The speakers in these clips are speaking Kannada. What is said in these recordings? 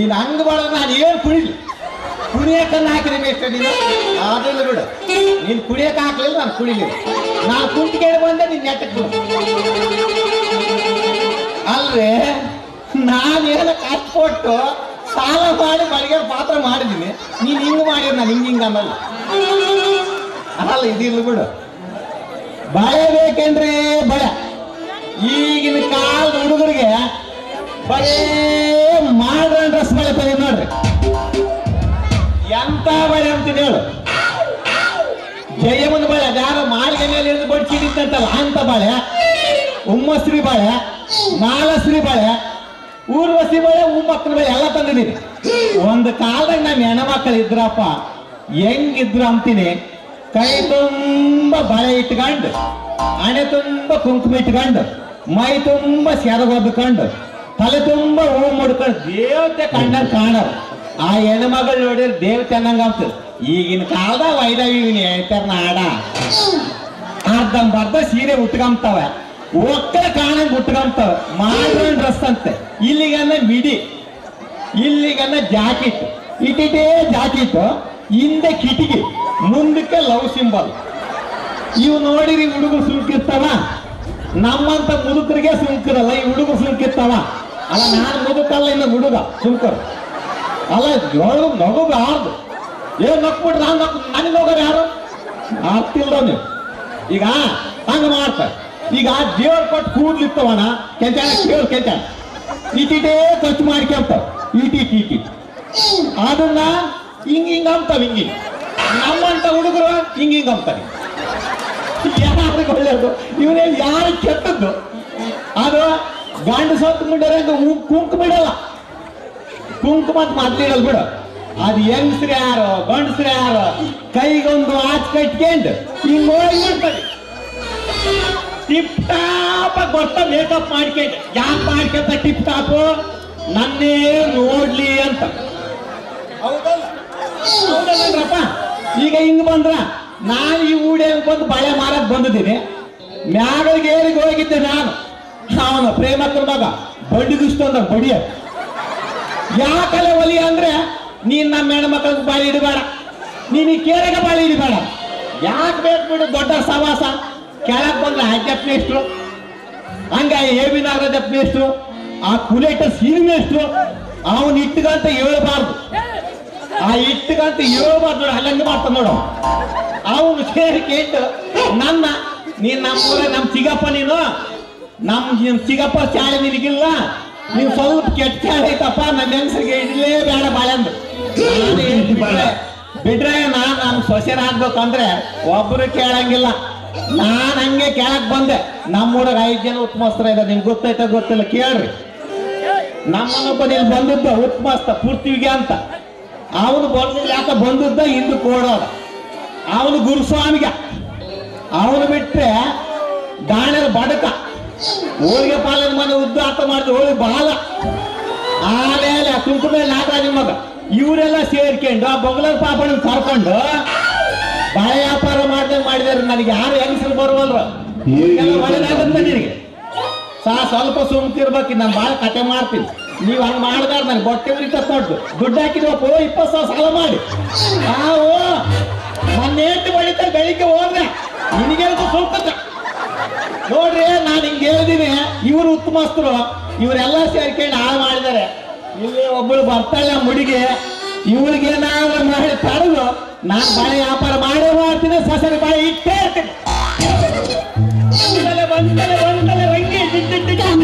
ನೀನ್ ಹಂಗ ಬಾಳ ನಾನು ಏನ್ ಕುಡಿಲಿ ಕುಡಿಯಕನ್ನ ಹಾಕಿರಿ ಬೇಷ್ಟ ನೀನು ಅದಲ್ಲ ಬಿಡು ನೀನ್ ಕುಡಿಯಕ್ ಹಾಕ್ಲಿಲ್ಲ ನಾನು ಕುಡಿಲಿಲ್ಲ ನಾನು ಕುಂತು ಕೇಳಿ ಬಂದೆ ನೀನ್ ನೆಟ್ಟಕ್ ಬಿಡು ಅಲ್ವೇ ನಾನೇನ ಕಷ್ಟಪಟ್ಟು ಸಾಲ ಮಾಡಿ ಬಳಿಗೆ ಪಾತ್ರ ಮಾಡಿದ್ದೀನಿ ನೀನ್ ಹಿಂಗ್ ಮಾಡಿರ್ ನಾನು ಹಿಂಗ ಅನ್ನಲ್ಲ ಅಲ್ಲ ಇದಿರ್ಲಿ ಬಿಡು ಬಳೆ ಬೇಕೇನ್ರಿ ಬಳೆ ಈಗಿನ ಕಾಲದ ಹುಡುಗರಿಗೆ ಬರೇ ಮಾಡ್ರನ್ ಡ್ರೆಸ್ ಬಳೆ ತಗ ನೋಡ್ರಿ ಎಂತ ಬಳೆ ಅಂತೀನಿ ಹೇಳು ಜಯಮ್ಮನ ಬಳೆ ಯಾರು ಮಾಳಿಗೆ ಮೇಲೆ ಇருந்து ಬಡ್ಸಿಡಿತ್ತಂತಲ್ಲ ಅಂತ ಬಳೆ ಉಮ್ಮಶ್ರೀ ಬಳೆ ಮಾಲಶ್ರೀ ಬಳೆ ಊರ್ವಶಿ ಬಳೆ ಮಕ್ಕಳ ಬಳೆ ಎಲ್ಲ ತಂದಿದ್ದೀನಿ ಒಂದು ಕಾಲದಾಗ ನಮ್ಮ ಹೆಣ್ಮಕ್ಳು ಇದ್ರಪ್ಪ ಹೆಂಗಿದ್ರು ಅಂತೀನಿ ಕೈ ತುಂಬ ಬಳೆ ಇಟ್ಕೊಂಡು ಹಣೆ ತುಂಬ ಕುಂಕುಮ ಇಟ್ಕೊಂಡು ಮೈ ತುಂಬ ಸೆರಗೊದ್ಕೊಂಡು ತಲೆ ತುಂಬ ಹೂ ಮುಡ್ಕೊಂಡು ದೇವತೆ ಕಂಡಂಗೆ ಕಾಣರು ಆ ಹೆಣ್ಮಗಳು ನೋಡಿದ್ರೆ ದೇವತೆ ಅನ್ನಂಗ ಆಗ್ತದೆ ಈಗಿನ ಕಾಲದಾಗ ವೈದವಿನಿ ಹೇಳ್ತಾರ ನಾಡ ಅರ್ಧಂಬರ್ಧ ಸೀರೆ ಉಟ್ಕೊಂತವೆ ಒಕ್ಕಲ ಕಾಣಂಗ್ ಉಟ್ಕೊಂತವೆ ಮಾಡ್ರನ್ ಡ್ರೆಸ್ ಅಂತೆ ಇಲ್ಲಿಗನ್ನ ಮಿಡಿ ಇಲ್ಲಿಗನ್ನ ಜಾಕೆಟ್ ಇಟಿಟೇ ಜಾಕೆಟ್ ಹಿಂದೆ ಕಿಟಿಕಿ ಮುಂದಕ್ಕೆ ಲವ್ ಸಿಂಬಲ್ ಇವು ನೋಡಿರಿ ಹುಡುಗರು ಸುಂಕಿರ್ತಾವ ನಮ್ಮಂತ ಮುದುಕರಿಗೆ ಸುಂಕರಲ್ಲ ಈ ಹುಡುಗರು ಸುಂಕಿರ್ತಾವ ಅಲ್ಲ ನಾನು ಮುದುಕಲ್ಲ ಇನ್ನು ಹುಡುಗ ಸುಂಕರು ಅಲ್ಲ ನಗು ಆರ್ದು ಏನ್ ನಕ್ಬಿಟ್ರೆ ನಾನು ನನಗೆ ಹೋಗೋರು ಯಾರು ಆಗ್ತಿಲ್ದ ನೀವು ಈಗ ಹಂಗ ಮಾಡ್ತಾರೆ ಈಗ ದೇವ್ರ ಕೊಟ್ಟು ಕೂಡ್ಲಿತ್ತವಣ ಕೆಂಚಾಣ ದೇವ್ರ ಕೆಂಚಾಣ ಇಟಿಟೇ ಖರ್ಚು ಮಾಡ್ಕೊಂತಾವ ಇಟಿ ಅದನ್ನ ಹಿಂಗ ಅಂತಾವ ಹಿಂಗಿ ನಮ್ಮಂತ ಹುಡುಗರು ಹಿಂಗ ಅಂತಾರೆ ಯಾರಿಗೆ ಒಳ್ಳೇದು ಇವನೇ ಯಾರು ಕೆಟ್ಟದ್ದು ಅದು ಗಂಡು ಸೊತ್ತು ಮುಂಡರಂಗ ಕುಂಕು ಬಿಡಲ್ಲ ಕುಂಕುಮ ಅಂತ ಮಾತಾಡಲ್ ಬಿಡು ಅದು ಹೆಂಗಸ್ರು ಯಾರು ಗಂಡಸ್ರು ಯಾರು ಕೈಗೊಂದು ಆಚ್ ಕಟ್ಕೊಂಡು ಹಿಂಗ್ ಹೋಗಿ ಮಾಡ್ತಾರೆ ಟಿಪ್ ಟಾಪ್ ಬರ್ತಾ ಮೇಕಪ್ ಮಾಡ್ಕೊಂಡು ಯಾಕೆ ಮಾಡ್ಕೊಂತ ಟಿಪ್ ಟಾಪು ನನ್ನೇ ನೋಡ್ಲಿ ಅಂತ ಹೌದಲ್ಲಪ್ಪ ಈಗ ಹಿಂಗ್ ಬಂದ್ರ ನಾನು ಈ ಊಡೆ ಬಂದು ಬಳೆ ಮಾರಕ್ ಬಂದಿದ್ದೀನಿ ಮ್ಯಾಗಳಿಗೆ ಏರಿಗೆ ಹೋಗಿದ್ದೆ ನಾನು ಅವನು ಪ್ರೇಮಕ್ಕನ ಮಗ ಬಡಿದಿಷ್ಟೊಂದ ಬಡಿಯ ಯಾಕಲೆ ಒಲಿ ಅಂದ್ರೆ ನೀನ್ ನಮ್ಮ ಹೆಣ್ಮಕ್ಳಿಗೆ ಬಾಳಿ ಇಡಬೇಡ ನೀನ್ ಈ ಕೇರೆಗೆ ಬಾಳಿ ಇಡಬೇಡ ಯಾಕೆ ಬೇಕು ಬಿಡು ದೊಡ್ಡ ಸವಾಸ ಕೆಳಕ್ ಬಂದ್ರೆ ಅಜ್ಜಪ್ಪ ಎಷ್ಟು ಹಂಗ ಎ.ಬಿ. ನಾಗರಾಜಪ್ಪ ಎಷ್ಟು ಆ ಕುಲೇಟ ಸೀನಿಮೆ ಎಷ್ಟು ಅವನ್ ಇಟ್ಟಗಂತ ಹೇಳ್ಬಾರ್ದು ಆ ಇಟ್ಟಗಂತ ಹೇಳ್ಬಾರ್ದು ನೋಡು ಅಲ್ಲಂಗ ಮಾಡ್ತಾನ ನೋಡು ಅವನು ಸೇರಿ ಕೇಟ್ಟು ನನ್ನ ನೀನ್ ನಮ್ಮೂರ ನಮ್ ಚಿಗಪ್ಪ ನೀನು ನಮ್ ಚಿಗಪ್ಪ ಚಾಳೆ ನಿನಗಿಲ್ಲ ನೀವ್ ಸ್ವಲ್ಪ ಕೆಟ್ಟ ಚಾಳೆ ಐತಪ್ಪ ನಮ್ಮ ಹೆಂಗಸರಿಗೆ ಇಡ್ಲೇ ಬೇಡ ಬಾಳೆ ಅಂದ್ರು ಬಿಟ್ರೆ ನಾನ್ ಸೊಸೆನಾಗ್ಬೇಕಂದ್ರೆ ಒಬ್ರು ಕೇಳಂಗಿಲ್ಲ ನಾನ್ ಹಂಗೆ ಕೇಳಕ್ ಬಂದೆ ನಮ್ಮೂರಾಗ 5 ಜನ ಉತ್ಮಸ್ತ್ರ ಇದೆ ನಿಮ್ಗೆ ಗೊತ್ತೈತ ಗೊತ್ತಿಲ್ಲ ಕೇಳ್ರಿ ನಮ್ಮನೊಬ್ಬ ಇಲ್ಲಿ ಬಂದಿದ್ದ ಉತ್ಮಸ್ತ ಪೂರ್ತಿಗೆ ಅಂತ ಅವನು ಬಂದಿಲ್ಲ ಯಾಕ ಬಂದಿದ್ದ ಹಿಂದಕ್ಕೆ ಕೊಡೋದ ಅವನು ಗುರುಸ್ವಾಮಿಗ ಅವನು ಬಿಟ್ರೆ ದಾಣರ ಬಡಕ ಹೋಳಿಗೆ ಪಾಲನ ಮನೆ ಉದ್ದಾಟ ಮಾಡಿದ್ರು ಹೋಳಿ ಬಾಲ ಆಮೇಲೆ ಕುಂಕುಮ ನಾಗರಾಜ ಮಗ ಇವರೆಲ್ಲ ಸೇರ್ಕೊಂಡು ಆ ಬೊಗಲರ್ ಪಾಪನ ಕರ್ಕೊಂಡು ಬಳೆ ವ್ಯಾಪಾರ ಮಾಡ್ದಂಗೆ ಮಾಡಿದಾರೆ ನನಗೆ ಯಾರು ಹೆಂಗಸರು ಬರುವಲ್ರ ಒಳ್ಳೇದಾಗತ್ತ ನಿನಗೆ ಸ್ವಲ್ಪ ಸುಮ್ತಿರ್ಬೇಕು ನಾನು ಭಾಳ ಕತೆ ಮಾಡ್ತೀನಿ ನೀವು ಹಂಗೆ ಮಾಡಿದಾರ ನನಗೆ ಬಟ್ಟೆ ಉರಿತ ನೋಡ್ದು ದುಡ್ಡು ಹಾಕಿದ್ವಪ್ಪ 20,000 ಸಾಲ ಮಾಡಿ ನಾವು ನನ್ನ ಏಟು ಬಳಿತಾರೆ ಬೆಳಿಗ್ಗೆ ಹೋದ್ರೆ ನಿನಗೆಲ್ದು ಸುಲ್ಕತ್ತ ನೋಡ್ರಿ ನಾನು ಹಿಂಗೆ ಹೇಳಿದೀನಿ ಇವರು ಉತ್ತಮಸ್ತರು ಇವರೆಲ್ಲ ಸೇರ್ಕೊಂಡು ಹಾಳು ಮಾಡಿದ್ದಾರೆ ಇಲ್ಲಿ ಒಬ್ಬಳು ಬರ್ತಾಳೆ ಮುಡಿಗೆ ಇವಳಿಗೆ ನಾವು ಮಾಡಿ ತಡೆದು ನಾನು ಬಳೆ ವ್ಯಾಪಾರ ಮಾಡೇ ಮಾಡ್ತೀನಿ ಸಸರಿ ಬಳೆ ಇಟ್ಟೇ ಇರ್ತೀನಿ ಬಂದಲೆ ರಂಗಿ ನೋಡ್ತಿ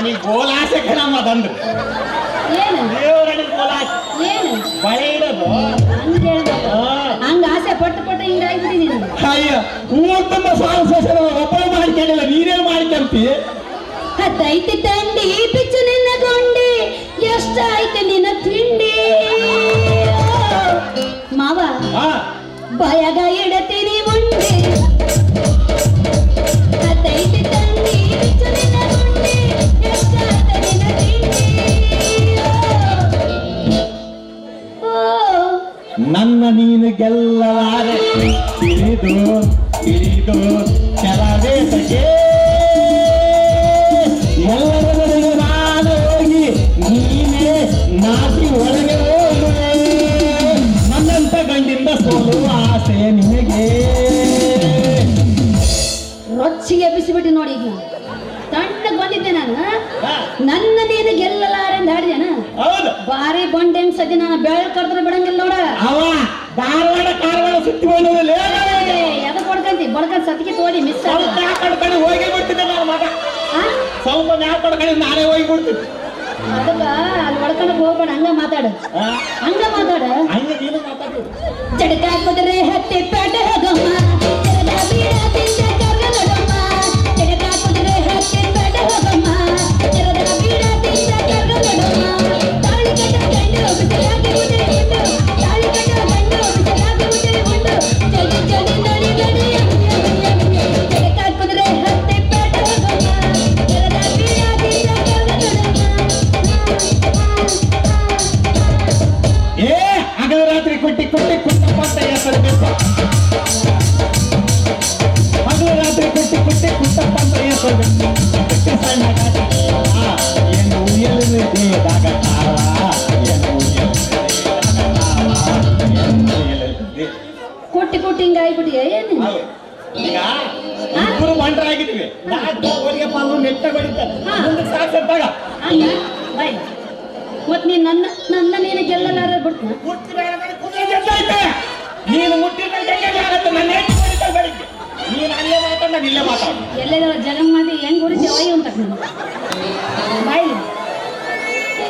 ನನಗೆ ಗೋಲಾಸೆ ಕಣಮ್ಮದಂದ್ರೆ ಏನು ದೇವರಡಿ ಗೋಲಾಸೆ ಏನು ಬಳೆ ಇಡೋದು ಹಂಗ ಹೇಳ್ಬೇಕು ಹಂಗ ಆಸೆ ಪಟ್ಟು ಪಟ್ಟು ಹಿಂಗ ಆಗ್ಬಿಟ್ಟಿದೀನಿ ಅಯ್ಯ ಊರ್ ತುಂಬ ಸಾಲ ಒಬ್ಬಳು ಮಾಡ್ಕೊಂಡಿಲ್ಲ ನೀನೇನು ಮಾಡ್ಕೊಂತಿ ಹತ್ತೈತಿ ತಂಡಿ ಪಿಚ್ಚು ನಿನ್ನ ಗೊಂಡಿ ಎಷ್ಟಾಯ್ತು ನಿನ್ನ ತಿಂಡಿ ಮಾವ ಬಯಗ ಇಡತೀನಿ ಮುಂದೆ ಹತ್ತೈತಿ ತಂಡಿ ಪಿಚ್ಚು ನಿನ್ನ ಗೊಂಡಿ ಎಷ್ಟಾಯ್ತು ನಿನ್ನ ತಿಂಡಿ ನನ್ನ ನೀನು ಗೆಲ್ಲಲಾರೆ ತಿಳಿದು ತಿಳಿದು ಕೆಲವೇ ಸಗೆ ಎಲ್ಲರೂ ನಾನು ಹೋಗಿ ನೀನೇ ನಾಟಿ ಒಳಗೆ ಹೋಗುವೆ ನನ್ನಂತ ಗಂಡಿಂದ ಸೋಲುವ ಆಸೆ ನಿನಗೆ ರೊಚ್ಚಿಗೆ ಎಬ್ಬಿಸಿಬಿಟ್ಟು ನೋಡಿ ಈಗ ತಣ್ಣಗ್ ಬಂದಿದ್ದೆ ನಾನು ನನ್ನ ನೀನು ಗೆಲ್ಲಲಾರೆಂದು ಹಾಡಿದೇನ ಹೌದು ಬಾರಿ ಬಂಡೆ ಸದ್ಯ ನಾನು ಬೆಳಗ್ಗೆ ಕರೆದ್ರೆ ಬಿಡಂಗಿಲ್ಲ ನೋಡ ಅವ ಧಾರವಾಡ ಕಾರವಾರ ಸುತ್ತಿ ಬಂದಲ್ಲ ಎದ ಕೊಡ್ಕಂತಿ ಬಡ್ಕಂತ ಸತಿಗೆ ತೋಡಿ ಮಿಸ್ ಕಡ್ಕೊಂಡು ಹೋಗಿ ಬಿಡ್ತಿದ್ದೆ ನನ್ನ ಮಗ ಸ್ವಲ್ಪ ಮ್ಯಾಲ ಕಡ್ಕೊಂಡು ನಾನೇ ಹೋಗಿ ಬಿಡ್ತಿದ್ದೆ ಅದಕ್ಕ ಅಲ್ಲಿ ಹೊಡ್ಕೊಂಡಕ್ ಹೋಗ್ಬೇಡ ಹಂಗ ಮಾತಾಡು ಹಂಗ ಮಾತಾಡು ಹಂಗೆ ನೀನು ಮಾತಾಡ್ತೀವಿ ಜಡಕ ಕುದುರೆ ಹತ್ತಿ ಪೇಟ ಹೋಗಮ್ಮ ಜರದ ಬೀಡ ತಿಂದ ಕರ್ಗ ನೋಡಮ್ಮ ಜಡಕ ಕುದುರೆ ಹತ್ತಿ ಪೇಟ ಹೋಗಮ್ಮ ಜರದ ಬೀಡ ತಿಂದ ಕರ್ಗ ನೋಡಮ್ಮ ತಾಳಿ ಕಟ್ಟ ಗಂಡು ಬಿಸಿಲಾಗಿ ಉಂಡೆ ಉಂಡು ತಾಳಿ ಕಟ್ಟ ಗಂಡು ಬಿಸಿಲಾಗಿ ಉಂಡೆ ಉಂಡು ಜಡಿ ಜಡಿ ನಡಿ ಗಡಿ ಜಡಕ ಕುದುರೆ ಹತ್ತಿ ಪೇಟ ಹೋಗಮ್ಮ ಜರದ ಬೀಡ ತಿಂದ ಕರ್ಗ ಏ ಹಗಲು ರಾತ್ರಿ ಕುಟ್ಟಿ ಕುಟ್ಟಿ ಕುಟ್ಟಪ್ಪ ಅಂತ ಹೆಸರಬೇಕು ಹಗಲು ರಾತ್ರಿ ಕುಟ್ಟಿ ಕುಟ್ಟಿ ಕುಟ್ಟಪ್ಪ ಅಂತ ಹೆಸರಬೇಕು ಸಣ್ಣ ಏನು ಉಯ್ಯಲಿದೆ ದಾಗ ಏನು ಕೊಟ್ಟಿ ಕೊಟ್ಟಿ ಹಿಂಗ ಆಗ್ಬಿಟ್ಟಿಯ ಏನು ಈಗ ಇಬ್ಬರು ಮಂಡ್ರಾಗಿದ್ವಿ ನಾಲ್ಕು ಪಾಲು ನೆಟ್ಟ ಬಡಿತಾರೆ ಮುಂದಕ್ಕೆ ಸಾಕ್ಸತ್ತಾಗ ಬಾಯ್ ಮತ್ ನೀನ್ ನನ್ನ ನನ್ನ ನೀನು ಗೆಲ್ಲಲಾರ ಬಿಡ್ತೀನ ನೀನು ಮುಟ್ಟಿದ್ರೆ ನನ್ನ ಬೆಳಿಗ್ಗೆ ನೀನು ಅಲ್ಲೇ ಮಾತಾಡ ನಾನು ಇಲ್ಲೇ ಮಾತಾಡ ಎಲ್ಲೆಲ್ಲ ಜಗನ್ಮಾತಿ ಹೆಂಗ್ ಹೊಡಿತೇವ ಅಂತ ಬಾಯ್ಲಿ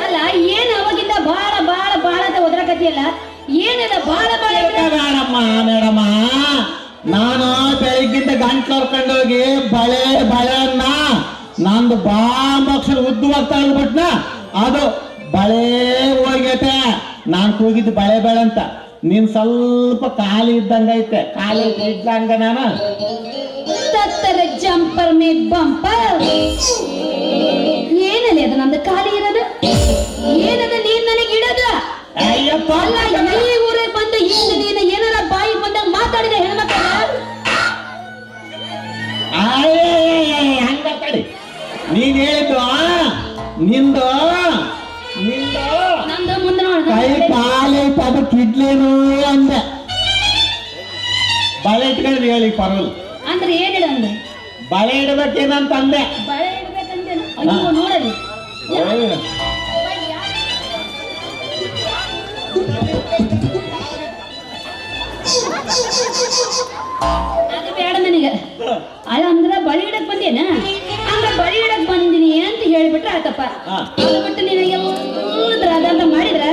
ಅಲ್ಲ ಏನ್ ಅವಾಗಿಂದ ಬಾಳ ಬಾಳ ಬಾಳ ಅಂತ ಒದರಕತಿಯಲ್ಲ ಏನಿಲ್ಲ ಬಾಳ ಬಾಳ ಮೇಡಮ್ಮ ಮೇಡಮ್ಮ ನಾನು ಬೆಳಿಗ್ಗಿಂದ ಗಂಟ್ಲು ಹೊರ್ಕೊಂಡೋಗಿ ಬಳೆ ಬಳೆಯನ್ನ ನಂದು ಬಾಂಬಕ್ಷರ ಉದ್ದವಾಗಿ ತಗೊಂಡ್ಬಿಟ್ನ ಅದು ಬಳೆ ಹೋಗೈತೆ ನಾನ್ ಕೂಗಿದ್ದು ಬಳೆ ಬಳೆ ಅಂತ ನೀನ್ ಸ್ವಲ್ಪ ಖಾಲಿ ಇದ್ದಂಗೈತೆ ಖಾಲಿ ಇದ್ದಂಗ ನಾನು ತತ್ತರ ಜಂಪರ್ ಮೇ ಬಂಪರ್ ಏನಲ್ಲಿ ಅದು ನಂದು ಖಾಲಿ ಇರೋದು ಏನದ ನೀನ್ ನನಗೆ ಇಡೋದು ಅಯ್ಯಪ್ಪ ಅಲ್ಲ ಈ ಊರಿಗೆ ಬಂದು ಹಿಂದೆ ನೀನು ಏನಾರ ಬಾಯಿ ಬಂದಾಗ ಮಾತಾಡಿದ ಹೆಣ್ಮಕ್ಳ ಹಂಗ ತಡಿ ನೀನ್ ಹೇಳಿದ್ದು ನಿಂದು ನಿಂದು ನಂದು ಮುಂದೆ ಕೈ ಕಾಲೈತೆ ಅದು ಕಿಡ್ಲೇನು ಅಂದೆ ಬಳೆ ಇಟ್ಕೊಂಡು ಹೇಳಿ ಪರವಲ್ ಅಂದ್ರೆ ಏನಿಡ ಅಂದ್ರೆ ಬಳೆ ಇಡ್ಬೇಕೇನಂತ ಅಂದೆ ಬಳೆ ಇಡ್ಬೇಕಂತೇನು ಅಯ್ಯೋ ನೋಡಲಿ ಅದು ಬೇಡ ನನಗೆ ಅಲ್ಲ ಅಂದ್ರೆ ಬಳಿ ಇಡಕ್ ಬಂದೇನ ಅಂದ್ರೆ ಬಳಿ ಇಡಕ್ ಬಂದಿನಿ ಅಂತ ಹೇಳಿಬಿಟ್ರೆ ಆತಪ್ಪ ಅದು ಬಿಟ್ಟು ನೀನು ಎಲ್ಲದ್ರ ಅದಂತ ಮಾಡಿದ್ರ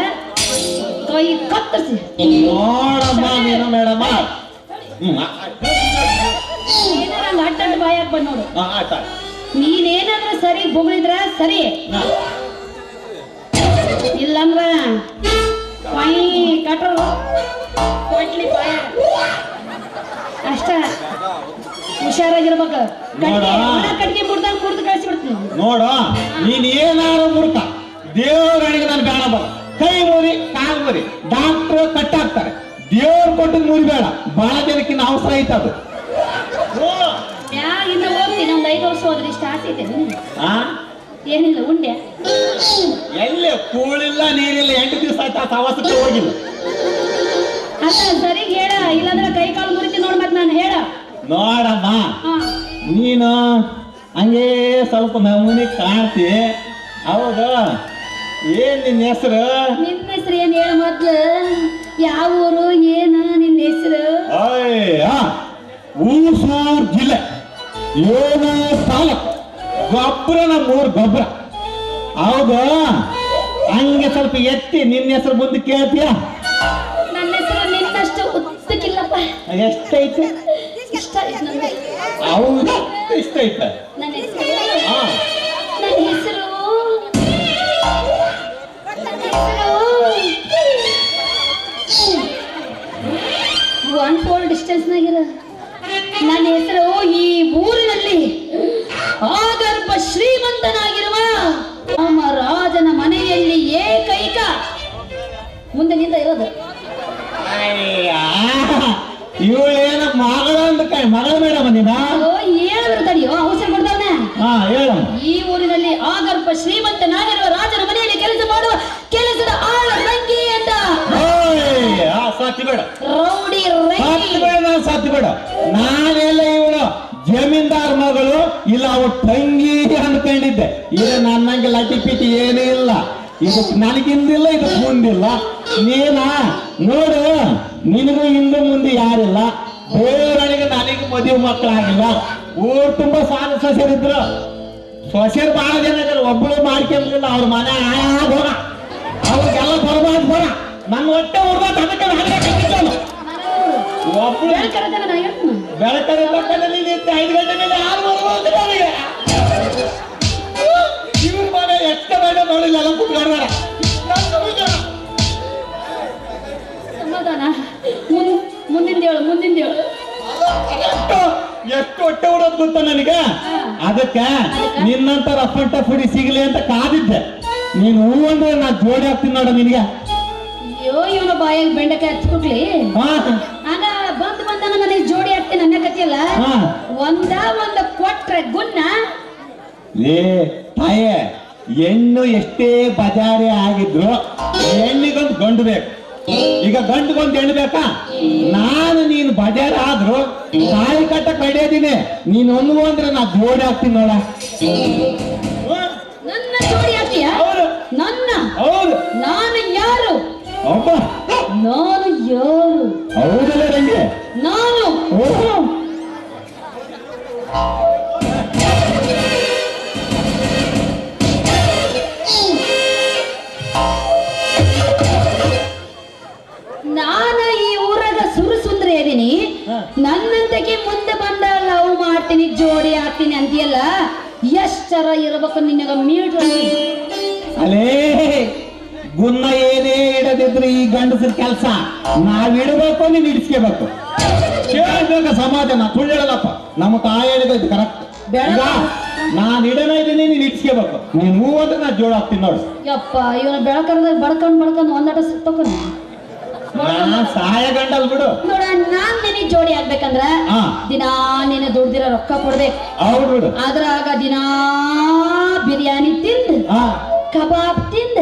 ಕೈ ಕತ್ತರಿಸಿ ನೋಡಮ್ಮ ನೀನು ಮೇಡಮ್ಮ ಏನಾರ ಹಂಗ ಅಡ್ಡ ಬಾಯಾಗ ಬಂದ್ ನೋಡು ಆಯ್ತ ನೀನೇನಾದ್ರೂ ಸರಿ ಬೊಗಳಿದ್ರ ಸರಿ ಇಲ್ಲಂದ್ರ ಕೈ ಕಟ್ರು ಕೊಟ್ಲಿ ಬಾಯ ಅಷ್ಟ ಹುಷಾರಾಗಿರ್ಬೇಕು ಕಟ್ಗೆ ಮುಡ್ದಂಗ್ ಮುರಿದು ಕಳಿಸ್ಬಿಡ್ತೀನಿ ನೋಡು ನೀನ್ ಏನಾರು ಮುಡ್ಕ ದೇವರಣಿಗೆ ನಾನು ಬೇಡ ಬರ ಕೈ ಮುರಿ ಕಾಲು ಮುರಿ ಡಾಕ್ಟ್ರು ಕಟ್ಟಾಕ್ತಾರೆ ದೇವ್ರು ಕೊಟ್ಟು ಮುರಿಬೇಡ ಬಹಳ ಜನಕ್ಕಿನ್ನ ಅವಸರ ಐತೆ ಅದು ಇನ್ನ ಹೋಗ್ತೀನಿ ಒಂದ್ 5 ವರ್ಷ ಹೋದ್ರೆ ಇಷ್ಟ ಆಸೆ ಐತೆ ಏನಿಲ್ಲ ಉಂಡೆ ಎಲ್ಲಿ ಕೂಳಿಲ್ಲ ನೀರಿಲ್ಲ 8 ದಿವಸ ಆಯ್ತು ಆ ಸವಾಸಕ್ಕೆ ಹೋಗಿಲ್ಲ ಅಲ್ಲ ಸರಿ ಹೇಳ ಇಲ್ಲಾಂದ್ರೆ ಕೈ ಕಾಲು ಮುರಿತಿ ನೋಡ್ ಮತ್ ನಾನು ಹೇಳ ನೋಡಮ್ಮ ನೀನು ಹಂಗೆ ಸ್ವಲ್ಪ ನಮೂನಿ ಕಾಣ್ತಿ ಹೌದು ಏನ್ ನಿನ್ನ ಹೆಸರು ನಿನ್ನ ಹೆಸರು ಏನ್ ಹೇಳ ಮೊದ್ಲು ಯಾವ ಊರು ಏನು ನಿನ್ನ ಹೆಸರು ಊಸೂರ್ ಜಿಲ್ಲೆ 7 ತಾಲೂಕು ಗೊಬ್ಬರ ನಮ್ಮೂರು ಗೊಬ್ಬರ ಹೌದು, ಹಂಗೆ ಸ್ವಲ್ಪ ಎತ್ತಿ ನಿನ್ನ ಹೆಸರು ಮುಂದೆ ಕೇಳ್ತೀಯ? ನನ್ನ ಹೆಸರು ನಿನ್ನಷ್ಟು ಉದ್ದಕ್ಕಿಲ್ಲಪ್ಪ. ಎಷ್ಟೈತೆ? ಇಷ್ಟ ಆಯ್ತು ನನಗೆ. ಹೌದು, ಇಷ್ಟ ಐತೆ. ನನ್ನ ಹೆಸರು ಹಾ, ನನ್ನ ಹೆಸರು ಒನ್ ಫೋರ್ ಡಿಸ್ಟೆನ್ಸ್ನಾಗಿರ. ನನ್ನ ಹೆಸರು ಈ ಊರಿನಲ್ಲಿ ಆಗರ್ಭ ಶ್ರೀಮಂತನಾಗಿರುವ ನಮ್ಮ ರಾಜನ ಮನೆಯಲ್ಲಿ ಏಕೈಕ ಮುಂದೆ ನಿಂತ ಇರೋದು. ಇವಳೇನ ಮಗಳ ಅಂತ ಮಗಳ ಮೇಡಮ್ ನೀನ? ಹೇಳಿದ್ರು ತಡಿಯೋ, ಅವಸರ ಕೊಡ್ತಾವನೆ. ಹಾ, ಹೇಳಮ್ಮ. ಈ ಊರಿನಲ್ಲಿ ಆಗರ್ಭ ಶ್ರೀಮಂತನಾಗಿರುವ ರಾಜನ ಮನೆಯಲ್ಲಿ ಕೆಲಸ ಮಾಡುವ ಕೆಲಸದ ಆಳ ರಂಗಿ ಅಂತ. ಸಾಥಿ ಬೇಡ, ರೌಡಿ ಸಾಥಿ ಬೇಡ, ನಾನು ಸಾಥಿ ಬೇಡ. ನಾನೆಲ್ಲ ಇವಳು ಜಮೀನ್ದಾರ್ ಮಗಳು, ಇಲ್ಲ ಅವಳು ತಂಗಿ ಅನ್ಕೊಂಡಿದ್ದೆ. ಇದು ನನ್ನಂಗೆ ಲಟಿ ಪಿಟಿ ಏನೂ ಇಲ್ಲ. ಇದು ನನಗಿಂದಿಲ್ಲ, ಇದು ಮುಂದಿಲ್ಲ. ನೀನ ನೋಡು, ನಿನಗೂ ಹಿಂದೆ ಮುಂದೆ ಯಾರಿಲ್ಲ. ಬೇರೆಯವರಿಗೆ ನನಗೆ ಮದುವೆ ಮಕ್ಕಳಾಗಿಲ್ಲ. ಊರು ತುಂಬಾ ಸಾಲ ಸೊಸೆರಿದ್ರು. ಸೊಸೆರು ಬಹಳ ಜನ ಇದ್ದಾರೆ, ಒಬ್ಬಳು ಮಾಡ್ಕೊಂಡಿಲ್ಲ. ಅವ್ರ ಮನೆ ಹೋಗ, ಅವ್ರಿಗೆಲ್ಲ ಬರ್ಬಾರ್ದು ಬರ. ನನ್ನ ಹೊಟ್ಟೆ ಹೊರ್ಬಾರ್ದು, ಅದಕ್ಕೆ ಒಬ್ಬಳು ಬೆಳಕಲ್ಲಿ 5 ಗಂಟೆ ಮೇಲೆ ಯಾರು ಬರ್ಬೋದು ನನಗೆ? ಇವ್ರ ಮನೆ ಎಷ್ಟು ಬೇಡ ನೋಡಿಲ್ಲ, ಎಲ್ಲ ಕುತ್ಕೊಂಡ್ರ ಸಮಾಧಾನ. ಮುಂದಿಂದೇಳು ಮುಂದಿಂದೇಳು. ಎಷ್ಟು ಹೊಟ್ಟೆ ಹೊಡೋದು ಗೊತ್ತ ನನಗೆ. ಅದಕ್ಕೆ ನಿನ್ನಂತ ರಫ್ ಅಂಡ್ ಟಫ್ ಹುಡಿ ಸಿಗ್ಲಿ ಅಂತ ಕಾದಿದ್ದೆ. ನೀನು ಹೂ ಅಂದ್ರೆ ನಾ ಜೋಡಿ ಹಾಕ್ತೀನಿ ನೋಡ ನಿನಗೆ. ಅಯ್ಯೋ, ಇವನ ಬಾಯಾಗ ಬೆಂಡೆಕಾಯಿ ಹಚ್ಕೊಟ್ಲಿ. ಆಗ ಬಂದಾಗ ನನಗೆ ಜೋಡಿ ಹಾಕ್ತೀನಿ ನನ್ನ ಕತಿಯಲ್ಲ. ಒಂದ ಕೊಟ್ರೆ ಗುನ್ನ. ಏ ತಾಯೇ, ಹೆಣ್ಣು ಎಷ್ಟೇ ಬಜಾರಿ ಆಗಿದ್ರು ಹೆಣ್ಣಿಗೊಂದು ಗಂಡು ಬೇಕು. ಈಗ ಗಂಡುಗೊಂದು ಹೆಣ್ಣು ಬೇಕಾ? ನಾನು ನೀನು ಬಜಾರ್ ಆದ್ರು ತಾಯಿ ಕಟ್ಟ ಕಡಿಯೋದಿನಿ. ನೀನು ಒಂದು ಅಂದ್ರೆ ನಾ ಜೋಡಿ ಹಾಕ್ತೀನಿ ನೋಡ. ನನ್ನ ಜೋಡಿ ಹಾಕ್ತೀಯ? ನನ್ನ? ಹೌದು. ನಾನು ಯಾರು? ಒಬ್ಬ. ನಾನು ಯಾರು? ಹೌದಲ್ಲ ರಂಗೆ? ನಾನು ನಾನು ಈ ಊರಾಗ ಸುರಸುಂದ್ರಿ ಇದೀನಿ. ನನ್ನಂತಕ್ಕೆ ಮುಂದೆ ಬಂದ ಲವ್ ಮಾಡ್ತೀನಿ, ಜೋಡಿ ಹಾಕ್ತೀನಿ ಅಂತೀಯಲ್ಲ, ಎಷ್ಟರ ಇರ್ಬೇಕು ನಿನಗ ಮೀಟ್ರ್? ಅಲೇ ಗುನ್ನ ಏನೇ ಇಡದಿದ್ರೆ ಈ ಗಂಡಸರ ಕೆಲಸ ನಾವಿಡಬೇಕು, ನೀನು ಇಡಿಸ್ಕೋಬೇಕು. ಕೇಳ್ಬೇಕು ಸಮಾಧಾನ, ಸುಳ್ಳು ಹೇಳಲ್ಲಪ್ಪ. ನಮ್ಮ ತಾಯಿ ಹೇಳಿದ್ದು ಕರೆಕ್ಟ್. ಈಗ ನಾನು ಇಡನ ಇದ್ದೀನಿ, ನೀನು ಇಡಿಸ್ಕೋಬೇಕು. ನೀನು ಹೂ ಅಂದ್ರೆ ನಾ ಜೋಳ ಹಾಕ್ತೀನಿ ನೋಡು. ಯಪ್ಪ, ಇವನ ಬೆಳಕರ್ದಾಗ ಬಡ್ಕೊಂಡ್ ಒಂದಾಟ ಸುತ್ತಕೊಂಡು ಸಹಾಯ ಗಂಡಲ್ ಬಿಡು. ನೋಡ, ನಾನ್ ನಿನಗೆ ಜೋಡಿ ಆಗ್ಬೇಕಂದ್ರ ದಿನಾ ನೀನು ದುಡ್ದಿರೋ ರೊಕ್ಕ ಕೊಡ್ಬೇಕು. ಹೌದು ಬಿಡು. ಅದ್ರಾಗ ದಿನಾ ಬಿರಿಯಾನಿ ತಿಂದ್, ಕಬಾಬ್ ತಿಂದ್,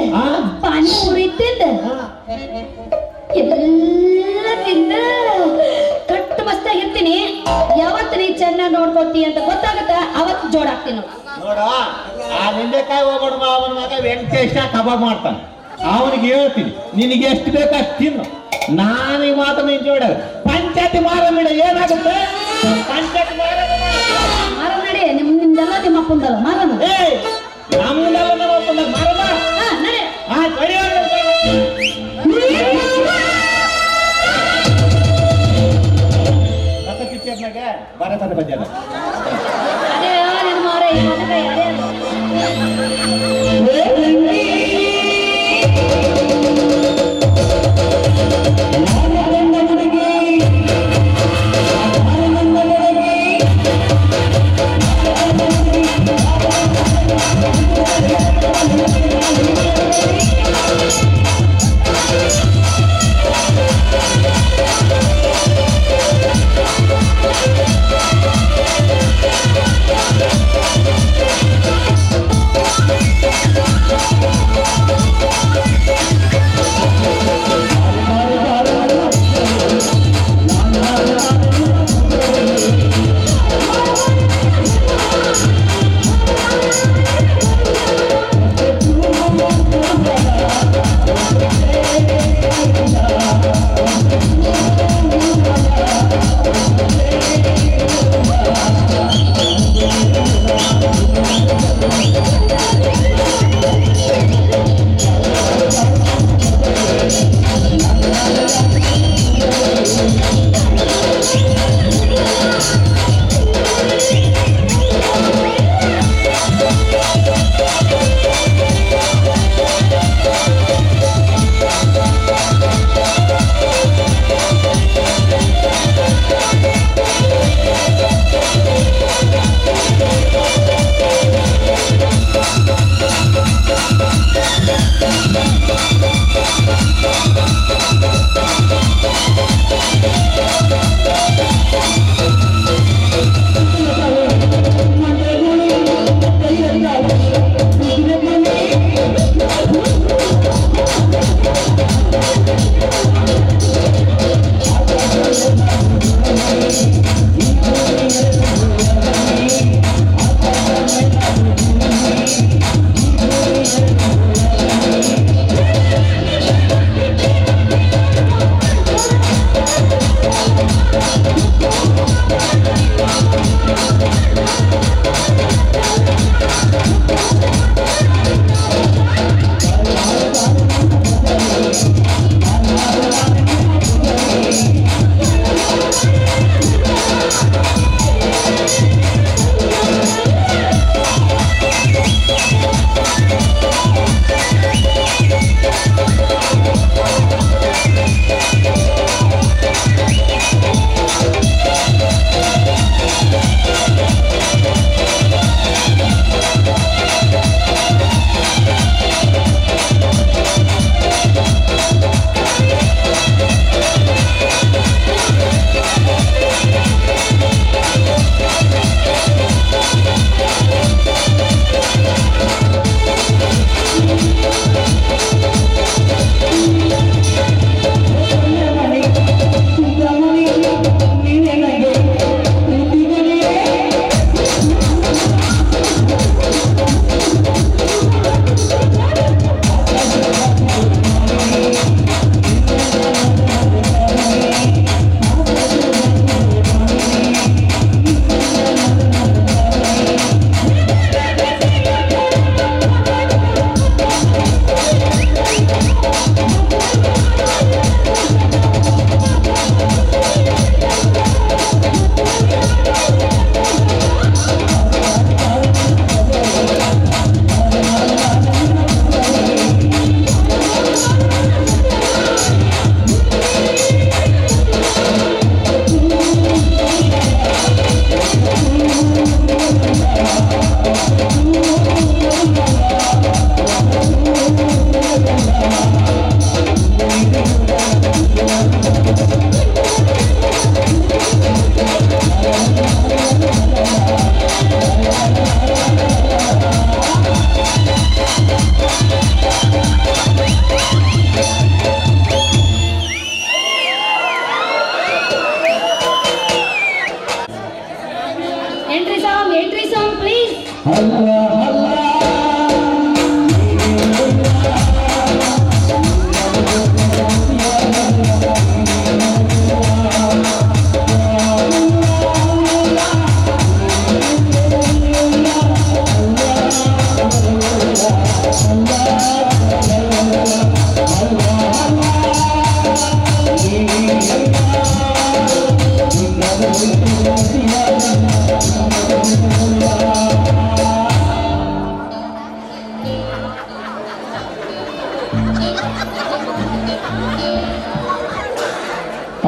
ಪಾನಿಪುರಿ ತಿಂದ್, ಎಲ್ಲ ತಿಂದ ಕಟ್ಟು ಮಸ್ತಾಗಿರ್ತೀನಿ. ಯಾವತ್ತು ನೀ ಚೆನ್ನಾಗಿ ನೋಡ್ಕೊತಿ ಅಂತ ಗೊತ್ತಾಗತ್ತ, ಅವತ್ತು ಜೋಡಾಗ್ತೀನಿ ನೋಡ. ಆ ನಿಂಬೆಕಾಯಿ ಹೋಗೋಣ, ಅವನ ಮಗ ವೆಂಕಟೇಶ ಕಬಾಬ್ ಮಾಡ್ತಾನೆ. ಅವನಿಗೆ ಹೇಳ್ತೀನಿ, ನಿನಗೆ ಎಷ್ಟು ಬೇಕು ಅಷ್ಟು ತಿನ್ನು. ನಾನು ಈ ಮಾತನ್ನ ಜೋಡ ಪಂಚಾಯತಿ ಮಾರಮಿಡ ಏನಾಗುತ್ತೆ? ಪಂಚಾಯತಿ ಮಾರ ನಡಿ. ನಿಮ್ದೆಲ್ಲ ನಿಮ್ಮ ಅಪ್ಪಂದಲ್ಲ ಮಾರನ. ನಮ್ದೆಲ್ಲ ನಮ್ಮ ಅಪ್ಪಂದ ಮಾರಮ್ಮ. ನಡಿ. ಪಿಕ್ಚರ್ನಾಗ ಭಾರತದ ಬಜ್ಜದ ಅದೇ ನಿನ್ನ ಮಾರೇ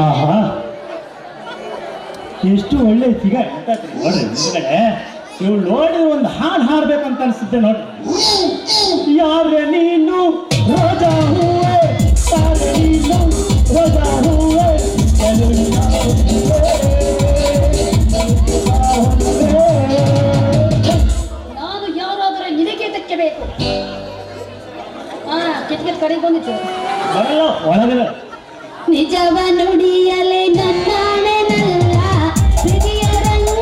ಆಹಾ ಎಷ್ಟು ಒಳ್ಳೆ ಸಿಗ ನೋಡ್ರಿ ಮುಂದ್ಗಡೆ ಇವ್ಳು ನೋಡಿ ಒಂದು ಹಾಡು ಹಾಡ್ಬೇಕಂತ ಅನ್ಸುತ್ತೆ ನೋಡ್ರಿ. ಯಾರೆ ನೀನು ರೋಜಾ ಹೂವೆ ಯಾರೆ ನೀನು ರೋಜಾ ಹೂವೆ ನಾನು ಯಾರಾದರೂ ನಿನಗೆ ತೆಕ್ಕಬೇಕು. ಕೆಟ್ಟ ಕಡೆಗೆ ಬಂದಿತ್ತು. ಬರಲ್ಲ ಒಳಗಡೆ ನಿಜವ ನುಡಿಯಲೆ ನನ್ನಾಣೆನಲ್ಲ ಪ್ರೀತಿಯ ರಂಗು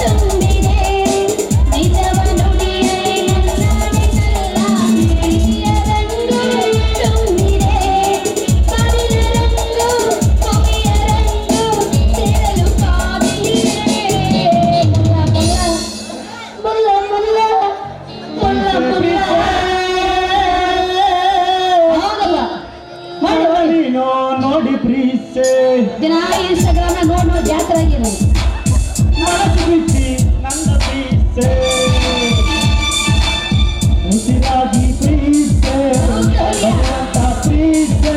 ತುಂಬಿದೆ. ನಿಜವ ನುಡಿಯಲೆ ನನ್ನಾಣೆನಲ್ಲ ಪ್ರೀತಿಯ ರಂಗು ತುಂಬಿದೆ. ಬಾಳಿನ ರಂಗು ಕವಿಯ ರಂಗು ಸೇರಲು ಕಾದಿದೆ. ಮುಲ್ಲ ಮುಲ್ಲ ಮುಲ್ಲ ಮುಲ್ಲ ಮುಲ್ಲ. ಹೌದಲ್ಲ ಮಾಡಿ ನೀನು ನೋಡಿ ಪ್ರೀಸೆ ದಿನ ಇನ್ಸ್ಟಾಗ್ರಾಮ್ ನೋಡಿ ಜಾತ್ರೆ ಆಗಿದೆ. ಮನಸ್ಸು ಬಿಚ್ಚಿ ನನ್ನ ಪ್ರೀಸೆ ಉಸಿರಾಗಿ ಪ್ರೀಸೆ ಭಗವಂತ ಪ್ರೀಸೆ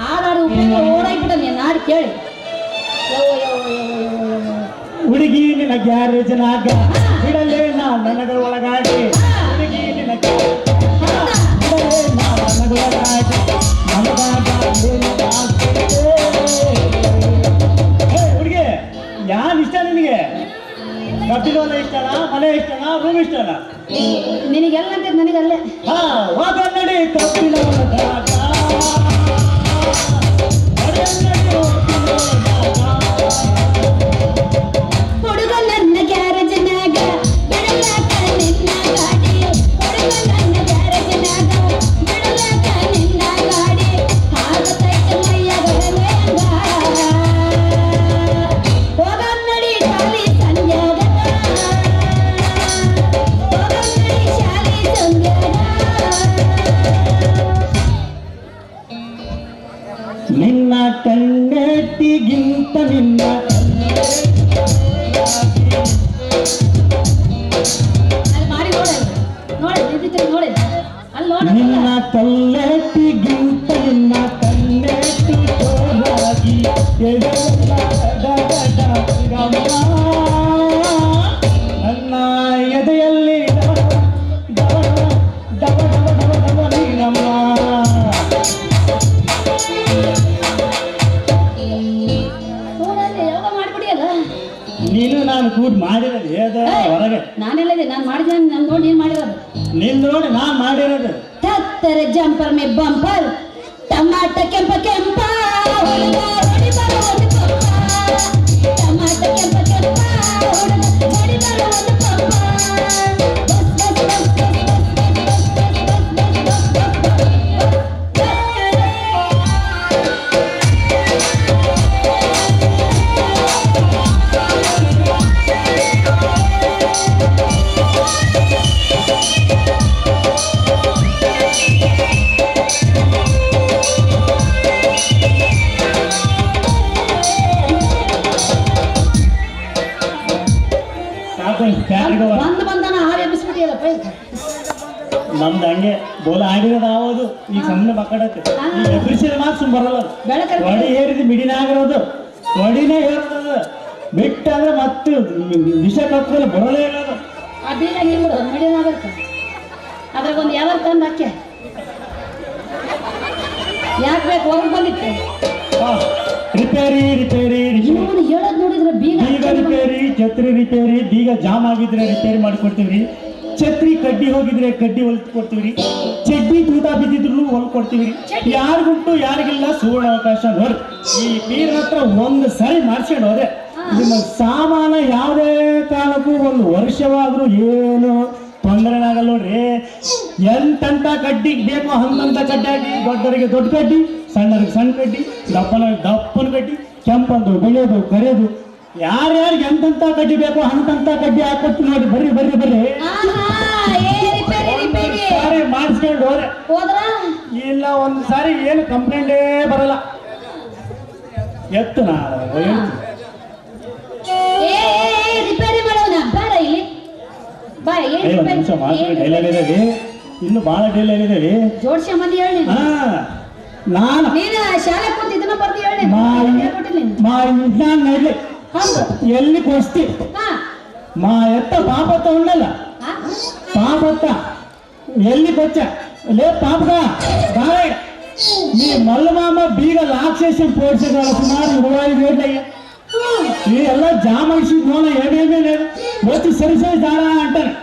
ಹಾಡಾಡು ಓಡಾಗ್ಬಿಟ್ಟ ನೀನು ಹಾಡು ಕೇಳಿ. ಹುಡುಗಿ ನಿನ್ನ ಗ್ಯಾರೇಜನಾಗ ಬಿಡಲೇ ನಾ ನನಗ ಒಳಗಾಡಿ ಹುಡುಗಿ ನಿನ್ನ ಬಿಡಲೇ ನಾ ನನಗ ಒಳಗಾಡಿ ನನಗಾಗ ಹುಡುಗಿ ಯಾರು ಇಷ್ಟ ನಿನಗೆ? ಕಬ್ಬಿನೋಲ ಇಷ್ಟನಾ ಮನೆ ಇಷ್ಟನಾ ರೂಮ್ ಇಷ್ಟನಾ? ನಿನಗೆಲ್ಲ ಅಂತ ನನಗಲ್ಲೇ ಹಾ ಹೋಗ ನಡಿ ಕಬ್ಬಿನೋಲದಾಗ ಹುಡುಗ ನನ್ನ ಗ್ಯಾರೇಜ್ನಾಗ ಬಿಡಲಾಕ ನಿನ್ನ ಗಾಡಿ. ಹುಡುಗ ನನ್ನ ಗ್ಯಾರೇಜ್ನಾಗ ಬಿಡಲಾಕ ನಿನ್ನ ಗಾಡಿ. ಆಗತೈತೆ ಮೈಯ ಗಡಲೆ ಹೋಗ ನಡಿ ಶಾಲಿ ಸಂಜಾಗ. ಹೋಗ ನಡಿ ಶಾಲಿ ಸಂಜಾಗ. ನಿನ್ನ ಕಣ್ಣೆಟ್ಟಿಗಿಂತ ನಿನ್ನ ಅಲ್ಲಿ ಮಾಡಿ ನೋಡಿ ನೋಡಿ ನಿಂತಿತ್ತು ನೋಡಿ ಅಲ್ಲಿ ನೋಡಿ. ನಿನ್ನ ಕಲ್ಲೆಟ್ಟಿಗಿಂತ ನಿನ್ನ ಕಣ್ಣೆಟ್ಟಿ ಜೋರಾಗಿ ನನ್ನ ಎದೆಯಲ್ಲಿ ಡವ ಡವ ಡವ ಡವ ಡವ ನೀನಮ್ಮ. ನೋಡಲ್ಲಿ ಯೋಗ ಮಾಡ್ಬಿಡಿಯಲ್ಲ. ನೀನು ನಾನು ಕೂಡ ಮಾಡಿರೋದು ಏದ ಹೊರಗೆ ನಾನೆಲ್ಲದೆ ನಾನು ಮಾಡಿದ ನಾನು ನೋಡಿ ನೀನು ಮಾಡಿರೋದು. ನೀನ್ ನೋಡಿ ನಾನು ಮಾಡಿರೋದು ತತ್ತರ ಜಂಪರ್ ಮೇ ಬಂಪರ್ ಟಮಾಟ ಕೆಂಪ ಕೆಂಪ ಹುಡುಗ ಹೊಡಿ ಬರೋ ಒಂದು ಪಂಪ. ಟಮಾಟ ಕೆಂಪ ಕೆಂಪ ಹುಡುಗ ಹೊಡಿ ಬರೋ ಒಂದು ಪಂಪ. ಬಂದು ಬಂದಾನ ಹಾಡು ಎಬ್ಬಿಸ್ಬಿಟ್ಟಿಯಲ್ಲಪ್ಪ. ನಮ್ದು ಹಂಗೆ ಬೋಲ ಆಡಿರೋದು ಆಗೋದು ಈಗ ಸಣ್ಣ ಮಕ್ಕಳತ್ತೆ ಈ ಎಬ್ರಿಸಿದ ಮಾತು ಸುಮ್ ಬರಲ್ಲ. ಬೆಳಕಲ್ಲಿ ಒಡಿ ಹೇರಿದ ಮಿಡಿನಾಗಿರೋದು ಒಡಿನೇ ಹೇರೋದು ಬಿಟ್ಟಂದ್ರೆ ಮತ್ತೆ ವಿಷ ಕಪ್ಪದಲ್ಲಿ ಬರಲೇ ಇರೋದು. ಆ ಬೀಗ ನಿಂಬಿಡು ಮಡಿನಾಗತ್ತ ಅದ್ರಾಗೊಂದು ಯಾವ್ದಾರು ತಂದು ಹಾಕ್ಯ. ಯಾಕೆ ಬೇಕು ಹೊರಗೆ ಬಂದಿತ್ತು. ರಿಪೇರಿ ರಿಪೇರಿ ಇವನು ಹೇಳೋದು ನೋಡಿದ್ರೆ ಬೀಗ ಬೀಗ ರಿಪೇರಿ ಛತ್ರಿ ರಿಪೇರಿ ಬೀಗ ಜಾಮ್ ಆಗಿದ್ರೆ ರಿಪೇರಿ ಮಾಡಿಕೊಡ್ತೀವ್ರಿ. ಛತ್ರಿ ಕಡ್ಡಿ ಹೋಗಿದ್ರೆ ಕಡ್ಡಿ ಹೊಲ್ದು ಕೊಡ್ತೀವ್ರಿ. ಚಡ್ಡಿ ತೂತ ಬಿದ್ದಿದ್ರು ಹೊಲ್ದು ಕೊಡ್ತೀವ್ರಿ. ಯಾರಿಗುಂಟು ಯಾರಿಗಿಲ್ಲ ಸುವರ್ಣ ಅವಕಾಶ ನೋಡ್ರಿ. ಈ ಪೀರ್ ಹತ್ರ ಒಂದು ಸರಿ ಮಾಡ್ಸ್ಕೊಂಡು ಹೋದೆ ನಿಮ್ಮ ಸಾಮಾನ ಯಾವುದೇ ಕಾರಣಕ್ಕೂ ಒಂದು ವರ್ಷವಾದ್ರೂ ಏನು ತೊಂದರೆ ಆಗಲ್ಲ ನೋಡ್ರಿ. ಎಂತೆಂತ ಕಡ್ಡಿ ಬೇಕೋ ಹಂಗಂತ ಕಡ್ಡಿ ಹಾಕಿ ದೊಡ್ಡವರಿಗೆ ದೊಡ್ಡ ಕಡ್ಡಿ ಸಣ್ಣರಿಗೆ ಸಣ್ಣ ಕಡ್ಡಿ ದಪ್ಪನ ಕಡ್ಡಿ ಕೆಂಪಂದು ಬೆಳೆಯೋದು ಕರೆಯೋದು ಯಾರ್ಯಾರಿಗೆ ಎಂತೆಂತ ಕಡ್ಡಿ ಬೇಕೋ ಅಂತಂತ ಕಡ್ಡಿ ಹಾಕೊಟ್ಟು ನೋಡಿ ಬರ್ರಿ ಬರ್ರಿ ಬರ್ರಿ ಸಾರಿ ಮಾಡಿಸ್ಕೊಂಡು ಹೋದ್ರ ಇಲ್ಲ ಒಂದು ಸಾರಿ ಏನು ಕಂಪ್ಲೇಂಟೇ ಬರಲ್ಲ. ಎತ್ತು ನಾ ರಿಪೇರಿ ಮಾಡೋಣ ಬೇಡ ಇಲ್ಲಿ ಮಾತು ಡೈಲಾಗ್ ಇದೆ ರೀ, ಇನ್ನು ಬಹಳ ಡೈಲಾಗ್ ಇದೆ ರೀ. ಜೋಡ್ಸಿ ಮಂದಿ ಹೇಳಿ ಹಾ ನಾನು ನೀನು ಶಾಲೆ ಕೂತ್ ಇದನ್ನ ಬರ್ದಿ ಹೇಳಿ మా విజ్ఞానం నడి ఎల్లి కొస్తి మా ఎత్త పాపత్త ఉండಲ್ಲ పాపత్త ఎల్లికొచ్చా లే పాపగా బాగా మీ మల్లమామ బీగ లాక్సేసి పోడ్చగల సుమారు 25 ఏళ్ళు అయ్యా. ಎಲ್ಲ ಜಾಮೈಸಿ ನೋಡ ಏನೇಮೇ లేదు వచ్చి సరిసరి దారా అంటాను.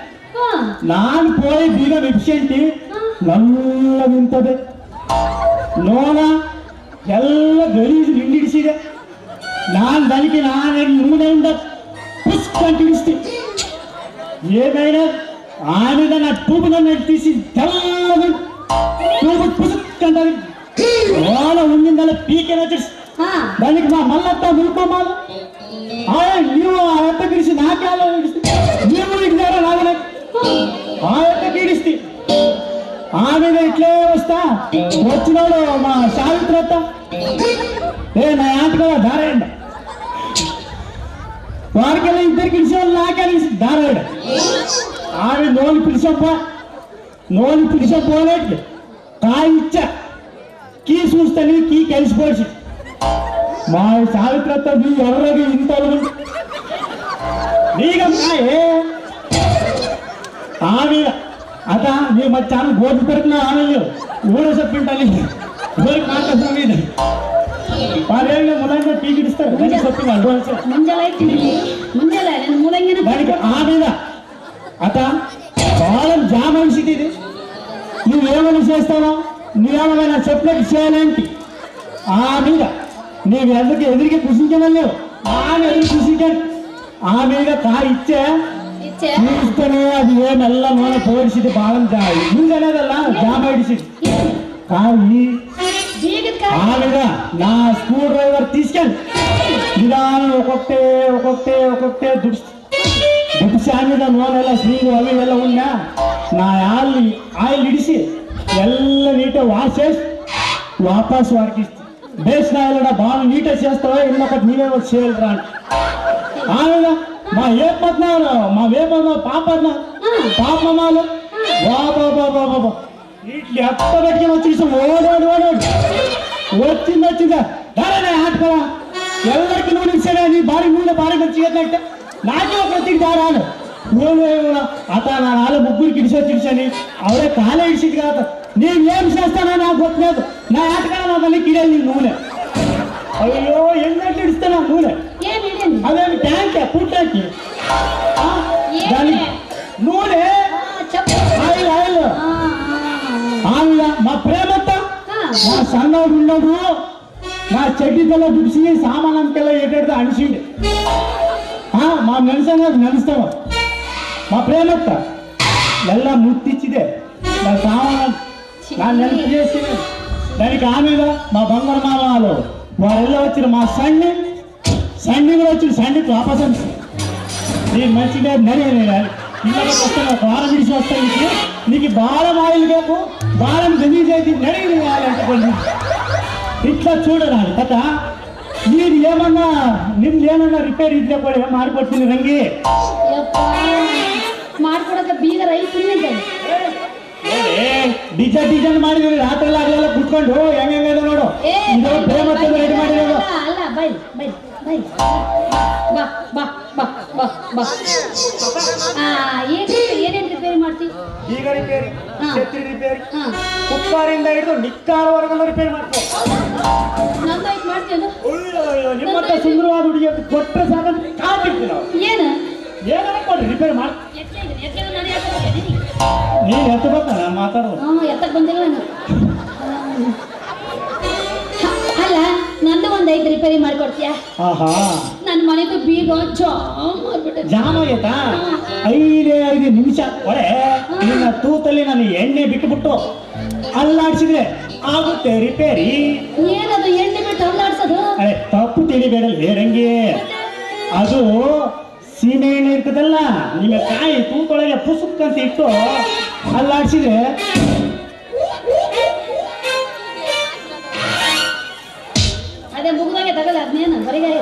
ನಾನು పోయి బీగ విప్సెంటి నల్ల వింటది ನೋಡ ಎಲ್ಲ ಗಲೀಜು ನಿಂದಿಡಿಸಿದೆ. ನಾನು దానికి నూనె ఉండ పుష్కంటిడిస్తే ఏమైనా ఆమెద నా టూబు నన్ను తీసి తెల్లగా టూబు పుష్కంటది వాళ్ళ ఉండిందల పీకెన వచ్చేసి దానికి మా మల్లత్త ముల్కోమాలు ನೀವು ಆ ಎತ್ತಕ್ಕೆ ಇಡಿಸಿ ನಾಕೆಲ್ಲ ಇಡಿಸ್ತಿ ನೀವು ಇಡಿದಾರ ನಾಗನ ಆ ಎತ್ತಕ್ಕೆ ಇಡಿಸ್ತಿ. ఆమె ఇట్లే వస్తా వచ్చినాడు మా సావిత్రత్త నా ఆటగా దారాయండి వారికెళ్ళి ఇద్దరికి ఇడిసేవాళ్ళు నాకెళ్ళి దారాడు. ఆమె నోని పిలిచపోలేట్లు కాయ ఇచ్చా కీ చూస్తాను కీ కలిసిపోసి మా సావిత్రత్త మీ ఎవరికి ఇంత నీగమ్మాయే ఆమె అత నీ మధ్యాహ్నం గోధుమ పెడుతున్నా ఆమెలు ఊరే చెప్పింటాలి ఊరికి మాట్లాడుతున్నా మీద వారేళ్ళు ములంగా టీకిడిస్తారు చెప్పిన అడ్వాన్స్ దానికి ఆ మీద అత బాలం జామనిసిది నువ్వేమని చేస్తావా నువ్వేమైనా చెప్పినట్టు చేయాలంటే ఆ మీద నీవు ఎదురికి కృషించమలేవు ఆమె ఎదురు కృషించాను ఆ మీద కాయ ఇచ్చే చూస్తేనే అది ఏమెల్ల నూనె పోడిసిది బాలం యూజ్ అనేదಲ್ಲ జామ ఇడిసిది కానీ ఆ మీద నా స్క్రూ డ్రైవర్ తీసుకెళ్ళి నిదానం ఒక్కొక్కటే దుడిసి ఆ మీద నూనెల స్ప్రింగ్ అవి ಎಲ್ಲ ఉన్నా నా ఆయిల్ ఇడిసి ಎಲ್ಲ నీట్గా వాష్ చేసి వాపస్ వారికి ఇస్తే బేస్ నాయల బాగా నీట్గా చేస్తావా ఇన్నొకటి నీవే వచ్చి చేయాలిరా ఆ మీద మా ఏపత్నాలు మా వేప పాపమాలు బాబా ఇట్లా ఎత్త పెట్టుకుని వచ్చేసి ఓడోడు వచ్చిందా దారా ఆటకరా ఎవరికి నూనె ఇచ్చాడా నీ నూనె భారీ మంచిగా నాకే ఒక తిరిగి దారాను అత నా నాలుగు ముగ్గురికి ఇడిసని అవరే కాలే ఇడిసిది కాదు నేనేం చేస్తానో నాకు గొప్పలేదు నా ఆటకరా నా తల్లి కిడేది నూనె అయ్యో ఎన్నట్లు ఇడుస్తున్నా నూనె అదేమి ట్యాంక్ ఫుడ్ ట్యాంక్ దాని నూనె ఆయిల్ ఆవిడ మా ప్రేమత్త మా సన్నోడు ఉన్నాడు నా చెడ్డీతల దుడిసి సామానంకెల్లా ఏటాడితే అనిసిండి మా నెలసంగా నెలుస్తావు మా ప్రేమత్త ಎಲ್ಲ ముట్టిచ్చిదే నా సామానం నా నెలసి చేసి దానికి ఆమెద మా బంగారు మామలు వారెల్లా వచ్చిన మా సండి కూడా వచ్చింది సండికి వాపస్ నేను మంచిగా ఇళ్ళకి వస్తాను ఒక వారం విడిచి వస్తాయి నీకు బాలం ఆయిల్ ಬೇಕು బాలం గలీజ్ అయితే నడిగి వేయాలంటే కొంచెం ఇట్లా చూడరాదు కథ మీరు ఏమన్నా రిపేర్ ఇದ್ರೆ ಕೂಡ ಮಾಡಿಕೊಡ್ತೀನಿ ರಂಗಿ ಮಾಡ್ಕೊಡಕ್ಕೆ ಬೀಗ ರೈತ ಡಿಸೈನ್ ಮಾಡಿದ್ರಿ ರಾತ್ರಿ ಆಗಲೆಲ್ಲ ಕುತ್ಕೊಂಡು ಹೆಂಗ ನೋಡು ಪ್ರೇಮ ರೆಡಿ ಮಾಡಿರೋದು ಅಲ್ಲ ಬೈ ಬಾ ಬಾ ಬಾ ಬಾ ಬಾ ಏನೇನು ರಿಪೇರಿ ಮಾಡ್ತೀವಿ ಈಗ ರಿಪೇರಿ ಛತ್ರಿ ರಿಪೇರಿ ಕುಕ್ಕರಿಂದ ಹಿಡಿದು ನಿಕ್ಕಾರವರೆಗೂ ರಿಪೇರಿ ಮಾಡ್ಕೊ ನಂದಾಯ್ತು ಮಾಡ್ತೀವಿ ನಿಮ್ಮತ್ತ ಸುಂದರವಾದ ಹುಡುಗಿ ಕೊಟ್ಟರೆ ಸಾಕಂತ ಕಾದಿರ್ತೀವಿ ನಾವು ಏನಾರ ಕೊಡ್ರಿ ರಿಪೇರಿ ಮಾಡಿ ನೀನು ಎತ್ತಬೇಕ ನಾನು ಮಾತಾಡೋದು ಎತ್ತಕ್ಕೆ ಬಂದಿಲ್ಲ ನಾನು ಅಲ್ಲ ನಂದು ಒಂದು 5 ರಿಪೇರಿ ಮಾಡಿಕೊಡ್ತೀಯಾ ನನ್ನ ಮನೆದು ಬೀಗ ಜಾಮ್ ಆಗೈತಾ 5 ನಿಮಿಷ ಒಳ್ಳೆ ನಿನ್ನ ತೂತಲ್ಲಿ ನಾನು ಎಣ್ಣೆ ಬಿಟ್ಟುಬಿಟ್ಟು ಅಲ್ಲಾಡ್ಸಿದ್ರೆ ಆಗುತ್ತೆ ರಿಪೇರಿ. ಏನದು ಎಣ್ಣೆ ಬಿಟ್ಟು ಅಲ್ಲಾಡ್ಸೋದು? ಅರೆ ತಪ್ಪು ತಿಳಿಬೇಡಲ್ಲ ರಂಗಿ, ಅದು ಸೀಮೆ ಎಣ್ಣೆ ಇರ್ತದಲ್ಲ, ನಿಮ್ಮ ಕಾಯಿ ತೂತೊಳಗೆ ಪುಸುಕ್ ಅಂತ ಇಟ್ಟು ಅಲ್ಲಾಡ್ಸಿದ್ರೆ ಅದೇ ಮುಗಿದಾಗೆ ತಗಲ್ಲ, ಅದನ್ನೇನು ಬರಿಗಾಯ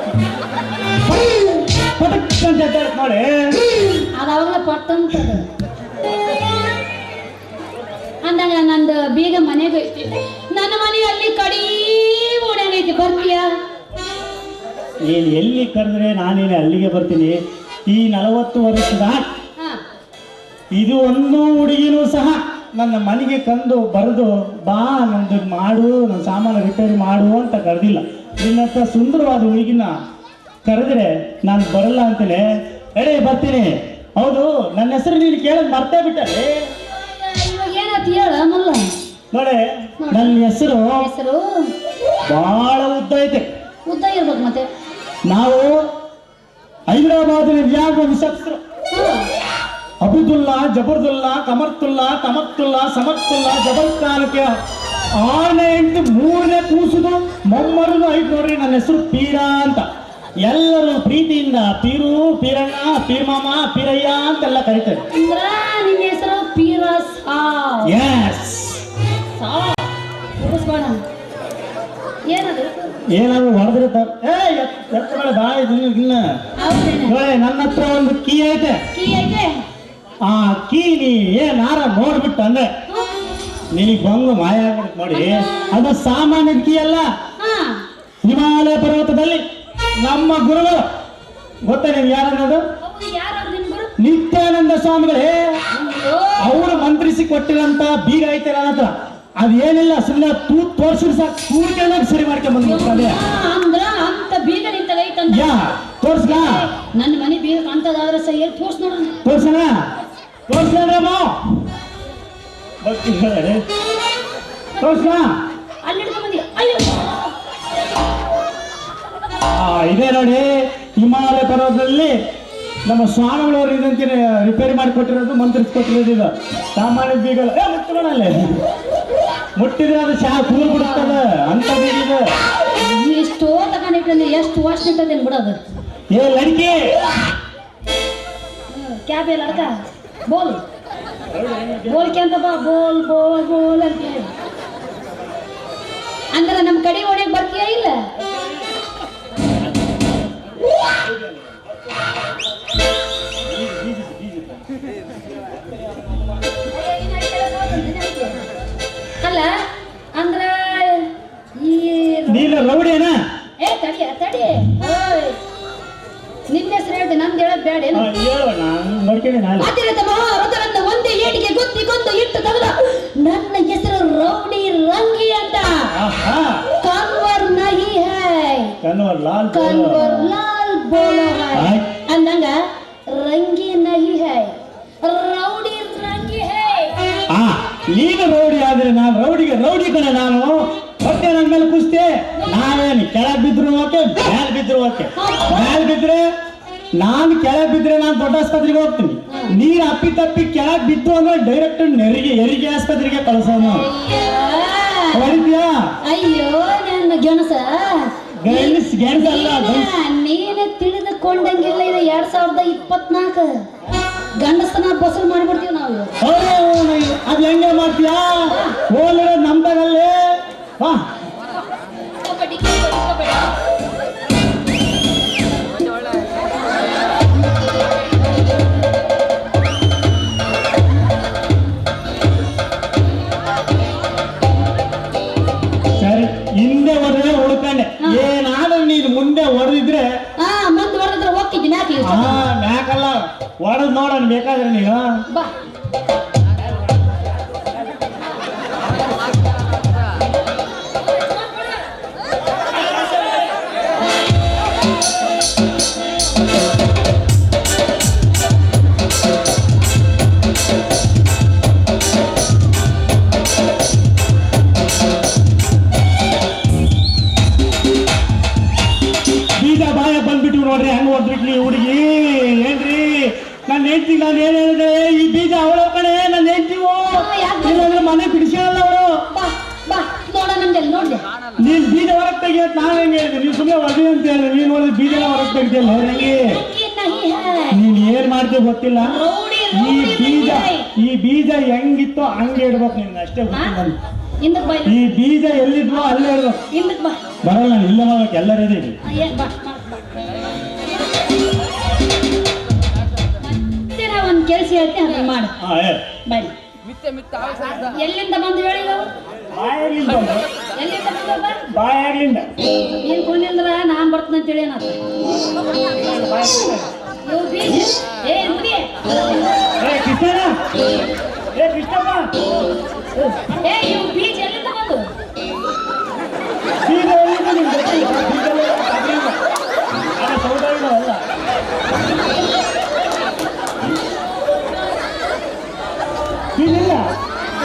ಪಟಕ್ ಅಂತ ನೋಡಿ ಅದು ಅವಾಗಲೇ ಪಟ್ಟಂತ ಅಂದಂಗ ನಂದು ಬೀಗ ಮನೆಗೆ ಐತಿ. ನನ್ನ ಮನೆ ಅಲ್ಲಿ ಕಡೀ ಓಡಾಗೈತಿ, ಬರ್ತೀಯಾ? ನೀನು ಎಲ್ಲಿ ಕರೆದ್ರೆ ನಾನೇನು ಅಲ್ಲಿಗೆ ಬರ್ತೀನಿ. ಈ 40 ವರ್ಷದ ಹಾ ಇದು ಒಂದು ಹುಡುಗಿನೂ ಸಹ ನನ್ನ ಮನೆಗೆ ಕಂದು ಬರೆದು ಬಾ ನಂದು ಮಾಡು, ನನ್ನ ಸಾಮಾನು ರಿಪೇರಿ ಮಾಡು ಅಂತ ಕರೆದಿಲ್ಲ. ನಿನ್ನಂಥ ಸುಂದರವಾದ ಹುಡುಗಿನ ಕರೆದ್ರೆ ನಾನು ಬರಲ್ಲ ಅಂತಲೇ ಎಡೆ ಬರ್ತೀನಿ. ಹೌದು, ನನ್ನ ಹೆಸರು ನೀನು ಕೇಳೋದು ಮರ್ತೇ ಬಿಟ್ಟಲ್ಲಿ. ಇವಾಗ ಏನಾಯ್ತು ಹೇಳ ಮಲ್ಲ? ನೋಡೆ, ನನ್ನ ಹೆಸರು ಹೆಸರು ಬಹಳ ಉದ್ದ ಐತೆ. ಉದ್ದ ಇರ್ಬೇಕು ಮತ್ತೆ. ನಾವು ಹೈದರಾಬಾದಿನ ರಿಯಾದ್ ವಂಶಸ್ಥರು. ಅಬ್ದುಲ್ಲಾ, ಜಬರ್ದುಲ್ಲಾ, ಕಮರ್ತುಲ್ಲಾ, ತಮತ್ತುಲ್ಲಾ, ಸಮರ್ತುಲ್ಲಾ, ಜಬಲ್ ಖಾನ್ಗೆ 3ನೇ ಕೂಸುದು ಮೊಮ್ಮರುದು ಐದು ನೋಡ್ರಿ. ನನ್ನ ಹೆಸರು ಪೀರ ಅಂತ. ಎಲ್ಲರೂ ಪ್ರೀತಿಯಿಂದ ಪೀರು, ಪೀರಣ್ಣ, ಪೀರ್ಮಾಮ, ಪೀರಯ್ಯ ಅಂತೆಲ್ಲ ಕರೀತಾರೆ. ಅಂದ್ರ ನಿನ್ನ ಹೆಸರು ಪೀರಸ್. ಎಸ್. ಏನದು? ಏನಾದ್ರು ಹೊಡೆದ್ರೆ ಬಾಯ್ ಇನ್ನ ಹೌದೇನೆ? ನೋಡಿ, ನನ್ನ ಹತ್ರ ಒಂದು ಕೀ ಐತೆ. ಕೀ ಐತೆ? ಆ ಕೀ ನೀ ಏನಾರ ನೋಡ್ಬಿಟ್ಟು ಅಂದ್ರೆ ನಿನಗೆ ಬಂದು ಮಾಯ ಆಗ್ಬಿಡುತ್ತೆ ನೋಡಿ. ಅದು ಸಾಮಾನ್ಯ ಕೀ ಅಲ್ಲ. ಹಾ ಹಿಮಾಲಯ ಪರ್ವತದಲ್ಲಿ ನಮ್ಮ ಗುರುಗಳು ಗೊತ್ತಾ ನಿಮ್ಗೆ ಯಾರನ್ನೋದು? ಹೌದು, ಯಾರು ನಿನ್ ಗುರು? ನಿತ್ಯಾನಂದ ಸ್ವಾಮಿಗಳೇ. ಅಯ್ಯೋ, ಅವರು ಮಂತ್ರಿಸಿ ಕೊಟ್ಟಿರಂತ ಬೀಗ ಐತೆ ನನ್ನ ಹತ್ರ. ಅದೇನಿಲ್ಲ, ಸುಮ್ಮನೆ ತೂತ್ ತೋರ್ಸಿದ್ರೆ ಸಾಕು, ತೂರ್ಕೆಲ್ಲ ಸರಿ ಮಾಡ್ಕೊಂಡ್ ಬಂದ್ಬಿಡ್ತಾರೆ. ಅಂದ್ರ ಅಂತ ಬೀಗ ನಿಂತಾಗ ಐತಂದ. ಯಾ ತೋರ್ಸ್ಲಾ? ನನ್ನ ಮನೆ ಬೀಗ ಕಾಣ್ತದಾದ್ರೆ ಸಹ ಹೇಳಿ ತೋರ್ಸ್ ನೋಡೋಣ. ತೋರ್ಸಣ? ತೋರ್ಸ್ಲಮ್ಮ ತೋರ್ಸ್ಲಾ? ಅಲ್ಲಿ ಹಿಡ್ಕೊಂಬಂದಿ. ಅಯ್ಯೋ, ಇದೇ ನೋಡಿ, ಹಿಮಾಲಯ ಪರ್ವತದಲ್ಲಿ ನಮ್ಮ ಸ್ವಾಮಿಗಳವರು ಇದಂತೆ ರಿಪೇರಿ ಮಾಡಿಕೊಟ್ಟಿರೋದು, ಮಂತ್ರಿಸ್ಕೊಟ್ಟಿರೋದು. ಇದು ಸಾಮಾನ್ಯ ಬೀಗಲ್ಲ. ಮುಟ್ಟೋಣಲ್ಲೇ ಮುಟ್ಟಿದ್ರೆ ಅದು ಕೂಲ್ ಬಿಡುತ್ತದ ಅಂತ ಬೀಗಿದೆ. ಎಷ್ಟೋ ತಗೊಂಡಿಟ್ಟಂದ್ರೆ ಎಷ್ಟು ವರ್ಷ ಇಟ್ಟದೇನು ಬಿಡೋದು. ಏ ಲಡ್ಕಿ, ಕ್ಯಾಬ್ ಇಲ್ಲ ಅಡ್ಕ ಬೋಲ್ ಬೋಲ್ಕೆ ಅಂತ ಬಾ, ಬೋಲ್ ಬೋಲ್ ಬೋಲ್ ಅಂತ ಹೇಳಿ. ಅಂದ್ರೆ ನಮ್ಮ ಕಡೆ ಒಳಗೆ ಬರ್ತೀಯ ಇಲ್ಲ? ಅಲ್ಲ ಅಂದ್ರ ಈ ನೀನು ರೌಡಿಯೇನ? ಏ ತಡಿ ತಡಿ, ನಿನ್ನ ಹೆಸರು ಹೇಳ್ದೆ, ನಂದು ಹೇಳೋದು ಬೇಡ ಏನು? ಹೇಳು, ನಾನು ನೋಡ್ಕೊಂಡೆ. ನಾನು ಅತಿರಥ ಮಹಾರಥರನ್ನ ಒಂದೇ ಏಟಿಗೆ ಗುದ್ದಿ ಕೊಂದು ಇಟ್ಟು ತೆಗೆದ ನನ್ನ ಹೆಸರು ರೌಡಿ ರಂಗಿ ಅಂತ. ಕನ್ವರ್ ನಹಿ ಹೈ, ಕನ್ವರ್ ಲಾಲ್ ಕನ್ವರ್ ಲಾಲ್ ಬೋಲೋ ಹೈ ಅಂದಂಗ ರಂಗಿ ನಹಿ ಹೈ, ರೌಡಿ ರಂಗಿ ಹೈ. ನೀನು ರೌಡಿ ಆದ್ರೆ ನಾನು ರೌಡಿಗೆ ರೌಡಿ ಕಣ. ನಾನು ಹೊಟ್ಟೆ ನನ್ನ ಮೇಲೆ ಕುಸ್ತೆ. ನಾವೇನು ಕೆಳಗೆ ಬಿದ್ರು ಓಕೆ, ಮ್ಯಾಲ್ ಬಿದ್ರು ಓಕೆ. ಮ್ಯಾಲ್ ಬಿದ್ರೆ ನಾನು ಕೆಳಗೆ ಬಿದ್ರೆ ನಾನು ದೊಡ್ಡ ಆಸ್ಪತ್ರೆಗೆ ಹೋಗ್ತೀನಿ. ನೀರು ಅಪ್ಪಿ ತಪ್ಪಿ ಕೆಳಗೆ ಬಿದ್ದು ಅಂದ್ರೆ ಡೈರೆಕ್ಟ್ ಹೆರಿಗೆ ಆಸ್ಪತ್ರೆಗೆ ಕಳ್ಸೋನು. ಹೊಡಿದ್ಯಾ? ಅಯ್ಯೋ ನನ್ನ ಗೆಣಸ, ಗೆಣಸಲ್ಲ. ನೀನು ತಿಳಿದುಕೊಂಡಂಗಿಲ್ಲ. ಇದು 2024 ಗಂಡಸನ ಬಸಲ್ ಮಾಡ್ಬಿಡ್ತೀವಿ ನಾವು. ಅದು ಹೆಂಗೆ ಮಾಡ್ತೀಯಾ? ಹೋಲಿರೋದು ನಮ್ದಾಗಲ್ಲೇ. ಬಾ ಸರಿ, ಹಿಂದೆ ಹೊಡೆದ್ರೆ ಉಳ್ಕೊಂಡೆ. ಏನಾದ್ರೂ ನೀನು ಮುಂದೆ ಹೊಡೆದಿದ್ರೆ ಮುಂದೆ ಹೊಡೆದ್ರೆ ಹೋಗ್ತಿದ್ದೀನಿ. ಮ್ಯಾಕಲ್ಲ, ಹೊಡೆದ್ ನೋಡೋಣ ಬೇಕಾದ್ರೆ ನೀನು. ಬಾ ನೋಡ್ರಿ ಹೆಂಗ್ ಹೊಡ್ಬಿಟ್ಲಿ ಹುಡುಗಿ. ಏನ್ರಿ ನನ್ನ ಹೆಂಡತಿ, ನಾನು ಏನ್ ಹೇಳಿದೆ? ಈ ಬೀಜ ಅವಳ ಕಡೆ ನನ್ನ ಹೆಂಡತಿವು. ಇಲ್ಲಾಂದ್ರೆ ಮನೆ ಬಿಡಿಸಲ್ಲ ಅವಳು. ನೀನ್ ಬೀಜ ಹೊರಗೆ ತೆಗಿ ಅಂತ ನಾನು ಹೆಂಗ್ ಹೇಳಿದೆ? ನೀವು ಸುಮ್ಮನೆ ಹೊಡಿ ಅಂತ ಹೇಳಿದ್ರೆ ನೀನ್ ನೋಡಿದ್ರೆ ಬೀಜನ ಹೊರಗೆ ತೆಗ್ದಿಲ್ಲ. ಹೆಂಗೆ ನೀನ್ ಏನ್ ಮಾಡ್ತೀವಿ ಗೊತ್ತಿಲ್ಲ. ಈ ಬೀಜ ಹೆಂಗಿತ್ತು ಹಂಗೆ ಇಡ್ಬೇಕು ನಿಮ್ಗೆ, ಅಷ್ಟೇ ಗೊತ್ತಿಲ್ಲ. ಈ ಬೀಜ ಎಲ್ಲಿದ್ವೋ ಅಲ್ಲೇ ಇಡ್ಬೇಕು. ಬರಲ್ಲ, ನಾನು ಇಲ್ಲೇ ಮಾಡ್ಬೇಕು. ಎಲ್ಲರೂ ಇದೆ. ಒಂದ್ ಕೆಲಸ ಹೇಳ್ತೀನಿ, ಅದನ್ನ ಮಾಡು. ಬನ್ನಿ ಎಲ್ಲಿಂದ ಬಂದು ಹೇಳಿಲ್ಲ ಬಾಯಾಗ್ಲಿಂದ ಬಂದು ಎಲ್ಲಿಂದ ಬಂದಪ್ಪ ಬಾಯಾಗ್ಲಿಂದ ನೀನ್ ಕೊಂಡಿಲ್ದ್ರ ನಾನ್ ಬರ್ತೇನೆ ಅಂತೇಳಿ ಏನಾತ ಇವು ಬೀಜ ಏ ನುಡಿ ಏ ಕೃಷ್ಣಣ್ಣ ಏ ಕೃಷ್ಣಪ್ಪ ಏ ಇವು ಬೀಜ ಎಲ್ಲಿಂದ ಬಂದು ಬೀಗ ಎಲ್ಲಿಂದ ನಿಮ್ಗೆ ಗೊತ್ತಿಲ್ಲ? ಬೀಗಲ್ಲ, ಅದ್ರಿಂದ. ಅದು ಸೌದೆಗಳು ಅಲ್ಲ. ಬೀಗಿಲ್ಲ.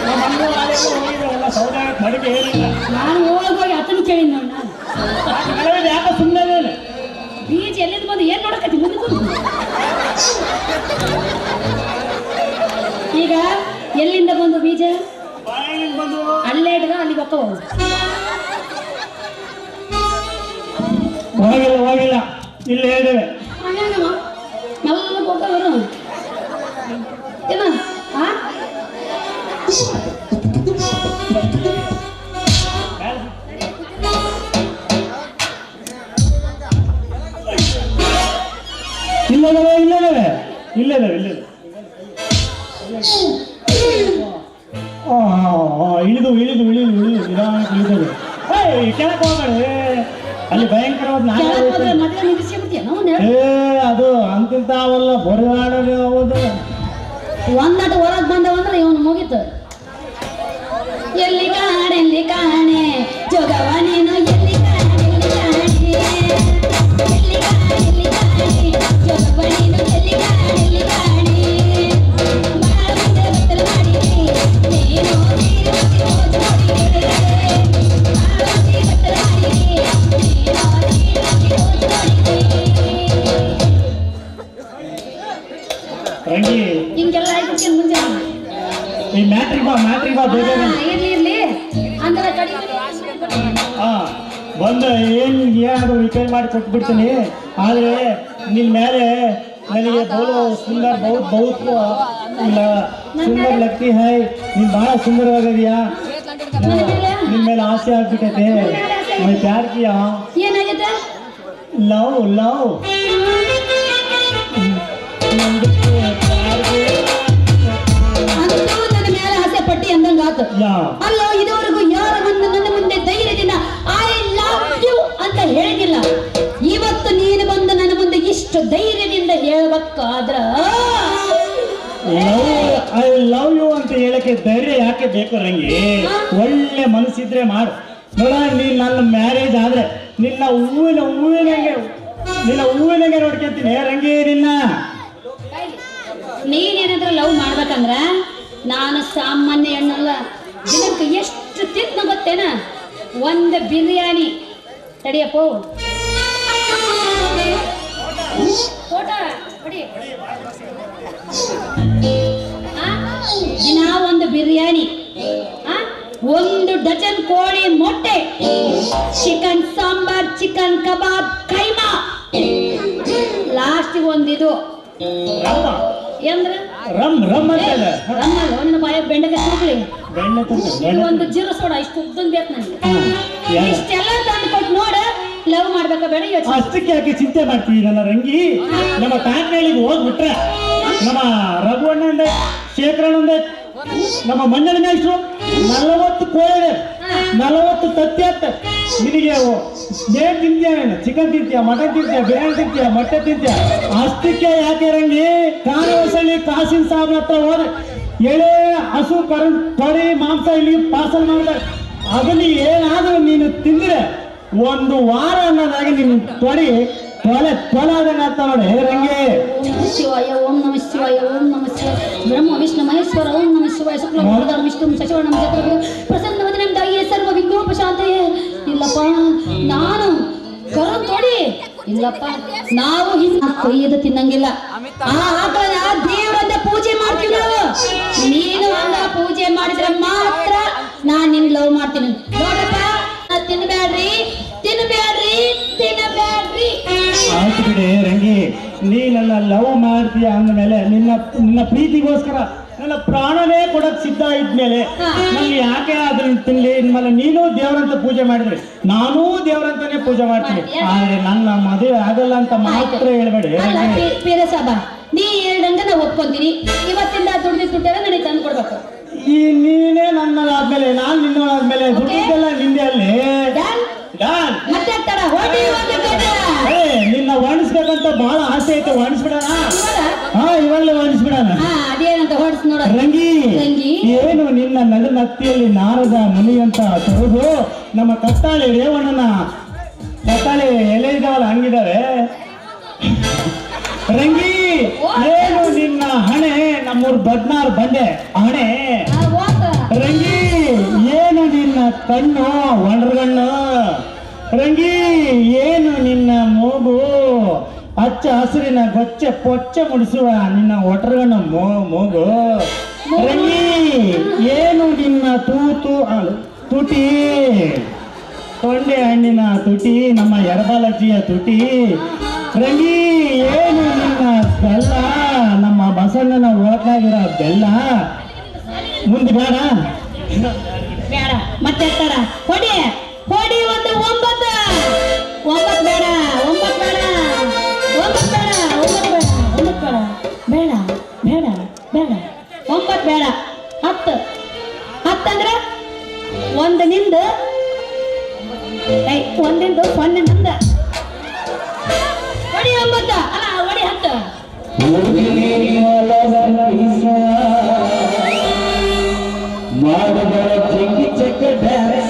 ನಮ್ಮ ಅಣ್ಣ ಆಳೆಲ್ಲ ಹೋಗಿದ್ದಾರಲ್ಲ, ಸೌದೆ ಮಡಿಕೆ ಏನಿಲ್ಲ. ನಾನು ಹೋಗಿ ಆತನ ಕೇಳಿ ನೋಡ್ ನಾನು ಕೆಲವೊಂದು ಯಾಕೆ ಸುಮ್ಮನೆ ಇದ್ದಾನೆ. ಬೀಜ ಎಲ್ಲಿಂದ ಬಂದು ಏನ್ ನೋಡಕತ್ತಿ ಮುಂದೆ ಕೂತು ಈಗ ಎಲ್ಲಿಂದ ಬಂದು ಬೀಜ ಬಾಯಾಗಿಂದ ಬಂದು ಅಲ್ಲೇ ಇಡ್ದ ಅಲ್ಲಿಗೆ ಹೋಗ್ತಾವ ಹೋಗಿಲ್ಲ ಇಲ್ಲೇ ಇದ್ದೇವೆ. ಮೆಲ್ಲ ಹೋಗ್ತಾವರು ಏನ ಆ ಇಲ್ಲದವೆ ಇಳಿದು ನಿಧಾನಕ್ಕೆ ಇಳಿದವೆ. ಕೆಳಕ್ಕೆ ಹೋಗಬೇಡಿ, ಅಲ್ಲಿ ಭಯಂಕರವಾದ ಮೊದಲೇ ನಿಲ್ಲಿಸ್ಬಿಡ್ತೀಯ ನಾವು ಅದು ಅಂತಿಂತಾವಲ್ಲ ಬರಗಾಡೋದು ಹೌದು. ಒಂದಟ ಹೊರಗೆ ಬಂದವಂದ್ರೆ ಇವನು ಮುಗೀತು ಎಲ್ಲಿ ಕಾಣೆ ಜೋಗವ ನೀನು ಎಲ್ಲಿ ಕಾಣೆ ಜೋಗವ ನೀನು ಎಲ್ಲಿ ಕಾಣೆ ಬಾಳ ಮುಂದೆ ಬತ್ತಲು ಮಾಡಿದೆ ನೀನು ರಂಗಿ ಹಿಂಗೆಲ್ಲ ಆಯ್ತು ಮುಂಜಾನೆ ಈ ಮ್ಯಾಟ್ರಿಕ್ ಬಾ ಬೇಗ ಇರ್ಲಿ ಅಂದ್ರೆ ಕಡಿಮೆ ಬಂದು ಏನಾದ್ರು ರಿಪೇರ್ ಮಾಡಿ ಕೊಟ್ಬಿಡ್ತೀನಿ. ಆದರೆ ನಿನ್ನ ಮೇಲೆ ನನಗೆ ಬಹು ಸುಂದರ ಬಹುತ್ ಸುಂದರ ಲಗ್ತಿ ಹೈ. ನೀನು ಭಾಳ ಸುಂದರವಾಗಿದೆಯಾ, ನಿನ್ನ ಮೇಲೆ ಆಸೆ ಆಗ್ಬಿಟ್ಟೈತೆ. मैं प्यार किया ಏನಾಗಿದೆ ಲವ್ ಅಂತೂ ನನ್ನ ಮೇಲೆ ಆಸೆ ಪಟ್ಟಿ ಅಂದಂಗಾತು. ಅಲ್ಲೋ ಇದುವರೆಗೂ ಯಾರ ನನ್ನ ಮುಂದೆ ಧೈರ್ಯದಿಂದ ಐ ಲವ್ ಯು ಅಂತ ಹೇಳಿದಿಲ್ಲ. ಇವತ್ತು ನೀನು ಬಂದು ನನ್ನ ಮುಂದೆ ಇಷ್ಟು ಧೈರ್ಯದಿಂದ ಹೇಳ್ಬೇಕಾದ್ರ ಐ ಲವ್ ಯು ಅಂತ ಹೇಳಕ್ಕೆ ಧೈರ್ಯ ಯಾಕೆ ಬೇಕು ರಂಗಿ? ಒಳ್ಳೆ ಮನಸ್ಸಿದ್ರೆ ಮಾಡು. ನೋಡ, ನೀನ್ ನನ್ನ ಮ್ಯಾರೇಜ್ ಆದ್ರೆ ನಿನ್ನ ಹೂವಿನಂಗೆ ನೋಡ್ಕೊಂತೀನಿ ರಂಗಿ. ನೀನೇನಾದ್ರೂ ಲವ್ ಮಾಡ್ಬೇಕಂದ್ರ ನಾನು ಸಾಮಾನ್ಯ ಹೆಣ್ಣಲ್ಲ. ದಿನಕ್ಕೆ ಎಷ್ಟು ತಿನ್ನ ಗೊತ್ತೇನ? ಒಂದು ಬಿರಿಯಾನಿ ತಡಿಯಪ್ಪ ಫೋಟೋ ಹೊಡಿ. ದಿನ ಒಂದು ಬಿರಿಯಾನಿ, ಒಂದು ಡಜನ್ ಕೋಳಿ ಮೊಟ್ಟೆ, ಚಿಕನ್ ಸಾಂಬಾರ್, ಚಿಕನ್ ಕಬಾಬ್, ಕೈಮಾ, ಲಾಸ್ಟ್ ಒಂದಿದು ನನ್ನ ಬಾಯ ಬೆಂಡಗೆ ಹಾಕ್ಲಿ ಒಂದು ಜೀರೋ ಸೋಡಾ ಇಷ್ಟು ಉದ್ದನ್ ಬೇಕು ನನಗೆ. ಇಷ್ಟೆಲ್ಲ ತಂದು ಕೊಟ್ಟು ನೋಡ ಲವ್ ಮಾಡ್ಬೇಕಾ ಬೇಡ ಯೋಚನೆ. ಅಷ್ಟಕ್ಕೆ ಯಾಕೆ ಚಿಂತೆ ಮಾಡ್ತೀವಿ ನನ್ನ ರಂಗಿ? ನಮ್ಮ ಪ್ಯಾಟ್ನಳ್ಳಿಗೆ ಹೋಗ್ಬಿಟ್ರೆ ನಮ್ಮ ರಘುವಣ್ಣ ಶೇಖರಣ್ಣ ನಮ್ಮ ಮಂಜಳ ಮೇಷ್ಟ್ರು 40 ಕೋಳಿ 40 ತತ್ತಿ ಆಗ್ತ. ನಿನಗೆ ಏನ್ ತಿಂತೀಯ? ಚಿಕನ್ ತಿಂತೀಯ, ಮಟನ್ ತಿಂತೀಯ, ಬಿರಿಯಾನಿ ತಿಂತೀಯ, ಮೊಟ್ಟೆ ತಿಂತೀಯ. ಅಷ್ಟಕ್ಕೆ ಯಾಕೆ ರಂಗಿ ಕಾಣವಸಳ್ಳಿ ಕಾಸಿನ ಸಾಬ್ರ ಹತ್ರ ಹೋದ್ರೆ ಎಳೆ ಹಸು ತೊಡಿ ಮಾಂಸ ಇಲ್ಲಿ ಪಾರ್ಸಲ್ ಮಾಡ್ತಾರೆ. ಅದನ್ನ ಏನಾದ್ರೂ ನೀನು ತಿಂದ್ರೆ ಒಂದು ವಾರ ಅನ್ನೋದಾಗ ನೀನು ತೊಡಿ ತೊಲಾದಂಗ ಆಗ್ತಾ ನೋಡಿ ರಂಗಿ. ಓಂ ಶಿವಾಯ, ಓಂ ನಮ ಶಿವಾಯ, ಓಂ ನಮ ಶಿವಾಯ. ಬ್ರಹ್ಮ ವಿಷ್ಣು ಮಹೇಶ್ವರ, ಓಂ ನಮ ಶಿವಾಯ. ಶುಕ್ಲ ವಿಷ್ಣು ಶಶಿವರ್ಣಂ ಚಕ್ರವರ್ತಿ ಪ್ರಸನ್ನವದನಂ ದಾಯಿಯೇ ಸರ್ವ ವಿಘ್ನೋಪಶಾಂತಯೇ. ಇಲ್ಲಪ್ಪ ನಾನು ಕರಂ ತೊಡಿ ಇಲ್ಲಪ್ಪ, ನಾವು ಕೊಯ್ಯದು ತಿನ್ನಂಗಿಲ್ಲ. ಆ ಆಕಳನ ದೇವರಂತ ಪೂಜೆ ಮಾಡ್ತೀವಿ ನಾವು. ನೀನು ಅಂದ ಪೂಜೆ ಮಾಡಿದ್ರೆ ಮಾತ್ರ ನಾನ್ ನಿನ್ ಲವ್ ಮಾಡ್ತೀನಿ. ನೋಡಪ್ಪ, ತಿನ್ಬ್ಯಾಡ್ರಿ. ಆಯ್ತು ಬಿಡಿ ರಂಗಿ, ನೀ ನನ್ನ ಲವ್ ಮಾಡ್ತೀಯ ಅಂದ್ಮೇಲೆ ನಿನ್ನ ಪ್ರೀತಿಗೋಸ್ಕರ ನನ್ನ ಪ್ರಾಣನೇ ಕೊಡಕ್ ಸಿದ್ಧ ಇದ್ಮೇಲೆ ನನಗೆ ಯಾಕೆ ಅದನ್ನ ತಿನ್ಲಿ? ಇನ್ಮೇಲೆ ನೀನು ದೇವರಂತ ಪೂಜೆ ಮಾಡಿದ್ರಿ, ನಾನೂ ದೇವರಂತಾನೆ ಪೂಜೆ ಮಾಡ್ತೀನಿ. ಆದ್ರೆ ನನ್ನ ಮದುವೆ ಆಗಲ್ಲ ಅಂತ ಮಾತ್ರ ಹೇಳ್ಬೇಡಿ. ಪೀರಸಾಬ, ನೀ ಹೇಳ್ದಂಗ ನಾ ಒಪ್ಕೊಂತೀನಿ. ಇವತ್ತಿಂದ ದುಡ್ಡು ನನಗೆ ತಂದು ಕೊಡ್ಬೇಕು. ಈ ನೀನೇ ನನ್ನದಾದ್ಮೇಲೆ ನಾನ್ ನಿನ್ನೋಳಾದ್ಮೇಲೆ ದುಡ್ಡಿದ್ದೆಲ್ಲ ನಿಂದೆ ಅಲ್ಲಿ ಡನ್ ಡನ್. ಮತ್ತೆ ತಡ ಹೊಡಿ ಒಂದು ಕಟ ನಿನ್ನ ವರ್ಣಿಸ್ಬೇಕಂತ ಬಹಳ ಆಸೆ ಐತೆ, ವರ್ಣಿಸ್ಬಿಡೋಣ. ಇವಾಗ ಹಾ ಇವಾಗಲೇ ವರ್ಣಿಸ್ಬಿಡೋಣ. ಅದೇನಂತ ಹೊಡ್ಸ್ ನೋಡ ರಂಗಿ ರಂಗಿ. ಏನು ನಿನ್ನ ನಡುನತ್ತಿಯಲ್ಲಿ ನಾರದ ಮುನಿ ಅಂತ ತರುದು ನಮ್ಮ ಕತ್ತಾಳಿ ರೇವಣ್ಣನ ಕತ್ತಾಳಿ ಎಲೆ ಇದಾವಲ್ಲ ಹಂಗಿದಾವೆ. ರಂಗಿ ಏನು ನಿನ್ನ ಹಣೆ ನಮ್ಮೂರ್ ಬದ್ನಾರ್ ಬಂಡೆ ಹಣೆ. ರಂಗಿ ಏನು ನಿನ್ನ ಕಣ್ಣು ಒಂಡ್ರಗಣ್ಣು. ರಂಗಿ ಏನು ನಿನ್ನ ಮೂಗು ಹಚ್ಚ ಹಸಿರಿನ ಗೊಚ್ಚೆ ಪೊಚ್ಚೆ ಮುಡಿಸುವ ನಿನ್ನ ಒಟ್ರಗಣ್ಣ ಮೂಗು. ರಂಗಿ ಏನು ನಿನ್ನ ತುಟಿ ತೊಂಡೆ ಹಣ್ಣಿನ ತುಟಿ ನಮ್ಮ ಎಡಬಾಲಜ್ಜಿಯ ತುಟಿ. ರಂಗಿ ಏನು ನಿನ್ನ ಬೆಲ್ಲ ನಮ್ಮ ಬಸಣ್ಣನ ಓಟ್ನಾಗಿರೋ ಬೆಲ್ಲ. ಮುಂದೆ ಬೇಡ ಬೇಡ ಮತ್ತೆ ತಡ ಹೊಡಿ ಹೊಡಿ ಒಂದು 9 ಬೇಡ 9 ಬೇಡ 9 ಬೇಡ 9 ಬೇಡ 9 ಬೇಡ ಬೇಡ ಬೇಡ 9 ಬೇಡ 10 ಅಂದ್ರೆ ಒಂದು ನಿಂದು ಒಂದಿಂದು 0 ನಂದ. ಹೊಡಿ 9 ಅಲ್ಲ ಹೊಡಿ 10. ಮಾಡಬರ ಜಿಂಗಿ ಚಕ್ಕ ಡ್ಯಾನ್ಸ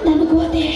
ನನಗೋದೆ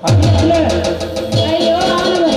ಅಲ್ಲೇ ಅಯ್ಯೋ ಅವನು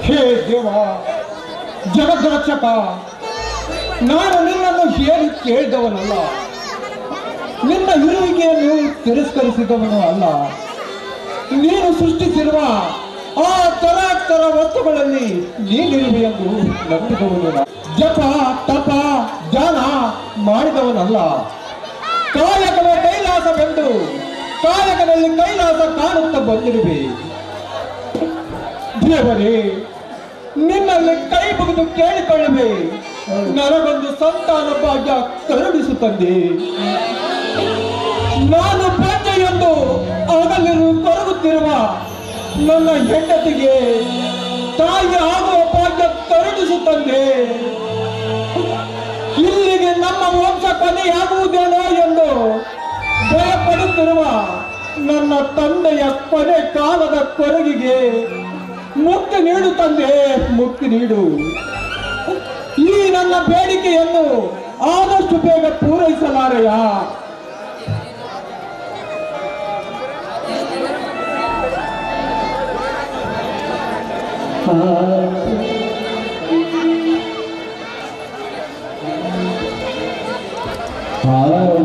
ಹೇ ದೇವ, ಜಗದ್ರಕ್ಷಕ, ನಾನು ನಿನ್ನನ್ನು ಹೇಳಿ ಕೇಳಿದವನಲ್ಲ, ನಿನ್ನ ಇರುವಿಕೆಯನ್ನು ತಿರಸ್ಕರಿಸಿದವನು ಅಲ್ಲ. ನೀನು ಸೃಷ್ಟಿಸಿರುವ ಆ ತರಾತರ ವಸ್ತುಗಳಲ್ಲಿ ನೀನಿರುವೆ ಎಂದು ನಂಬಿದವನು. ಜಪ ತಪ ಧ್ಯಾನ ಮಾಡಿದವನಲ್ಲ. ಕಾಯಕವೇ ಕೈಲಾಸವೆಂದು ಕಾಯಕದಲ್ಲಿ ಕೈಲಾಸ ಕಾಣುತ್ತಾ ಬಂದಿರುವೆ. ದೇವರೇ, ನಿನ್ನಲ್ಲಿ ಕೈ ಮುಗಿದು ಕೇಳಿಕೊಳ್ಳುವೆ, ನನಗೊಂದು ಸಂತಾನ ಭಾಗ್ಯ ಕರುಣಿಸು ತಂದೆ. ನಾನು ಪ್ರಜೆಯೊಂದು ಹಗಲಿರು ಕೊರಗುತ್ತಿರುವ ನನ್ನ ಹೆಂಡತಿಗೆ ತಾಯಿ ಆಗುವ ಭಾಗ್ಯ ಕರುಣಿಸು ತಂದೆ. ಇಲ್ಲಿಗೆ ನಮ್ಮ ವಂಶ ಕೊನೆಯಾಗುವುದೇನೋ ಎಂದು ಭಯಪಡುತ್ತಿರುವ ನನ್ನ ತಂದೆಯ ಕೊನೆ ಕಾಲದ ಕೊರಗಿಗೆ ಮುಕ್ತಿ ನೀಡು ತಂದೆ, ಮುಕ್ತಿ ನೀಡು. ಈ ನನ್ನ ಬೇಡಿಕೆಯನ್ನು ಆದಷ್ಟು ಬೇಗ ಪೂರೈಸಲಾರೆಯ?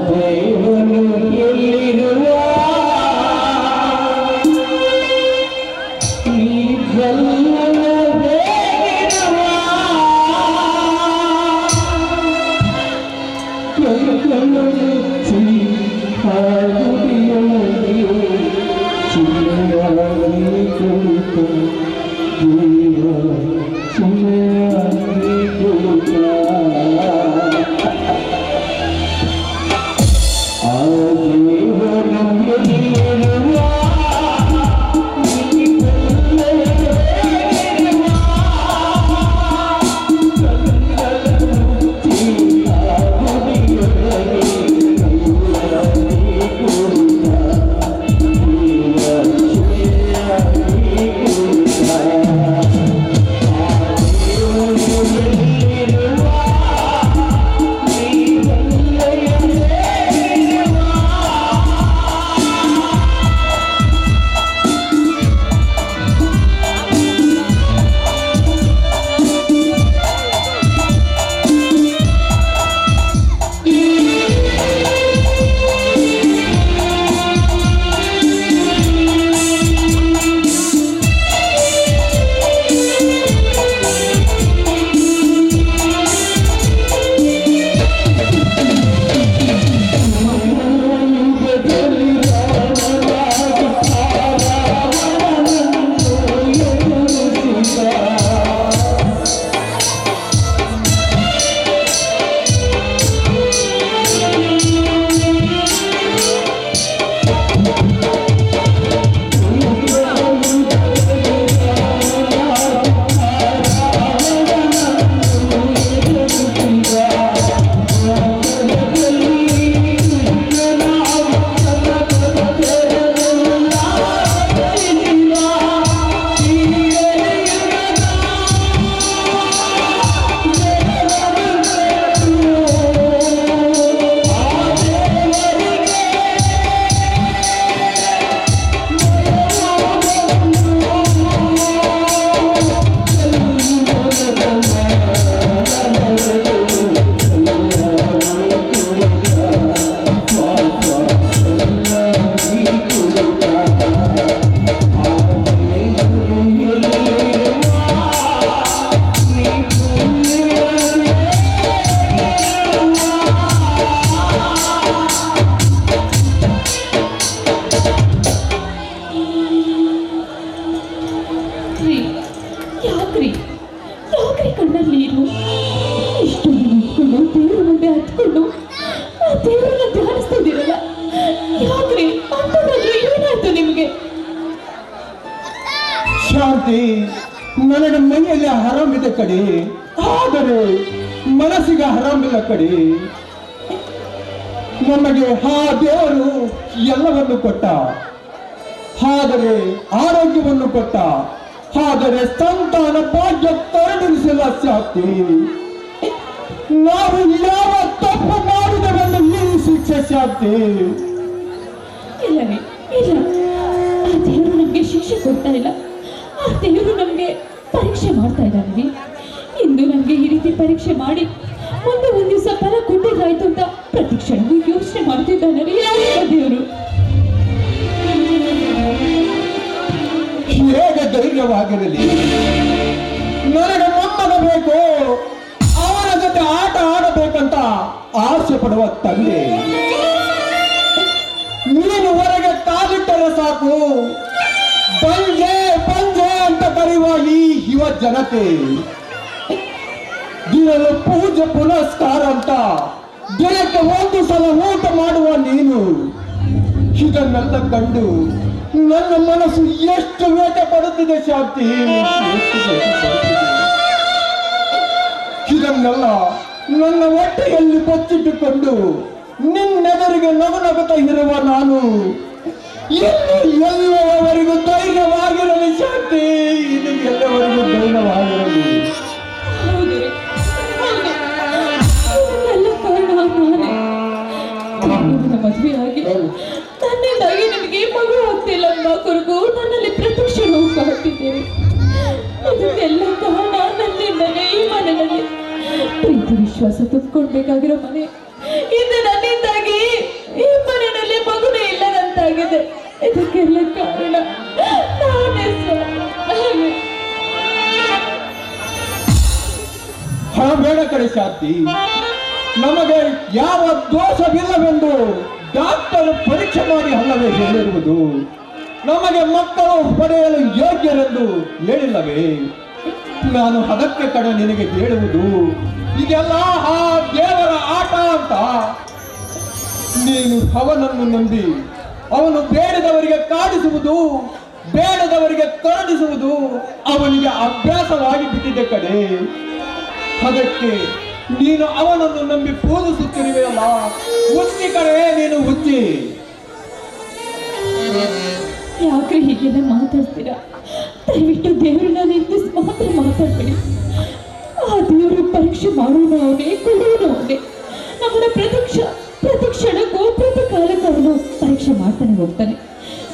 ದೇವನು ಎಲ್ಲಿರುವ ನೀನು ಇಷ್ಟು ಇಟ್ಕೊಂಡು ದೇವ್ರ ಮುಂದೆ ಹತ್ಕೊಂಡು ಆ ದೇವರನ್ನ ಧ್ಯಾನಿಸ್ತಿದ್ದೀರಲ್ಲ, ಯಾಕ್ರಿ ಅಂತದಾದ್ರೂ ಏನಾಯ್ತು ನಿಮ್ಗೆ? ಶಾಂತಿ, ನನಗೆ ಮೈಯಲ್ಲಿ ಆರಾಮಿದೆ ಕಡೆ, ಆದರೆ ಮನಸ್ಸಿಗೆ ಆರಾಮಿಲ್ಲ ಕಡೆ. ನಮಗೆ ಆ ದೇವರು ಎಲ್ಲವನ್ನು ಕೊಟ್ಟ, ಆದರೆ ಆರೋಗ್ಯವನ್ನು ಕೊಟ್ಟ, ಆದರೆ ಸಂತಾನ ಭಾಗ್ಯ ಕರುಣಿಸಿಲ್ಲ ಶಾಂತಿ. ನಾವು ಯಾವ ತಪ್ಪು ಮಾಡಿದವೆಂದು ಈ ಶಿಕ್ಷೆ ಶಾಂತಿ. ಇಲ್ಲವೇ ಇಲ್ಲ, ಆ ದೇವರು ನಮ್ಗೆ ಶಿಕ್ಷೆ ಕೊಡ್ತಾ ಇಲ್ಲ, ಆ ದೇವರು ನಮ್ಗೆ ಪರೀಕ್ಷೆ ಮಾಡ್ತಾ ಇದ್ದಾನೆ. ಇಂದು ನಮ್ಗೆ ಈ ರೀತಿ ಪರೀಕ್ಷೆ ಮಾಡಿ ಮುಂದೆ ಒಂದ್ ದಿವಸ ಫಲ ಕೊಟ್ಟಿದ್ದಾಯ್ತು ಅಂತ ಪ್ರತಿ ಕ್ಷಣವೂ ಯೋಚನೆ ಮಾಡ್ತಿದ್ದಾನೆ ದೇವರು. ಹೇಗೆ ಧೈರ್ಯವಾಗಿರಲಿ? ನನಗೆ ಮೊಮ್ಮಗ ಬೇಕು, ಅವನ ಜೊತೆ ಆಟ ಆಡಬೇಕಂತ ಆಸೆ ಪಡುವ ತಂದೆ ನೀನು ಹೊರಗೆ ಕಾಲಿಟ್ಟರೆ ಸಾಕು ಬಂಜೆ ಬಂಜೆ ಅಂತ ಕರೆಯುವ ಈ ಯುವ ಜನತೆ, ದಿನಲು ಪೂಜೆ ಪುನಸ್ಕಾರ ಅಂತ ದಿನಕ್ಕೆ ಒಂದು ಸಲ ಊಟ ಮಾಡುವ ನೀನು, ಇದನ್ನೆಲ್ಲ ಕಂಡು ನನ್ನ ಮನಸ್ಸು ಎಷ್ಟು ವೇಗ ಪಡುತ್ತಿದೆ ಶಾಂತಿ, ಎಷ್ಟು ವೇಗ ಪಡುತ್ತಿದೆ. ಇದನ್ನೆಲ್ಲ ನನ್ನ ಹೊಟ್ಟೆಯಲ್ಲಿ ಬಚ್ಚಿಟ್ಟುಕೊಂಡು ನಿನ್ನೆದರಿಗೆ ನಗು ನಗುತ್ತಾ ಇರುವ ನಾನು ಎಲ್ಲವರೆಗೂ ಧೈರ್ಯವಾಗಿರಲಿ ಶಾಂತಿ, ಇದು ಎಲ್ಲವರೆಗೂ ಧೈರ್ಯವಾಗಿರಲಿ. ಮದುವೆಯಾಗಿ ನನ್ನಿಂದಾಗಿ ನಿಮಗೆ ಮಗು ಆಗ್ತಿಲ್ಲ ಎಂಬ ಕುರುಗು ನನ್ನಲ್ಲಿ ಪ್ರತಿಕ್ಷಣ ಕಾಡ್ತಿದ್ದೇವೆ. ಇದಕ್ಕೆಲ್ಲ ಕಾರಣ ನನ್ನಿಂದಲೇ. ಈ ಮನೆಯಲ್ಲಿ ಪ್ರೀತಿ ವಿಶ್ವಾಸ ತುಂಬಿಕೊಳ್ಬೇಕಾಗಿರೋ ಮನೆ, ಇದು ನನ್ನಿಂದಾಗಿ ಈ ಮನೆಯಲ್ಲಿ ಮಗುನೇ ಇಲ್ಲದಂತಾಗಿದೆ. ಇದಕ್ಕೆಲ್ಲ ಕಾರಣ ನಾನೇ. ಬೇಡ ಕಡೆ ಶಾಂತಿ, ನಮಗೆ ಯಾವ ದೋಷವಿಲ್ಲವೆಂದು ಡಾಕ್ಟರ್ ಪರೀಕ್ಷೆ ಮಾಡಿ ಅಲ್ಲವೇ ಹೇಳಿರುವುದು. ನಮಗೆ ಮಕ್ಕಳು ಪಡೆಯಲು ಯೋಗ್ಯರೆಂದು ಹೇಳಿಲ್ಲವೇ? ನಾನು ಅದಕ್ಕೆ ಕಡೆ ನಿನಗೆ ಹೇಳುವುದು, ಇದೆಲ್ಲ ಆ ದೇವರ ಆಟ ಅಂತ. ನೀನು ಅವನನ್ನು ನಂಬಿ ಅವನು ಬೇಡದವರಿಗೆ ಕಾಡಿಸುವುದು, ಬೇಡದವರಿಗೆ ಕರುಣಿಸುವುದು ಅವನಿಗೆ ಅಭ್ಯಾಸವಾಗಿ ಬಿಟ್ಟಿದೆ ಕಡೆ. ಅದಕ್ಕೆ ನೀನು ಅವನನ್ನು ನಂಬಿ ಪೂಜಿಸುತ್ತಿರುವೆಯಲ್ಲ, ಹುಚ್ಚಿ ಕಡೆ ನೀನು ಹುಚ್ಚಿ. ಯಾಕೆ ಹೀಗೆಲ್ಲ ಮಾತಾಡ್ತೀರಾ? ದಯವಿಟ್ಟು ದೇವರನ್ನ ನಿಂದಿಸಿ ಮಾತ್ರ ಮಾತಾಡ್ಬೇಡಿ. ಆ ದೇವರು ಪರೀಕ್ಷೆ ಮಾಡೋನು ಅವನೇ, ಕೊಡೋನು ಅವನೇ. ನಮ್ಮನ್ನ ಪ್ರತಿ ಕ್ಷಣಕ್ಕೂ ಪ್ರತಿ ಕಾಲಕ್ಕೂ ಅವನು ಪರೀಕ್ಷೆ ಮಾಡ್ತಾನೆ ಹೋಗ್ತಾನೆ.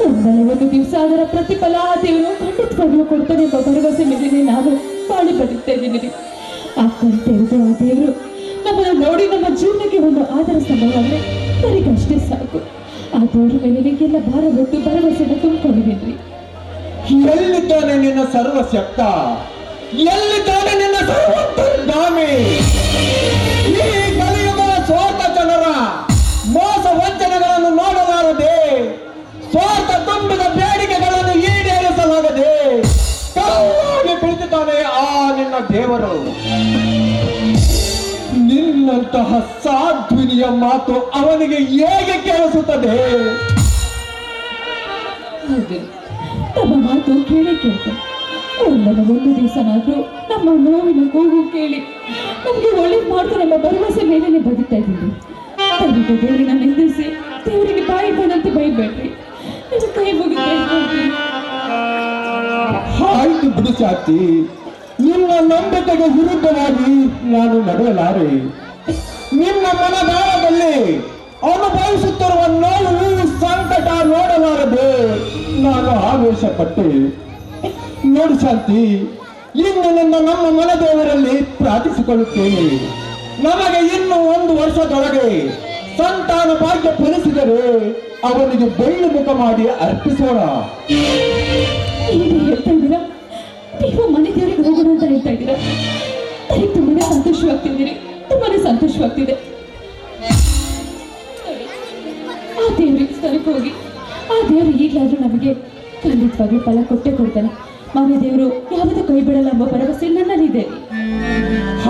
ಒಂದಲ್ಲ ಒಂದು ದಿವಸ ಅದರ ಪ್ರತಿಫಲ ಆ ದೇವರು ಖಂಡಿತವಾಗ್ಲೂ ಕೊಡ್ತಾನೆ ಎಂಬ ಭರವಸೆ ಮೇಲೆ ನಾನು ಬಾಳಿ ಬದುಕ್ತಾ ಇದ್ದೀನಿ. ಆ ಕರ್ತವ್ಯದ ಆ ದೇವರು ನಮ್ಮನ್ನು ನೋಡಿ ನಮ್ಮ ಜೀವನಕ್ಕೆ ಒಂದು ಆಧಾರ ಸ್ತಂಭವಾದ್ರೆ ನನಗಷ್ಟೇ ಸಾಕು. ಆ ದೇವರ ಮೇಲೆ ನಿಮಗೆಲ್ಲ ಭಾರ ಹೊತ್ತು ಭರವಸೆನ ತುಂಬಿಕೊಂಡಿದ್ದೀನಿ. ಎಲ್ಲಿದ್ದಾನೆ ನಿನ್ನ ಸರ್ವಶಕ್ತ? ಎಲ್ಲಿದ್ದಾನೆ ನಿನ್ನ ಸರ್ವೋತ್ತಮ? ಈ ಕಲಿಯುಗದ ಸ್ವಾರ್ಥ ಜನರ ಮೋಸ ವಂಚನೆಗಳನ್ನು ನೋಡಲಾರದೆ, ಸ್ವಾರ್ಥ ತುಂಬಿದ ಬೇಡಿಕೆಗಳನ್ನು ಈಡೇರಿಸಲಾಗದೆ ಕಲ್ಲಾಗಿ ಕುಳಿತಿದ್ದಾನೆ ಆ ನಿನ್ನ ದೇವರು. ನಿನ್ನಂತಹ ಸಾಧ್ವಿನಿಯ ಮಾತು ಅವನಿಗೆ ಹೇಗೆ ಕೇಳಿಸುತ್ತದೆ? ತಮ್ಮ ಮಾತು ಕೇಳಿ ಕೇಳ್ತೇನೆ. ಒಂದಲ್ಲ ಒಂದು ದಿವಸನಾದ್ರೂ ನಮ್ಮ ನೋವಿನ ಕೂಗು ಕೇಳಿ ನಮ್ಗೆ ಒಳ್ಳೇದು ಮಾಡ್ತಾರೆ ಎಂಬ ಭರವಸೆ ಮೇಲೆ ಬದುಕ್ತಾ ಇದ್ದೀನಿ. ದಯವಿಟ್ಟು ದೇವರನ್ನ ನಿಂದಿಸಿ ದೇವರಿಗೆ ಬಾಯಿ ಬಂದಂತೆ ಬೈಬೇಡ್ರಿ. ನಿನ್ನ ಕೈ ಮುಗಿದು ಆಯ್ತು ಬಿಡು ಶಾಂತಿ, ನಿನ್ನ ನಂಬಿಕೆಗೆ ವಿರುದ್ಧವಾಗಿ ನಾನು ನಡೆಯಲಾರೆ. ನಿನ್ನ ಮನದಾಳದಲ್ಲಿ ಅನುಭವಿಸುತ್ತಿರುವ ನೋವು ಸಂಕಟ ನೋಡಲಾರದೆ ನಾನು ಆವೇಶ ಪಟ್ಟೆ. ನೋಡು ಶಾಂತಿ, ಇನ್ನು ನಮ್ಮ ಮನದೇವರಲ್ಲಿ ಪ್ರಾರ್ಥಿಸಿಕೊಳ್ಳುತ್ತೇನೆ. ನಮಗೆ ಇನ್ನು 1 ವರ್ಷದೊಳಗೆ ಸಂತಾನ ಭಾಗ್ಯ ಫಲಿಸಿದರೆ ಅವನಿಗೆ ಬೆಳ್ಳಿ ಮುಖ ಮಾಡಿ ಅರ್ಪಿಸೋಣ. ಹೇಳ್ತಾ ಇದ್ದೀರಾ? ನೀವು ಮನೆ ದೇವರಿಗೆ ಹೋಗೋಣ ಅಂತ ಹೇಳ್ತಾ ಇದ್ದೀರಾ? ನನಗೆ ತುಂಬಾನೇ ಸಂತೋಷವಾಗ್ತಿದ್ದೀರಿ, ತುಂಬಾನೇ ಸಂತೋಷವಾಗ್ತಿದೆ. ಆ ದೇವರಿಗೆ ಸ್ಥಳಕ್ಕೆ ಹೋಗಿ ಆ ದೇವರು ಈಗಲಾದ್ರೂ ನಮಗೆ ಖಂಡಿತವಾಗ್ಲೂ ಫಲ ಕೊಟ್ಟೇ ಕೊಡ್ತಾನೆ. ಮನೆ ದೇವರು ಯಾವತ್ತೂ ಕೈ ಬಿಡಲ್ಲ ಎಂಬ ಭರವಸೆ ನನ್ನಲ್ಲಿದೆ.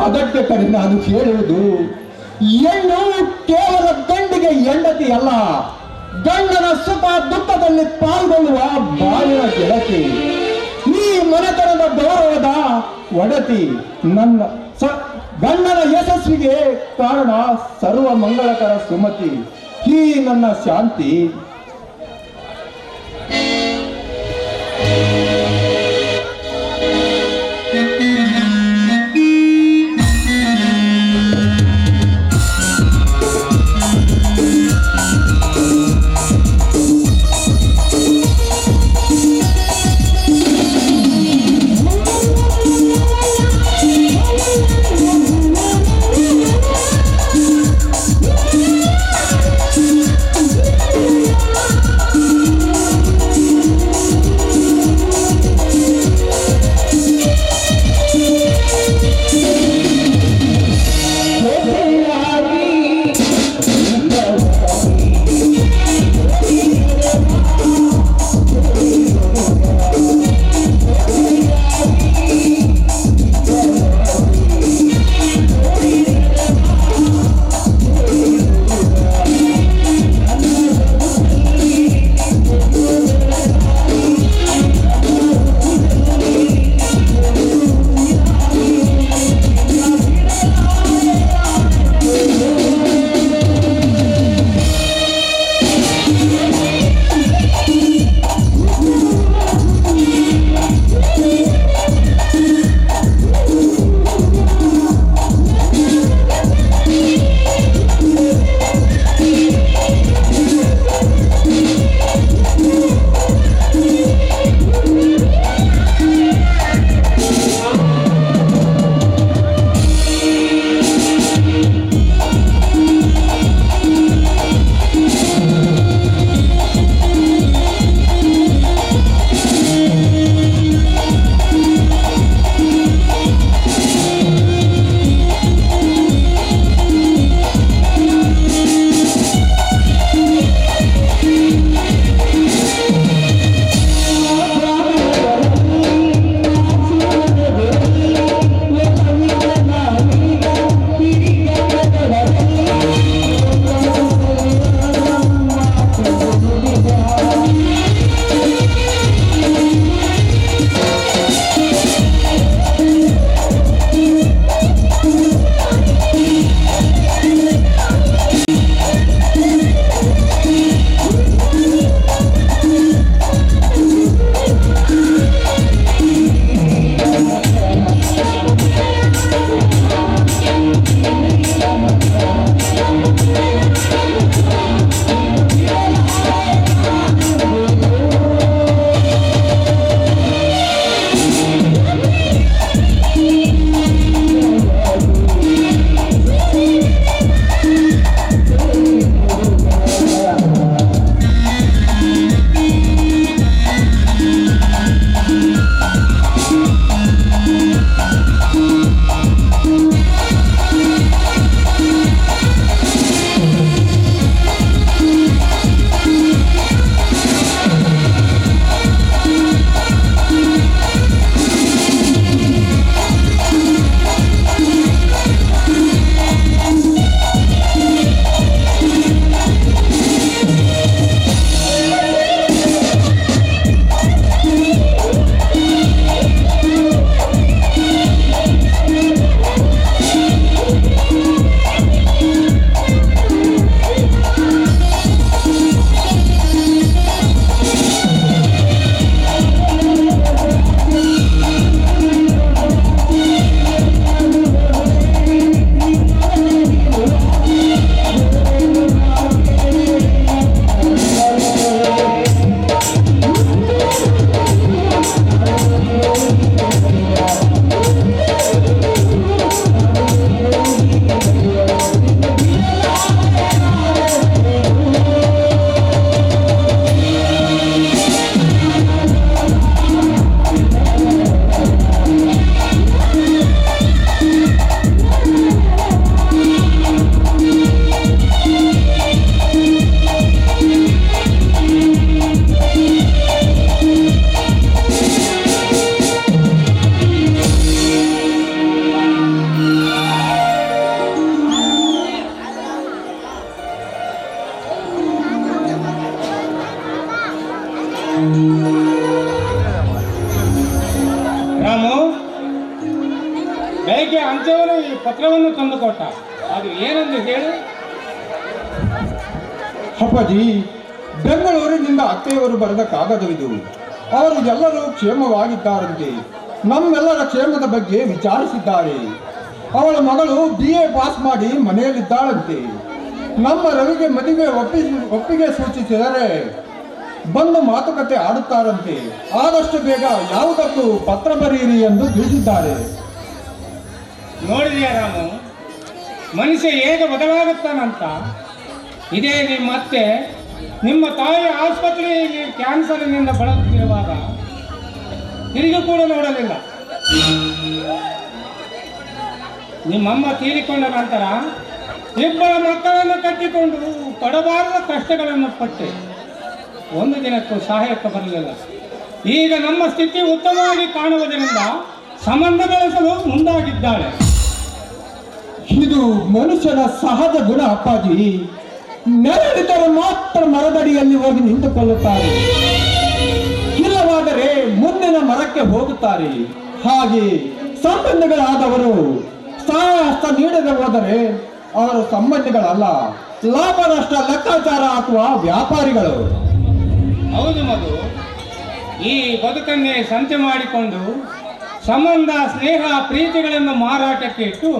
ಅದಕ್ಕೆ ಕಡೆ ನಾನು ಹೇಳುವುದು, ಹೆಣ್ಣು ಕೇವಲ ಗಂಡಿಗೆ ಹೆಂಡತಿ ಅಲ್ಲ, ಗಂಡನ ಸುಖ ದುಃಖದಲ್ಲಿ ಪಾಲ್ಗೊಳ್ಳುವ ಬಾಳಿನ ಗೆಳತಿ, ಈ ಮನೆತನದ ಗೌರವದ ಒಡತಿ, ನನ್ನ ಗಂಡನ ಯಶಸ್ವಿಗೆ ಕಾರಣ ಸರ್ವ ಮಂಗಳಕರ ಸುಮತಿ, ಈ ನನ್ನ ಶಾಂತಿ. ಪತ್ರವನ್ನು ತಂದುಕೊಟ್ಟ. ಅದು ಏನೆಂದು ಹೇಳು. ಅಪ್ಪಾಜಿ, ಬೆಂಗಳೂರಿನಿಂದ ಅತ್ತೆಯವರು ಬರೆದ ಕಾಗದವಿದು. ಅವರು ಎಲ್ಲರೂ ಕ್ಷೇಮವಾಗಿದ್ದಾರಂತೆ. ನಮ್ಮೆಲ್ಲರ ಕ್ಷೇಮದ ಬಗ್ಗೆ ವಿಚಾರಿಸಿದ್ದಾರೆ. ಅವಳ ಮಗಳು BA ಪಾಸ್ ಮಾಡಿ ಮನೆಯಲ್ಲಿದ್ದಾಳಂತೆ. ನಮ್ಮ ರವಿಗೆ ಮದುವೆ ಒಪ್ಪಿಗೆ ಸೂಚಿಸಿದರೆ ಬಂದು ಮಾತುಕತೆ ಆಡುತ್ತಾರಂತೆ. ಆದಷ್ಟು ಬೇಗ ಯಾವುದಕ್ಕೂ ಪತ್ರ ಬರೆಯಿರಿ ಎಂದು ತಿಳಿಸಿದ್ದಾರೆ. ನೋಡಿದೆಯಾ ರಾಮು, ಮನುಷ್ಯ ಹೇಗೆ ಬದಲಾಗುತ್ತಾನಂತ. ಇದೇ ಮತ್ತೆ ನಿಮ್ಮ ತಾಯಿ ಆಸ್ಪತ್ರೆಯಲ್ಲಿ ಕ್ಯಾನ್ಸರ್ನಿಂದ ಬಳಲುತ್ತಿರುವಾಗ ತಿರುಗಿ ಕೂಡ ನೋಡಲಿಲ್ಲ. ನಿಮ್ಮಮ್ಮ ತೀರಿಕೊಂಡ ನಂತರ ಇಬ್ಬರ ಮಕ್ಕಳನ್ನು ಕಟ್ಟಿಕೊಂಡು ಪಡಬಾರದ ಕಷ್ಟಗಳನ್ನು ಪಟ್ಟೆ. ಒಂದು ದಿನಕ್ಕೂ ಸಹಾಯಕ್ಕೆ ಬರಲಿಲ್ಲ. ಈಗ ನಮ್ಮ ಸ್ಥಿತಿ ಉತ್ತಮವಾಗಿ ಕಾಣುವುದರಿಂದ ಸಂಬಂಧ ಬೆಳೆಸಲು ಮುಂದಾಗಿದ್ದಾಳೆ. ಇದು ಮನುಷ್ಯನ ಸಹಜ ಗುಣ ಅಪ್ಪಾಜಿ. ನೆರಳಿದ್ದರೆ ಮಾತ್ರ ಮರದಡಿಯಲ್ಲಿ ಹೋಗಿ ನಿಂತುಕೊಳ್ಳುತ್ತಾರೆ, ಇಲ್ಲವಾದರೆ ಮುಂದಿನ ಮರಕ್ಕೆ ಹೋಗುತ್ತಾರೆ. ಹಾಗೆ ಸಂಬಂಧಿಗಳಾದವರು ಸಹಾಯಹಸ್ತ ನೀಡದೆ ಹೋದರೆ ಅವರು ಸಂಬಂಧಿಗಳಲ್ಲ, ಲಾಭ ನಷ್ಟ ಲೆಕ್ಕಾಚಾರ ಹಾಕುವ ವ್ಯಾಪಾರಿಗಳು. ಹೌದು ಮಗು, ಈ ಬದುಕನ್ನೇ ಸಂತೆ ಮಾಡಿಕೊಂಡು ಸಂಬಂಧ, ಸ್ನೇಹ, ಪ್ರೀತಿಗಳನ್ನು ಮಾರಾಟಕ್ಕೆ ಇಟ್ಟು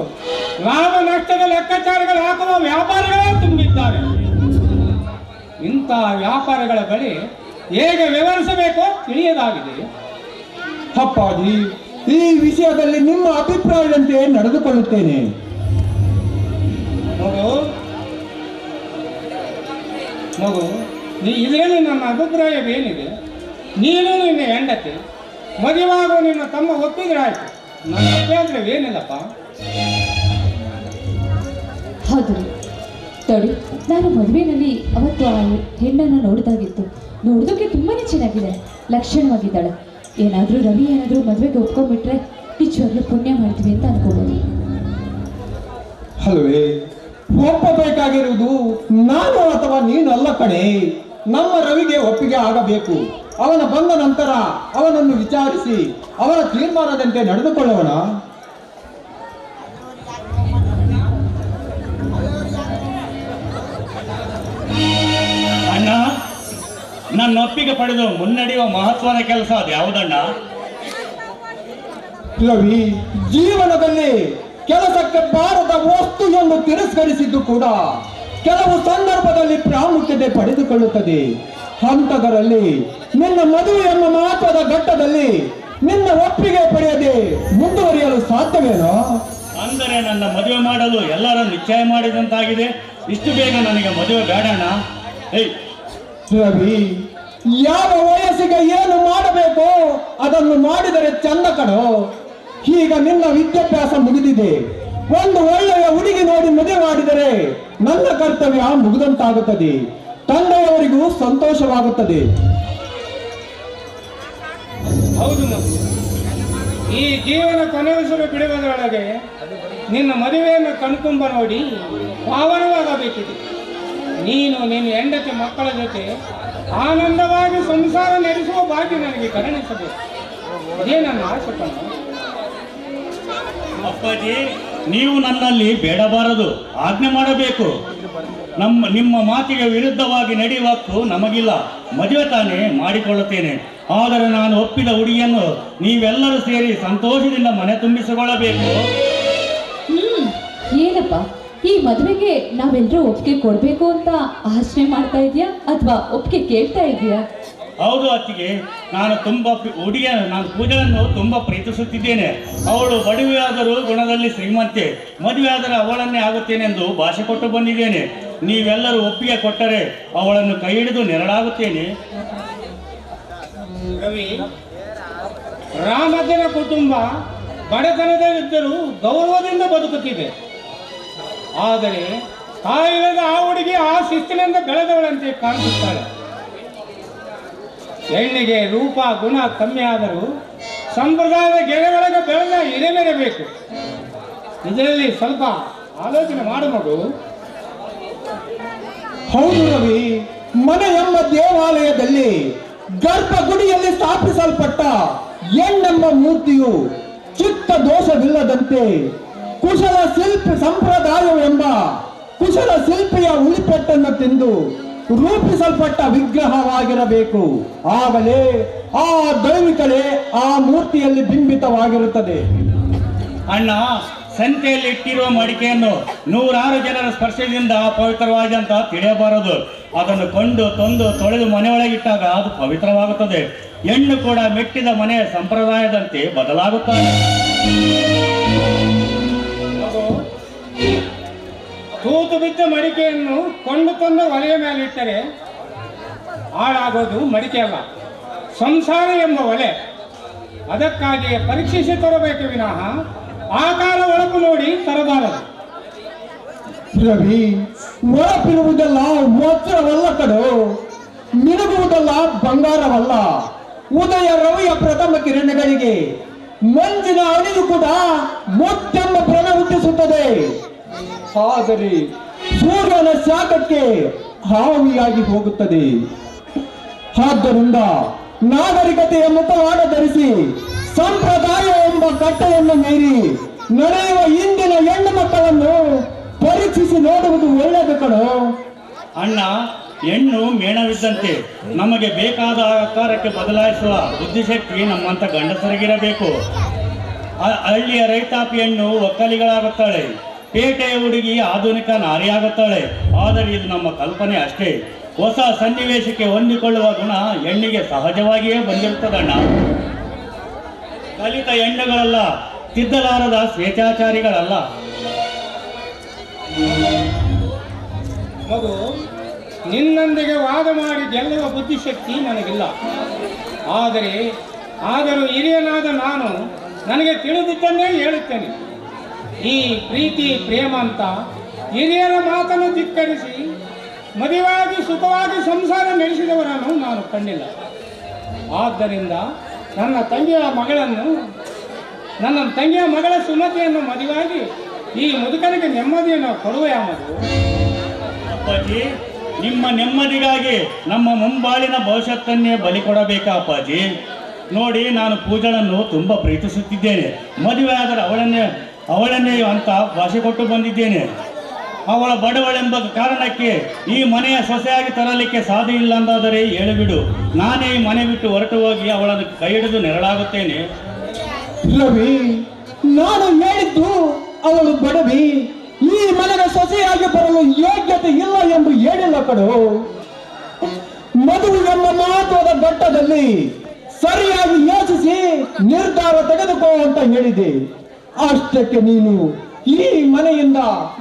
ಲಾಭ ನಷ್ಟದ ಲೆಕ್ಕಾಚಾರಗಳು ಹಾಕುವ ವ್ಯಾಪಾರಿಗಳೇ ತುಂಬಿದ್ದಾರೆ. ಇಂಥ ವ್ಯಾಪಾರಿಗಳ ಬಳಿ ಹೇಗೆ ವ್ಯವಹರಿಸಬೇಕೋ ತಿಳಿಯದಾಗಿದೆ. ಅಪ್ಪಾಜಿ, ಈ ವಿಷಯದಲ್ಲಿ ನಿಮ್ಮ ಅಭಿಪ್ರಾಯದಂತೆ ನಡೆದುಕೊಳ್ಳುತ್ತೇನೆ. ಮಗು, ಇದರಲ್ಲಿ ನನ್ನ ಅಭಿಪ್ರಾಯವೇನಿದೆ? ನೀನು ನಿನ್ನ ಹೆಂಡತಿ ಮದುವೆಯಾಗುವ ನಿನ್ನ ತಮ್ಮ ಒಪ್ಪಿದ್ರೆ ಆಯ್ತು. ನನ್ನ ಅಭ್ಯಂತರವೇನಿಲ್ಲಪ್ಪ. ಹೌದು ತಡಿ, ನಾನು ಮದುವೆಯಲ್ಲಿ ಅವತ್ತು ಆ ಹೆಣ್ಣನ್ನು ನೋಡಿದಾಗಿತ್ತು. ನೋಡೋದಕ್ಕೆ ತುಂಬಾನೇ ಚೆನ್ನಾಗಿದೆ, ಲಕ್ಷಣವಾಗಿದ್ದಾಳೆ. ಏನಾದರೂ ರವಿ ಏನಾದರೂ ಮದುವೆಗೆ ಒಪ್ಕೊಂಡ್ಬಿಟ್ರೆ ನಿಜವಾಗ್ಲೂ ಪುಣ್ಯ ಮಾಡ್ತೀವಿ ಅಂತ ಅನ್ಕೋಬೋದು. ಅಲ್ವೇ, ಒಪ್ಪಬೇಕಾಗಿರುವುದು ನಾನು ಅಥವಾ ನೀನು ಅಲ್ಲ ಕಣೆ. ನಮ್ಮ ರವಿಗೆ ಒಪ್ಪಿಗೆ ಆಗಬೇಕು. ಅವನ ಬಂದ ನಂತರ ಅವನನ್ನು ವಿಚಾರಿಸಿ ಅವನ ತೀರ್ಮಾನದಂತೆ ನಡೆದುಕೊಳ್ಳೋಣ. ಅಣ್ಣ, ನನ್ನ ಒಪ್ಪಿಗೆ ಪಡೆದು ಮುನ್ನಡೆಯುವ ಮಹತ್ವದ ಕೆಲಸ ಅದು ಯಾವುದಣ್ಣ? ರವಿ ಜೀವನದಲ್ಲಿ ಕೆಲಸಕ್ಕೆ ಬಾರದ ವಸ್ತು ಎಂದು ತಿರಸ್ಕರಿಸಿದ್ದು ಕೂಡ ಕೆಲವು ಸಂದರ್ಭದಲ್ಲಿ ಪ್ರಾಮುಖ್ಯತೆ ಪಡೆದುಕೊಳ್ಳುತ್ತದೆ. ಅಂಥದರಲ್ಲಿ ನಿನ್ನ ಮದುವೆ ಎಂಬ ಮಹತ್ವದ ಘಟ್ಟದಲ್ಲಿ ನಿನ್ನ ಒಪ್ಪಿಗೆ ಪಡೆಯದೆ ಮುಂದುವರಿಯಲು ಸಾಧ್ಯವೇನೋ? ಅಂದರೆ ನನ್ನ ಮದುವೆ ಮಾಡಲು ಎಲ್ಲರ ನಿಶ್ಚಯ ಮಾಡಿದಂತಾಗಿದೆ. ಇಷ್ಟು ಬೇಗ ನನಗೆ ಮದುವೆ ಬೇಡಣ್ಣ. ರವಿ, ಯಾವ ವಯಸ್ಸಿಗೆ ಏನು ಮಾಡಬೇಕು ಅದನ್ನು ಮಾಡಿದರೆ ಚಂದ ಕಣೋ. ಈಗ ನಿನ್ನ ವಿದ್ಯಾಭ್ಯಾಸ ಮುಗಿದಿದೆ. ಒಂದು ಒಳ್ಳೆಯ ಹುಡುಗಿ ನೋಡಿ ಮದುವೆ ಮಾಡಿದರೆ ನನ್ನ ಕರ್ತವ್ಯ ಮುಗಿದಂತಾಗುತ್ತದೆ, ತಂದೆಯವರಿಗೂ ಸಂತೋಷವಾಗುತ್ತದೆ. ಹೌದು ಮಗು, ಈ ಜೀವನ ಕೊನೆಯುಸಲು ಬಿಡುವುದರೊಳಗೆ ನಿನ್ನ ಮದುವೆಯನ್ನು ಕಣ್ತುಂಬ ನೋಡಿ ಪಾವನವಾಗಬೇಕಿದೆ. ನೀನು ನಿನ್ನ ಹೆಂಡತಿ ಮಕ್ಕಳ ಜೊತೆ ಆನಂದವಾಗಿ ಸಂಸಾರ ನಡೆಸುವ ಭಾಗ್ಯ ನನಗೆ ಕರುಣಿಸಬೇಕು. ಇದೇ ನನ್ನ ಆಸೆ ಕಣ. ಅಪ್ಪಾಜಿ, ನೀವು ನನ್ನಲ್ಲಿ ಬೇಡಬಾರದು, ಆಜ್ಞೆ ಮಾಡಬೇಕು. ನಿಮ್ಮ ಮಾತಿಗೆ ವಿರುದ್ಧವಾಗಿ ನಡೆಯುವ ಹಕ್ಕು ನಮಗಿಲ್ಲ. ಮದುವೆ ತಾನೇ ಮಾಡಿಕೊಳ್ಳುತ್ತೇನೆ. ಆದರೆ ನಾನು ಒಪ್ಪಿದ ಹುಡುಗಿಯನ್ನು ನೀವೆಲ್ಲರೂ ಸೇರಿ ಸಂತೋಷದಿಂದ ಮನೆ ತುಂಬಿಸಿಕೊಳ್ಳಬೇಕು. ಏನಪ್ಪ, ಈ ಮದುವೆಗೆ ನಾವೆಲ್ಲರೂ ಒಪ್ಪಿಗೆ ಕೊಡಬೇಕು ಅಂತ ಆಶ್ರಯ ಮಾಡ್ತಾ ಇದೆಯಾ ಅಥವಾ ಒಪ್ಪಿಗೆ ಕೇಳ್ತಾ ಇದೆಯಾ? ಹೌದು ಅತ್ತಿಗೆ, ನಾನು ನಾನು ಪೂಜೆಯನ್ನು ತುಂಬಾ ಪ್ರೀತಿಸುತ್ತಿದ್ದೇನೆ. ಅವಳು ಬಡವಿಯಾದರೂ ಗುಣದಲ್ಲಿ ಶ್ರೀಮಂತೆ. ಮದುವೆ ಆದರೆ ಅವಳನ್ನೇ ಆಗುತ್ತೇನೆ ಎಂದು ಭಾಷೆ ಕೊಟ್ಟು ಬಂದಿದ್ದೇನೆ. ನೀವೆಲ್ಲರೂ ಒಪ್ಪಿಗೆ ಕೊಟ್ಟರೆ ಅವಳನ್ನು ಕೈ ಹಿಡಿದು ನೆರಳಾಗುತ್ತೇನೆ. ರವಿ, ರಾಮಜ್ಜನ ಕುಟುಂಬ ಬಡತನದಲ್ಲಿದ್ದರೂ ಗೌರವದಿಂದ ಬದುಕುತ್ತಿದೆ. ಆದರೆ ತಾಯಿಲ್ಲದ ಆ ಹುಡುಗಿ ಆ ಶಿಸ್ತಿನಿಂದ ಬೆಳೆದವಳಂತೆ ಕಾಣಿಸುತ್ತಾಳೆ. ಹೆಣ್ಣಿಗೆ ರೂಪ ಗುಣ ಕಮ್ಮಿ ಆದರೂ ಸಂಪ್ರದಾಯದ ಗೆಳೆಯೊಳಗೆ ಬೆಳೆದ ಹಿರಿಮೆರಬೇಕು. ಇದರಲ್ಲಿ ಸ್ವಲ್ಪ ಆಲೋಚನೆ ಮಾಡು ಮಗು. ಹೌದು ರವಿ, ಮನೆ ಎಂಬ ದೇವಾಲಯದಲ್ಲಿ ಗರ್ಭಗುಡಿಯಲ್ಲಿ ಸ್ಥಾಪಿಸಲ್ಪಟ್ಟ ಹೆಣ್ಣೆಂಬ ಮೂರ್ತಿಯು ಚಿತ್ತ ದೋಷವಿಲ್ಲದಂತೆ ಕುಶಲ ಶಿಲ್ಪಿ ಸಂಪ್ರದಾಯವೆಂಬ ಕುಶಲ ಶಿಲ್ಪಿಯ ಉಳಿಪೆಟ್ಟನ್ನು ತಿಂದು ರೂಪಿಸಲ್ಪಟ್ಟ ವಿಗ್ರಹವಾಗಿರಬೇಕು. ಆಗಲೇ ಆ ದೈವಿಕಲೆ ಆ ಮೂರ್ತಿಯಲ್ಲಿ ಬಿಂಬಿತವಾಗಿರುತ್ತದೆ. ಅಣ್ಣ, ಸಂತೆಯಲ್ಲಿ ಇಟ್ಟಿರುವ ಮಡಿಕೆಯನ್ನು ನೂರಾರು ಜನರ ಸ್ಪರ್ಶದಿಂದ ಪವಿತ್ರವಾದಂತ ತಿಳಿಯಬಾರದು. ಅದನ್ನು ಕೊಂಡು ತಂದು ತೊಳೆದು ಮನೆಯೊಳಗಿಟ್ಟಾಗ ಅದು ಪವಿತ್ರವಾಗುತ್ತದೆ. ಹೆಣ್ಣು ಕೂಡ ಮೆಟ್ಟಿದ ಮನೆಯ ಸಂಪ್ರದಾಯದಂತೆ ಬದಲಾಗುತ್ತದೆ. ತೂತು ಬಿದ್ದ ಮಡಿಕೆಯನ್ನು ಕೊಂಡು ತಂದು ಒಲೆಯ ಮೇಲೆ ಇಟ್ಟರೆ ಹಾಳಾಗೋದು ಮಡಿಕೆ ಅಲ್ಲ, ಸಂಸಾರ ಎಂಬ ಒಲೆ. ಅದಕ್ಕಾಗಿ ಪರೀಕ್ಷಿಸಿ ತರಬೇಕು ವಿನಃ ಆಕಾರ ಒಳಪು ನೋಡಿ ತರಬಾರದು. ರವಿ, ಒಳಪಿರುವುದೆಲ್ಲ ವಜ್ರವಲ್ಲ ಕಡು, ಮಿನುಗುವುದಲ್ಲ ಬಂಗಾರವಲ್ಲ. ಉದಯ ರವಿಯ ಪ್ರಥಮ ಕಿರಣಗಳಿಗೆ ಮಂಜಿನ ಅಣಿಲು ಕೂಡ ಮುತ್ತೆಂಬ ಪ್ರಣ ಹುಟ್ಟಿಸುತ್ತದೆ. ಆದರೆ ಸೂರ್ಯನ ಶಾಖಕ್ಕೆ ಹಾವಿಯಾಗಿ ಹೋಗುತ್ತದೆ. ಆದ್ದರಿಂದ ನಾಗರಿಕತೆಯ ಮುಖವಾಡ ಧರಿಸಿ ಸಂಪ್ರದಾಯ ಎಂಬ ಕಟ್ಟೆಯನ್ನು ಮೀರಿ ನಡೆಯುವ ಇಂದಿನ ಹೆಣ್ಣು ಮಕ್ಕಳನ್ನು ಪರೀಕ್ಷಿಸಿ ನೋಡುವುದು ಒಳ್ಳೆಯದು ಕಣೋ. ಅಣ್ಣ, ಹೆಣ್ಣು ಮೇಣವಿದ್ದಂತೆ ನಮಗೆ ಬೇಕಾದ ಆಕಾರಕ್ಕೆ ಬದಲಾಯಿಸುವ ಬುದ್ಧಿಶಕ್ತಿ ನಮ್ಮಂತ ಗಂಡಸರಿಗಿರಬೇಕು. ಹಳ್ಳಿಯ ರೈತಾಪಿ ಹೆಣ್ಣು ಒಕ್ಕಲಿಗಳಾಗುತ್ತಾಳೆ, ಪೇಟೆಯ ಹುಡುಗಿ ಆಧುನಿಕ ನಾರಿಯಾಗುತ್ತಾಳೆ. ಆದರೆ ಇದು ನಮ್ಮ ಕಲ್ಪನೆ ಅಷ್ಟೇ. ಹೊಸ ಸನ್ನಿವೇಶಕ್ಕೆ ಹೊಂದಿಕೊಳ್ಳುವ ಗುಣ ಹೆಣ್ಣಿಗೆ ಸಹಜವಾಗಿಯೇ ಬಂದಿರುತ್ತದಣ್ಣ. ಕಲಿತ ಹೆಣ್ಣುಗಳಲ್ಲ, ತಿದ್ದಲಾರದ ಸ್ವೇಚ್ಛಾಚಾರಿಗಳಲ್ಲ. ಮಗು, ನಿನ್ನೊಂದಿಗೆ ವಾದ ಮಾಡಿ ಗೆಲ್ಲುವ ಬುದ್ಧಿಶಕ್ತಿ ನನಗಿಲ್ಲ. ಆದರೂ ಹಿರಿಯನಾದ ನಾನು ನನಗೆ ತಿಳಿದಿದ್ದನ್ನೇ ಹೇಳುತ್ತೇನೆ. ಈ ಪ್ರೀತಿ ಪ್ರೇಮ ಅಂತ ಹಿರಿಯರ ಮಾತನ್ನು ಧಿಕ್ಕರಿಸಿ ಮದುವೆಯಾಗಿ ಸುಖವಾಗಿ ಸಂಸಾರ ನಡೆಸಿದವರನ್ನು ನಾನು ಕಂಡಿಲ್ಲ. ಆದ್ದರಿಂದ ನನ್ನ ತಂಗಿಯ ಮಗಳ ಸುಮತಿಯನ್ನು ಮದುವೆಯಾಗಿ ಈ ಮುದುಕನಿಗೆ ನೆಮ್ಮದಿಯನ್ನು ಕೊಡುವ ಯಾಮದು. ಅಪ್ಪಾಜಿ, ನಿಮ್ಮ ನೆಮ್ಮದಿಗಾಗಿ ನಮ್ಮ ಮುಂಬಾಳಿನ ಭವಿಷ್ಯತ್ತನ್ನೇ ಬಲಿ ಕೊಡಬೇಕಾ ಅಪ್ಪಾಜಿ? ನೋಡಿ, ನಾನು ಪೂಜಳನ್ನು ತುಂಬ ಪ್ರೀತಿಸುತ್ತಿದ್ದೇನೆ. ಮದುವೆ ಆದರೆ ಅವಳನ್ನೇ ಅಂತ ಭಾಷೆ ಕೊಟ್ಟು ಬಂದಿದ್ದೇನೆ. ಅವಳ ಬಡವಳೆಂಬ ಕಾರಣಕ್ಕೆ ಈ ಮನೆಯ ಸೊಸೆಯಾಗಿ ತರಲಿಕ್ಕೆ ಸಾಧ್ಯ ಇಲ್ಲ ಅಂದಾದರೆ ಹೇಳಿಬಿಡು. ನಾನೇ ಈ ಮನೆ ಬಿಟ್ಟು ಹೊರಟು ಹೋಗಿ ಅವಳನ್ನು ಕೈ ಹಿಡಿದು ನೆರಳಾಗುತ್ತೇನೆ. ರವಿ, ನಾನು ಹೇಳಿದ್ದು ಅವಳು ಬಡವಿ, ಈ ಮನೆಯ ಸೊಸೆಯಾಗಿ ಬರಲು ಯೋಗ್ಯತೆ ಇಲ್ಲ ಎಂದು ಹೇಳಿಲ್ಲ ಕಡು. ಮದುವೆ ಎಂಬ ಮಹತ್ವದ ಘಟ್ಟದಲ್ಲಿ ಸರಿಯಾಗಿ ಯೋಚಿಸಿ ನಿರ್ಧಾರ ತೆಗೆದುಕೋ ಅಂತ ಹೇಳಿದೆ. ಅಷ್ಟಕ್ಕೆ ನೀನು ಈ ಮನೆಯಿಂದ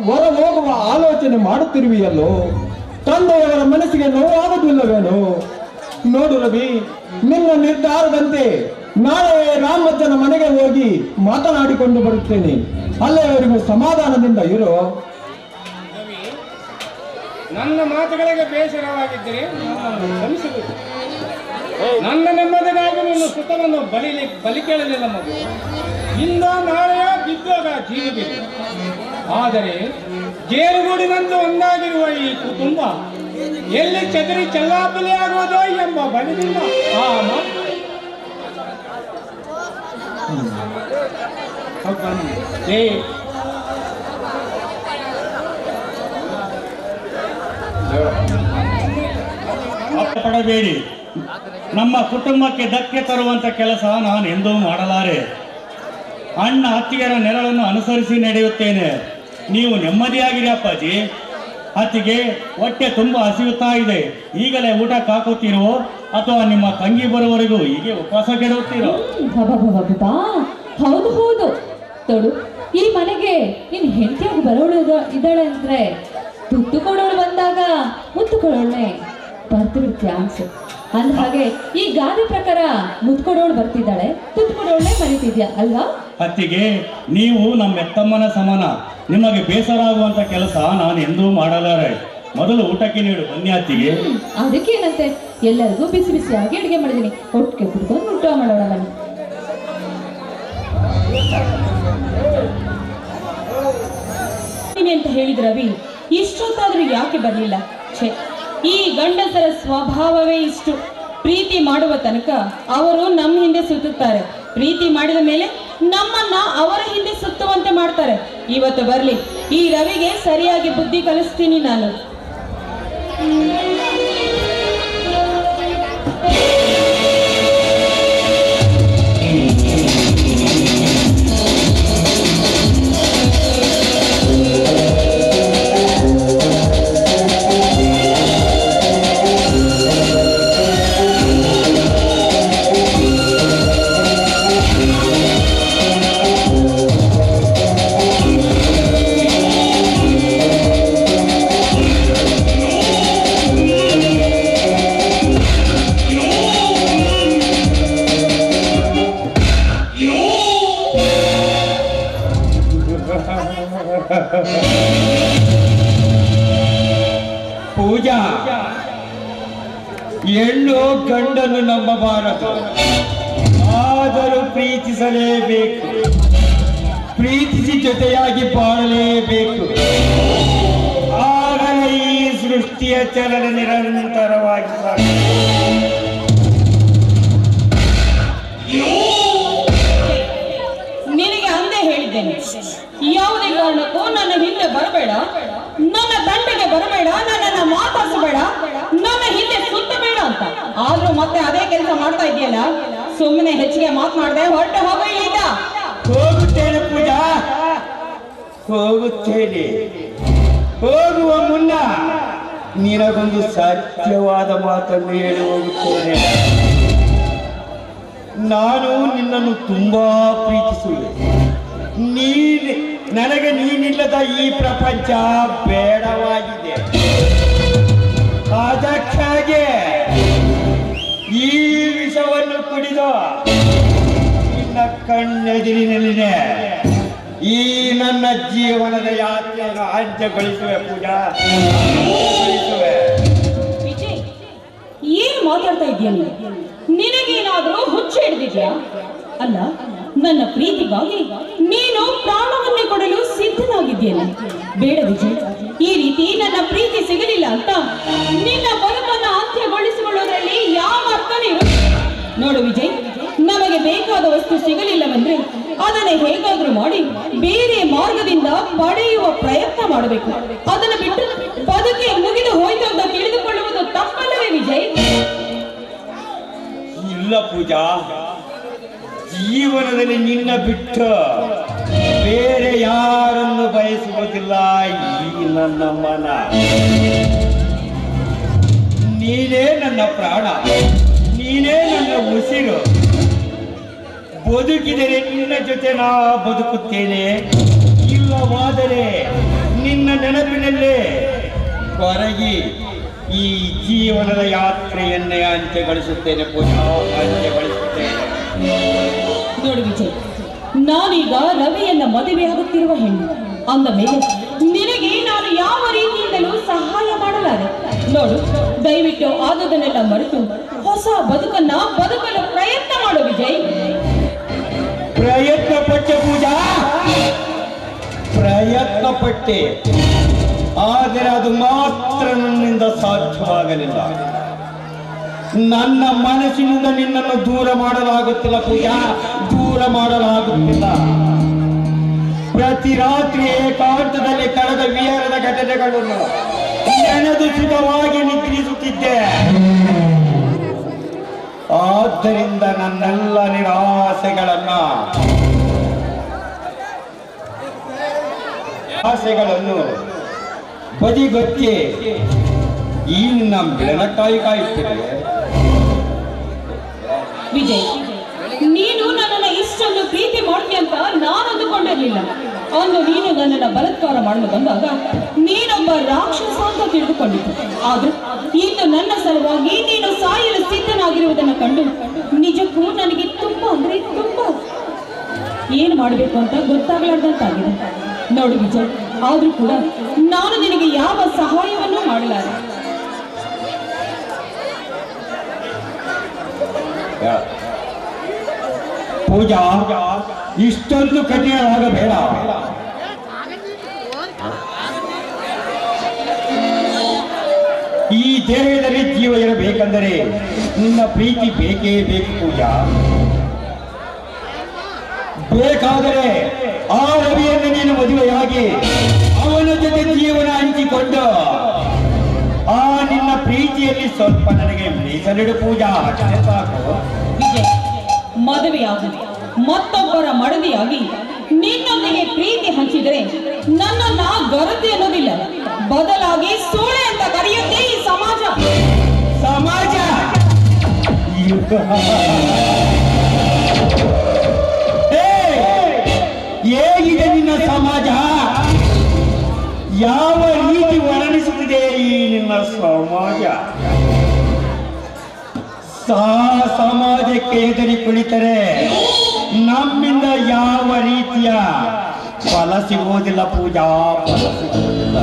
ಹೊರ ಹೋಗುವ ಆಲೋಚನೆ ಮಾಡುತ್ತಿರುವೆಯಲ್ಲೋ. ತಂದೆಯವರ ಮನಸ್ಸಿಗೆ ನೋವಾಗುವುದಿಲ್ಲವೇನೋ? ನೋಡು ರವಿ, ನಿನ್ನ ನಿರ್ಧಾರದಂತೆ ನಾಳೆ ರಾಮಜ್ಜನ ಮನೆಗೆ ಹೋಗಿ ಮಾತನಾಡಿಕೊಂಡು ಬರುತ್ತೇನೆ. ಅಲ್ಲಿಯವರೆಗೂ ಸಮಾಧಾನದಿಂದ ಇರೋ. ನನ್ನ ಮಾತುಗಳಿಗೆ ಬೇಸರವಾಗಿದ್ದರೆ ನನ್ನನ್ನು ಕ್ಷಮಿಸಬೇಕು. ನನ್ನ ನೆಮ್ಮದಿಗಾಗಿ ನಿನ್ನ ಸುಖವನ್ನು ಬಲಿ ಕೇಳಲಿಲ್ಲ ಮಗು. ಇಂದ ನಾಳೆಯ ಬಿದ್ದಾಗ ಜೀವಬೇಕು. ಆದರೆ ಜೇನುಗೂಡಿನಂತೆ ಒಂದಾಗಿರುವ ಈ ಕುಟುಂಬ ಎಲ್ಲಿ ಚದರಿ ಚೆಲ್ಲಾಪಿಲಿ ಆಗುವುದೋ ಎಂಬ ಭಯದಿಂದ ಆ ಪಡಬೇಡಿ. ನಮ್ಮ ಕುಟುಂಬಕ್ಕೆ ಧಕ್ಕೆ ತರುವಂತ ಕೆಲಸ ನಾನು ಎಂದೂ ಮಾಡಲಾರೆ. ಅಣ್ಣ ಅತ್ತಿಗೆಯರ ನೆರಳನ್ನು ಅನುಸರಿಸಿ ನಡೆಯುತ್ತೇನೆ. ನೀವು ನೆಮ್ಮದಿಯಾಗಿರಿ ಅಪ್ಪಾಜಿ. ಅತ್ತಿಗೆ ಹೊಟ್ಟೆ ತುಂಬ ಹಸಿಯುತ್ತಾ ಇದೆ. ಈಗಲೇ ಊಟಕ್ಕೆ ಹಾಕುತ್ತೀರೋ ಅಥವಾ ನಿಮ್ಮ ತಂಗಿ ಬರುವವರೆಗೂ ಹೀಗೆ ಉಪವಾಸ ಕೆಡುತ್ತೀರೋ? ಹೌದು ಹೌದು, ತೊಡು, ಈ ಮನೆಗೆ ನಿನ್ ಹೆಂಡತಿಯಾಗಿ ಬರೋಳು ಇದ್ದಾಳೆ ಅಂದ್ರೆ ತುತ್ತು ಕೊಡೋಳು ಬಂದಾಗ ಮುತ್ತು ಕೊಡೋಳ್ನೆ ಬರ್ತಿರುತ್ತೆ ಅನ್ಸು. ಅಂದ ಹಾಗೆ ಈ ಗಾದೆ ಪ್ರಕಾರ ಮುತ್ತು ಕೊಡೋಳು ಬರ್ತಿದ್ದಾಳೆ, ತುತ್ತು ಕೊಡೋಳ್ನೆ ಮರಿತಿದ್ಯಾ ಅಲ್ವಾ? ಅತ್ತಿಗೆ, ನೀವು ನಮ್ಮ ಎತ್ತಮ್ಮನ ಸಮಾನ. ನಿಮಗೆ ಬೇಸರ ಆಗುವಂತ ಕೆಲಸ ನಾನು ಎಂದೂ ಮಾಡಲಾರೆ. ಮೊದಲು ಊಟಕ್ಕೆ ನೀಡು ಬನ್ನಿ ಅತ್ತಿಗೆ. ಅದಕ್ಕೇನಂತೆ, ಎಲ್ಲರಿಗೂ ಬಿಸಿ ಬಿಸಿಯಾಗಿ ಅಡುಗೆ ಮಾಡಿದೀನಿ. ಒಟ್ಟಿಗೆ ಕುಡ್ಕೊಂಡು ಊಟ ಮಾಡೋಣ ಬನ್ನಿ. ಅಂತ ಹೇಳಿದ ರವಿ ಇಷ್ಟೊತ್ತಾದ್ರೂ ಯಾಕೆ ಬರಲಿಲ್ಲ? ಛೇ, ಈ ಗಂಡಸರ ಸ್ವಭಾವವೇ ಇಷ್ಟು. ಪ್ರೀತಿ ಮಾಡುವ ತನಕ ಅವರು ನಮ್ಮ ಹಿಂದೆ ಸುತ್ತುತ್ತಾರೆ. ಪ್ರೀತಿ ಮಾಡಿದ ಮೇಲೆ ನಮ್ಮನ್ನ ಅವರ ಹಿಂದೆ ಸುತ್ತುವಂತೆ ಮಾಡ್ತಾರೆ. ಇವತ್ತು ಬರ್ಲಿ, ಈ ರವಿಗೆ ಸರಿಯಾಗಿ ಬುದ್ಧಿ ಕಲಿಸ್ತೀನಿ ನಾನು. ಪೂಜಾ, ಹೆಣ್ಣು ಗಂಡನ್ನು ನಂಬಬಾರದು, ಆದರೂ ಪ್ರೀತಿಸಲೇಬೇಕು, ಪ್ರೀತಿಸಿ ಜೊತೆಯಾಗಿ ಬಾಳಲೇಬೇಕು. ಆಗಲೇ ಈ ಸೃಷ್ಟಿಯ ಚಲನೆ ನಿರಂತರವಾಗಿ ಸಾಗುತ್ತದೆ. ನಿನಗೆ ಅಂದೇ ಹೇಳಿದ್ದೇನೆ, ಯಾವುದೇ ಕಾರಣಕ್ಕೂ ನನ್ನ ಹಿಂದೆ ಬರಬೇಡ, ನನ್ನ ದಂಡೆಗೆ ಬರಬೇಡ, ನನ್ನನ್ನು ಮಾತಾಡಿಸಬೇಡ, ನನ್ನ ಹಿಂದೆ ಸುತ್ತಬೇಡ ಅಂತ. ಆದ್ರೂ ಮತ್ತೆ ಅದೇ ಕೆಲಸ ಮಾಡ್ತಾ ಇದೆಯಲ್ಲ, ಸುಮ್ಮನೆ ಹೆಚ್ಚಿಗೆ ಮಾತನಾಡದೆ ಹೊರಟು ಹೋಗೋ ಇಲ್ಲಿಂದ. ಹೋಗುತ್ತೇನೆ ಪೂಜಾ, ಹೋಗುತ್ತೇನೆ. ಹೋಗುವ ಮುನ್ನ ನಿನಗೊಂದು ಸತ್ಯವಾದ ಮಾತನ್ನು ಹೇಳಿ ಹೋಗುತ್ತೇನೆ. ನಾನು ನಿನ್ನನ್ನು ತುಂಬಾ ಪ್ರೀತಿಸುವೆ. ನನಗೆ ನೀನಿಲ್ಲದ ಈ ಪ್ರಪಂಚ ಬೇಡವಾಗಿದೆ. ಅದಕ್ಕಾಗಿ ಈ ವಿಷವನ್ನು ಕುಡಿದು ನಿನ್ನ ಕಣ್ಣೆದುರಿನಲ್ಲಿದೆ ಈ ನನ್ನ ಜೀವನದ ಯಾತ್ರೆಯನ್ನು ಅಂತ್ಯಗೊಳಿಸುವೆ ಪೂಜಾ, ಅಂತ್ಯಗೊಳಿಸುವೆ. ವಿಜಯ್, ಏನು ಮಾತಾಡ್ತಾ ಇದೀಯ ನೀನು? ನಿನಗೇನಾದ್ರೂ ಹುಚ್ಚು ಹಿಡಿದಿದ್ಯಾ? ಅಲ್ಲ, ನನ್ನ ಪ್ರೀತಿಗಾಗಿ ನೀನು ಪ್ರಾಣವನ್ನೇ ಕೊಡಲು ಸಿದ್ಧನಾಗಿದ್ದೇನೆ. ಬೇಡ ವಿಜಯ್, ಈ ರೀತಿ ನನ್ನ ಪ್ರೀತಿ ಸಿಗಲಿಲ್ಲ ಅಂತ ನಿನ್ನ ಬದುಕನ್ನು ಅಂತ್ಯಗೊಳಿಸಿಕೊಳ್ಳುವುದರಲ್ಲಿ ಯಾವ ಅರ್ಥನೇ ಇರು. ನೋಡು ವಿಜಯ್, ನಮಗೆ ಬೇಕಾದ ವಸ್ತು ಸಿಗಲಿಲ್ಲವೆಂದ್ರೆ ಅದನ್ನು ಹೇಗಾದ್ರೂ ಮಾಡಿ ಬೇರೆ ಮಾರ್ಗದಿಂದ ಪಡೆಯುವ ಪ್ರಯತ್ನ ಮಾಡಬೇಕು. ಅದನ್ನು ಬಿಟ್ಟು ಬದುಕಿ ಮುಗಿದು ಹೋಯ್ತು ಅಂತ ತಿಳಿದುಕೊಳ್ಳುವುದು ತಪ್ಪಲ್ಲವೇ ವಿಜಯ್? ಇಲ್ಲ ಪೂಜಾ, ಜೀವನದಲ್ಲಿ ನಿನ್ನ ಬಿಟ್ಟು ಬೇರೆ ಯಾರನ್ನು ಬಯಸುವುದಿಲ್ಲ ಈ ನನ್ನ ಮನ. ನೀನೇ ನನ್ನ ಪ್ರಾಣ, ನೀನೇ ನನ್ನ ಉಸಿರು. ಬದುಕಿದರೆ ನಿನ್ನ ಜೊತೆ ನಾ ಬದುಕುತ್ತೇನೆ, ಇಲ್ಲವಾದರೆ ನಿನ್ನ ನೆನಪಿನಲ್ಲೇ ಕೊರಗಿ ಈ ಜೀವನದ ಯಾತ್ರೆಯನ್ನೇ ಅಂತ್ಯಗೊಳಿಸುತ್ತೇನೆ ಪೂಜಾ, ಅಂತ್ಯಗೊಳಿಸುತ್ತೇನೆ. ನೋಡು ವಿಜಯ್, ನಾನೀಗ ರವಿಯನ್ನ ಮದುವೆಯಾಗುತ್ತಿರುವ ಹೆಣ್ಣು ಅಂದ ಮೇಲೆ ನಿನಗೆ ನಾನು ಯಾವ ರೀತಿಯಿಂದಲೂ ಸಹಾಯ ಮಾಡಲಾರೆ. ನೋಡು, ದಯವಿಟ್ಟು ಆದದನ್ನೆಲ್ಲ ಮರೆತು ಹೊಸ ಬದುಕನ್ನ ಬದುಕಲು ಪ್ರಯತ್ನ ಮಾಡು ವಿಜಯ್. ಪ್ರಯತ್ನ ಪಟ್ಟೆ ಪೂಜಾ, ಪ್ರಯತ್ನ ಪಟ್ಟೆ, ಆದರೆ ಅದು ಮಾತ್ರ ನನ್ನಿಂದ ಸಾಧ್ಯವಾಗಲಿಲ್ಲ. ನನ್ನ ಮನಸ್ಸಿನಿಂದ ನಿನ್ನನ್ನು ದೂರ ಮಾಡಲಾಗುತ್ತಿಲ್ಲ ಪೂಜಾ, ದೂರ ಮಾಡಲಾಗುತ್ತಿಲ್ಲ. ಪ್ರತಿ ರಾತ್ರಿ ಏಕಾಂತದಲ್ಲಿ ಕಳೆದ ವಿಹಾರದ ಘಟನೆಗಳನ್ನು ನೆನೆದು ಸುಖವಾಗಿ ನಿದ್ರಿಸುತ್ತಿದ್ದೆ. ಆದ್ದರಿಂದ ನನ್ನೆಲ್ಲ ಆಸೆಗಳನ್ನು ಬದಿಗೊತ್ತಿ ಈ ನಿನ್ನ ಮಿಲನಕ್ಕಾಗಿ ಕಾಯುತ್ತಿದೆ. ವಿಜಯ್, ನೀನು ನನ್ನನ್ನು ಇಷ್ಟೊಂದು ಪ್ರೀತಿ ಮಾಡ್ತೀಯ ಅಂತ ನಾನು ಅಂದುಕೊಂಡಿರ್ಲಿಲ್ಲ. ಅಂದು ನೀನು ನನ್ನನ್ನು ಬಲಾತ್ಕಾರ ಮಾಡಲು ಬಂದಾಗ ನೀನೊಬ್ಬ ರಾಕ್ಷಸ ಅಂತ ತಿಳಿದುಕೊಂಡಿದ್ದು. ಆದ್ರೂ ಇಂದು ನನ್ನ ಸಲುವಾಗಿ ನೀನು ಸಾಯಲು ಸಿದ್ಧನಾಗಿರುವುದನ್ನು ಕಂಡು ನಿಜಕ್ಕೂ ನನಗೆ ತುಂಬಾ ಅಂದ್ರೆ ತುಂಬಾ ಏನು ಮಾಡಬೇಕು ಅಂತ ಗೊತ್ತಾಗಲಾರ್ದಂತಾಗಿದೆ. ನೋಡು ವಿಜಯ್, ಆದ್ರೂ ಕೂಡ ನಾನು ನಿನಗೆ ಯಾವ ಸಹಾಯವನ್ನು ಮಾಡಲಾರೆ. ಪೂಜಾ, ಇಷ್ಟೊಂದು ಕಠಿಣವಾಗಬೇಡ. ಈ ದೇಹದಲ್ಲಿ ಜೀವ ಇರಬೇಕೆಂದರೆ ನಿನ್ನ ಪ್ರೀತಿ ಬೇಕೇ ಬೇಕು ಪೂಜಾ. ಬೇಕಾದರೆ ಆ ರವಿಯನ್ನು ನೀನು ಮದುವೆಯಾಗಿ ಅವನ ಜೊತೆ ಜೀವನ ಹಂಚಿಕೊಂಡು ಆ ನಿನ್ನ ಪ್ರೀತಿಯಲ್ಲಿ ಸ್ವಲ್ಪ ನನಗೆ ಮೀಸಲಿಡು ಪೂಜಾ. ಅಷ್ಟೇ ಸಾಕು. ವಿಜಯ್, ಮದುವೆಯಾಗಿ ಮತ್ತೊಬ್ಬರ ಮಡದಿಯಾಗಿ ನಿನ್ನೊಂದಿಗೆ ಪ್ರೀತಿ ಹಂಚಿದರೆ ನನ್ನನ್ನ ಗರತಿ ಅನ್ನೋದಿಲ್ಲ, ಬದಲಾಗಿ ಸೂಳೆ ಅಂತ ಕರೆಯುತ್ತೆ ಈ ಸಮಾಜ. ಸಮಾಜ ಹೇಗಿದೆ ನಿನ್ನ ಸಮಾಜ? ಯಾವ ರೀತಿ ವರ್ಣಿಸುತ್ತಿದೆ ಈ ನಿನ್ನ ಸಮಾಜ? ಸಮಾಜಕ್ಕೆ ಎದುರಿ ಕುಳಿತರೆ ನಮ್ಮಿಂದ ಯಾವ ರೀತಿಯ ಫಲ ಸಿಗುವುದಿಲ್ಲ ಪೂಜಾ, ಫಲ ಸಿಗುವುದಿಲ್ಲ.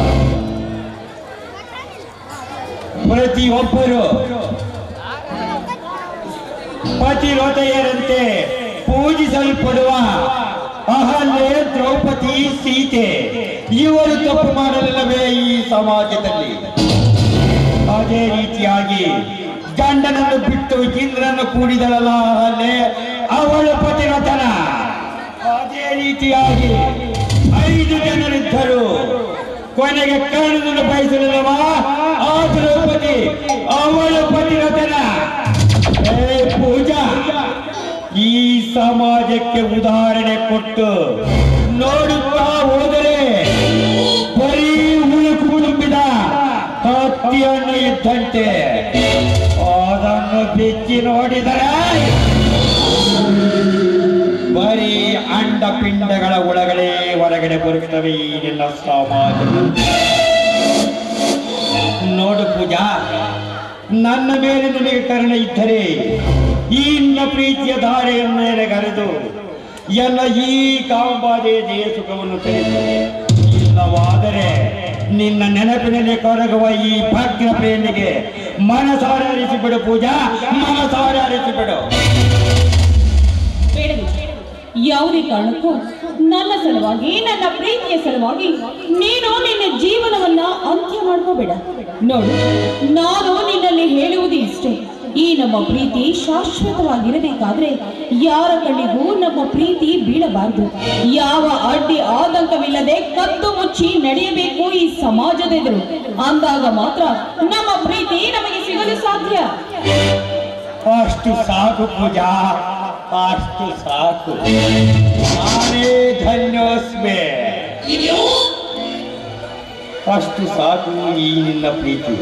ಪ್ರತಿಯೊಬ್ಬರು ಪತಿರೋತೆಯರಂತೆ ಪೂಜಿಸಲ್ಪಡುವ ಅಹಲ್ಯೆ, ದ್ರೌಪದಿ, ಸೀತೆ ಇವರು ತಪ್ಪು ಮಾಡಲಿಲ್ಲವೇ ಈ ಸಮಾಜದಲ್ಲಿ? ಅದೇ ರೀತಿಯಾಗಿ ಗಂಡನನ್ನು ಬಿಟ್ಟು ಇಂದ್ರನ್ನು ಕೂಡಿದಳಲ್ಲ ಅಹಲ್ಯೆ, ಅವಳ ಪತಿರತನ. ಅದೇ ರೀತಿಯಾಗಿ 5 ಜನರಿದ್ದರು, ಕೊನೆಗೆ ಕರ್ಣನನ್ನು ಬಯಸಲಿಲ್ಲವ ಆ ದ್ರೌಪದಿ, ಅವಳ ಪತಿರತನ. ಪೂಜಾ, ಈ ಸಮಾಜಕ್ಕೆ ಉದಾಹರಣೆ ಕೊಟ್ಟು ನೋಡುತ್ತಾ ಹೋದರೆ ಬರೀ ಉಳುಕು ತುಂಬಿದ ಹತ್ತಿಯನ್ನು ಇದ್ದಂತೆ. ಅದನ್ನು ಬಿಚ್ಚಿ ನೋಡಿದರೆ ಬರೀ ಅಂಡ ಪಿಂಡಗಳ ಒಳಗಡೆ ಹೊರಗಡೆ ಬರುತ್ತವೆ ಈ ನಿನ್ನ ಸಮಾಜ. ನೋಡು ಪೂಜಾ, ನನ್ನ ಮೇಲೆ ನಿನಗೆ ಕರುಣೆ ಇದ್ದರೆ ಈ ನಿನ್ನ ಪ್ರೀತಿಯ ಧಾರೆಯನ್ನು ನೆರೆಗರೆದು ಎಲ್ಲ ಈ ಕಾಂಬಾದೇವಿಯ ಸುಖವನ್ನು ತಿಳಿಸುತ್ತೆ. ಇಲ್ಲವಾದರೆ ನಿನ್ನ ನೆನಪಿನಲ್ಲಿ ಕೊರಗುವ ಈ ಭಾಗ್ಯ ಪ್ರೇಮಿಗೆ ಮನಸಾರೆ ಅರಿಸಿಬಿಡು ಪೂಜಾ, ಮನಸಾರೆ ಅರಿಸಿಬಿಡು. ಬೇಡ ವಿಜಯ್, ಯಾವುದೇ ಕಾರಣಕ್ಕೂ ನನ್ನ ಸಲುವಾಗಿ, ನನ್ನ ಪ್ರೀತಿಯ ಸಲುವಾಗಿ ನೀನು ನಿನ್ನ ಜೀವನವನ್ನ ಅಂತ್ಯ ಮಾಡ್ಕೋಬೇಡ. ನೋಡು, ನಾನು ನಿನ್ನಲ್ಲಿ ಹೇಳುವುದು ಇಷ್ಟೇ, ಈ ನಮ್ಮ ಪ್ರೀತಿ ಶಾಶ್ವತವಾಗಿರಬೇಕಾದ್ರೆ ಯಾರ ಕಣ್ಣಿಗೂ ನಮ್ಮ ಪ್ರೀತಿ ಬೀಳಬಾರದು. ಯಾವ ಅಡ್ಡಿ ಆತಂಕವಿಲ್ಲದೆ ಕದ್ದು ಮುಚ್ಚಿ ನಡೆಯಬೇಕು ಈ ಸಮಾಜದ ಎದುರು. ಅಂದಾಗ ಮಾತ್ರ ನಮ್ಮ ಪ್ರೀತಿ ನಮಗೆ ಸಿಗಲು ಸಾಧ್ಯ. ಅಷ್ಟು ಸಾಕು ಪೂಜಾ, ಅಷ್ಟು ಸಾಕು. ನಾನೇ ಧನ್ಯೋಸ್ಮೆ. ಅಷ್ಟು ಸಾಕು ಈ ನಿನ್ನ ಪ್ರೀತಿ.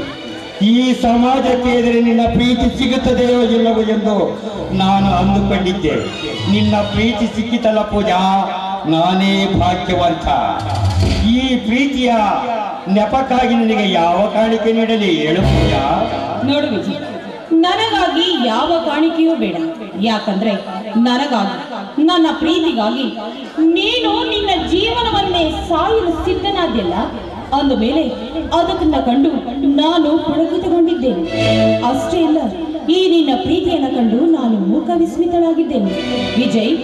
ಈ ಸಮಾಜಕ್ಕೆ ಎದುರು ನಿನ್ನ ಪ್ರೀತಿ ಸಿಗುತ್ತದೆಯೋ ಇಲ್ಲವೋ ಎಂದು ನಾನು ಅಂದುಕೊಂಡಿದ್ದೆ. ನಿನ್ನ ಪ್ರೀತಿ ಸಿಕ್ಕಿತಲ್ಲ ಪೂಜಾ, ನಾನೇ ಭಾಗ್ಯವಂತ. ಈ ಪ್ರೀತಿಯ ನೆಪಕ್ಕಾಗಿ ನಿನಗೆ ಯಾವ ಕಾಣಿಕೆ ನೀಡಲಿ ಹೇಳು ಪೂಜಾ? ನೋಡು ವಿಜಯ್, ನನಗಾಗಿ ಯಾವ ಕಾಣಿಕೆಯೂ ಬೇಡ. ಯಾಕಂದ್ರೆ ನನಗಾಗಿ, ನನ್ನ ಪ್ರೀತಿಗಾಗಿ ನೀನು ನಿನ್ನ ಜೀವನವನ್ನೇ ಸಾಯಲು ಸಿದ್ಧನಾದ್ಯಲ್ಲ, ಅಂದ ಮೇಲೆ ಅದನ್ನ ಕಂಡು ನಾನು ಪುಳಕಿತಗೊಂಡಿದ್ದೇನೆ. ಅಷ್ಟೇ ಅಲ್ಲ, ಈ ನಿನ್ನ ಪ್ರೀತಿಯನ್ನು ಕಂಡು ನಾನು ಮೂಕ ವಿಸ್ಮಿತಳಾಗಿದ್ದೇನೆ. ವಿಜಯ್,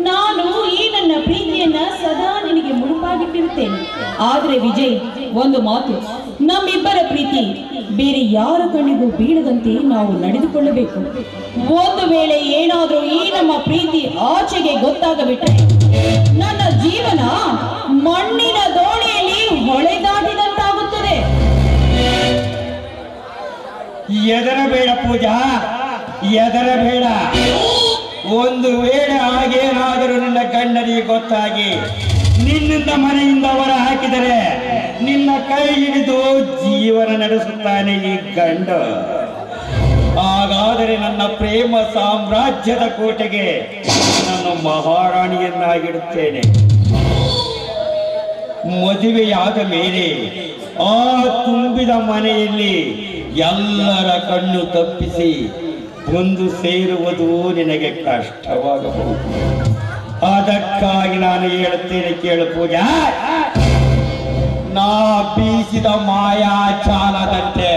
ನಾನು ಈ ನನ್ನ ಪ್ರೀತಿಯನ್ನ ಸದಾ ನಿನಗೆ ಮುಡುಪಾಗಿಟ್ಟಿರುತ್ತೇನೆ. ಆದ್ರೆ ವಿಜಯ್, ಒಂದು ಮಾತು, ನಮ್ಮಿಬ್ಬರ ಪ್ರೀತಿ ಬೇರೆ ಯಾರ ಕಣ್ಣಿಗೂ ಬೀಳದಂತೆ ನಾವು ನಡೆದುಕೊಳ್ಳಬೇಕು. ಒಂದು ವೇಳೆ ಏನಾದ್ರೂ ಈ ನಮ್ಮ ಪ್ರೀತಿ ಆಚೆಗೆ ಗೊತ್ತಾಗಬಿಟ್ರೆ ನನ್ನ ಜೀವನ ಮಣ್ಣಿನ ದೋಣಿಯಲ್ಲಿ ಹೊಳೆದಾಟಿದಂತಾಗುತ್ತದೆ. ಎದರಬೇಡ ಪೂಜಾ, ಎದರಬೇಡ. ಒಂದು ವೇಳೆ ಹಾಗೇನಾದರೂ ನಿನ್ನ ಗಂಡನಿಗೆ ಗೊತ್ತಾಗಿ ನಿನ್ನಿಂದ ಮನೆಯಿಂದ ಹೊರ ಹಾಕಿದರೆ ನಿನ್ನ ಕೈ ಹಿಡಿದು ಜೀವನ ನಡೆಸುತ್ತಾನೆ ಈ ಗಂಡ. ಹಾಗಾದರೆ ನನ್ನ ಪ್ರೇಮ ಸಾಮ್ರಾಜ್ಯದ ಕೋಟೆಗೆ ನಾನು ಮಹಾರಾಣಿಯನ್ನಾಗಿಡುತ್ತೇನೆ. ಮದುವೆಯಾದ ಮೇಲೆ ಆ ತುಂಬಿದ ಮನೆಯಲ್ಲಿ ಎಲ್ಲರ ಕಣ್ಣು ತಪ್ಪಿಸಿ ಬಂದು ಸೇರುವುದು ನಿನಗೆ ಕಷ್ಟವಾಗಬಹುದು. ಅದಕ್ಕಾಗಿ ನಾನು ಹೇಳುತ್ತೇನೆ, ಕೇಳು ಪೂಜಾ. ನಾ ಬೀಸಿದ ಮಾಯಾ ಚಾಲದಂತೆ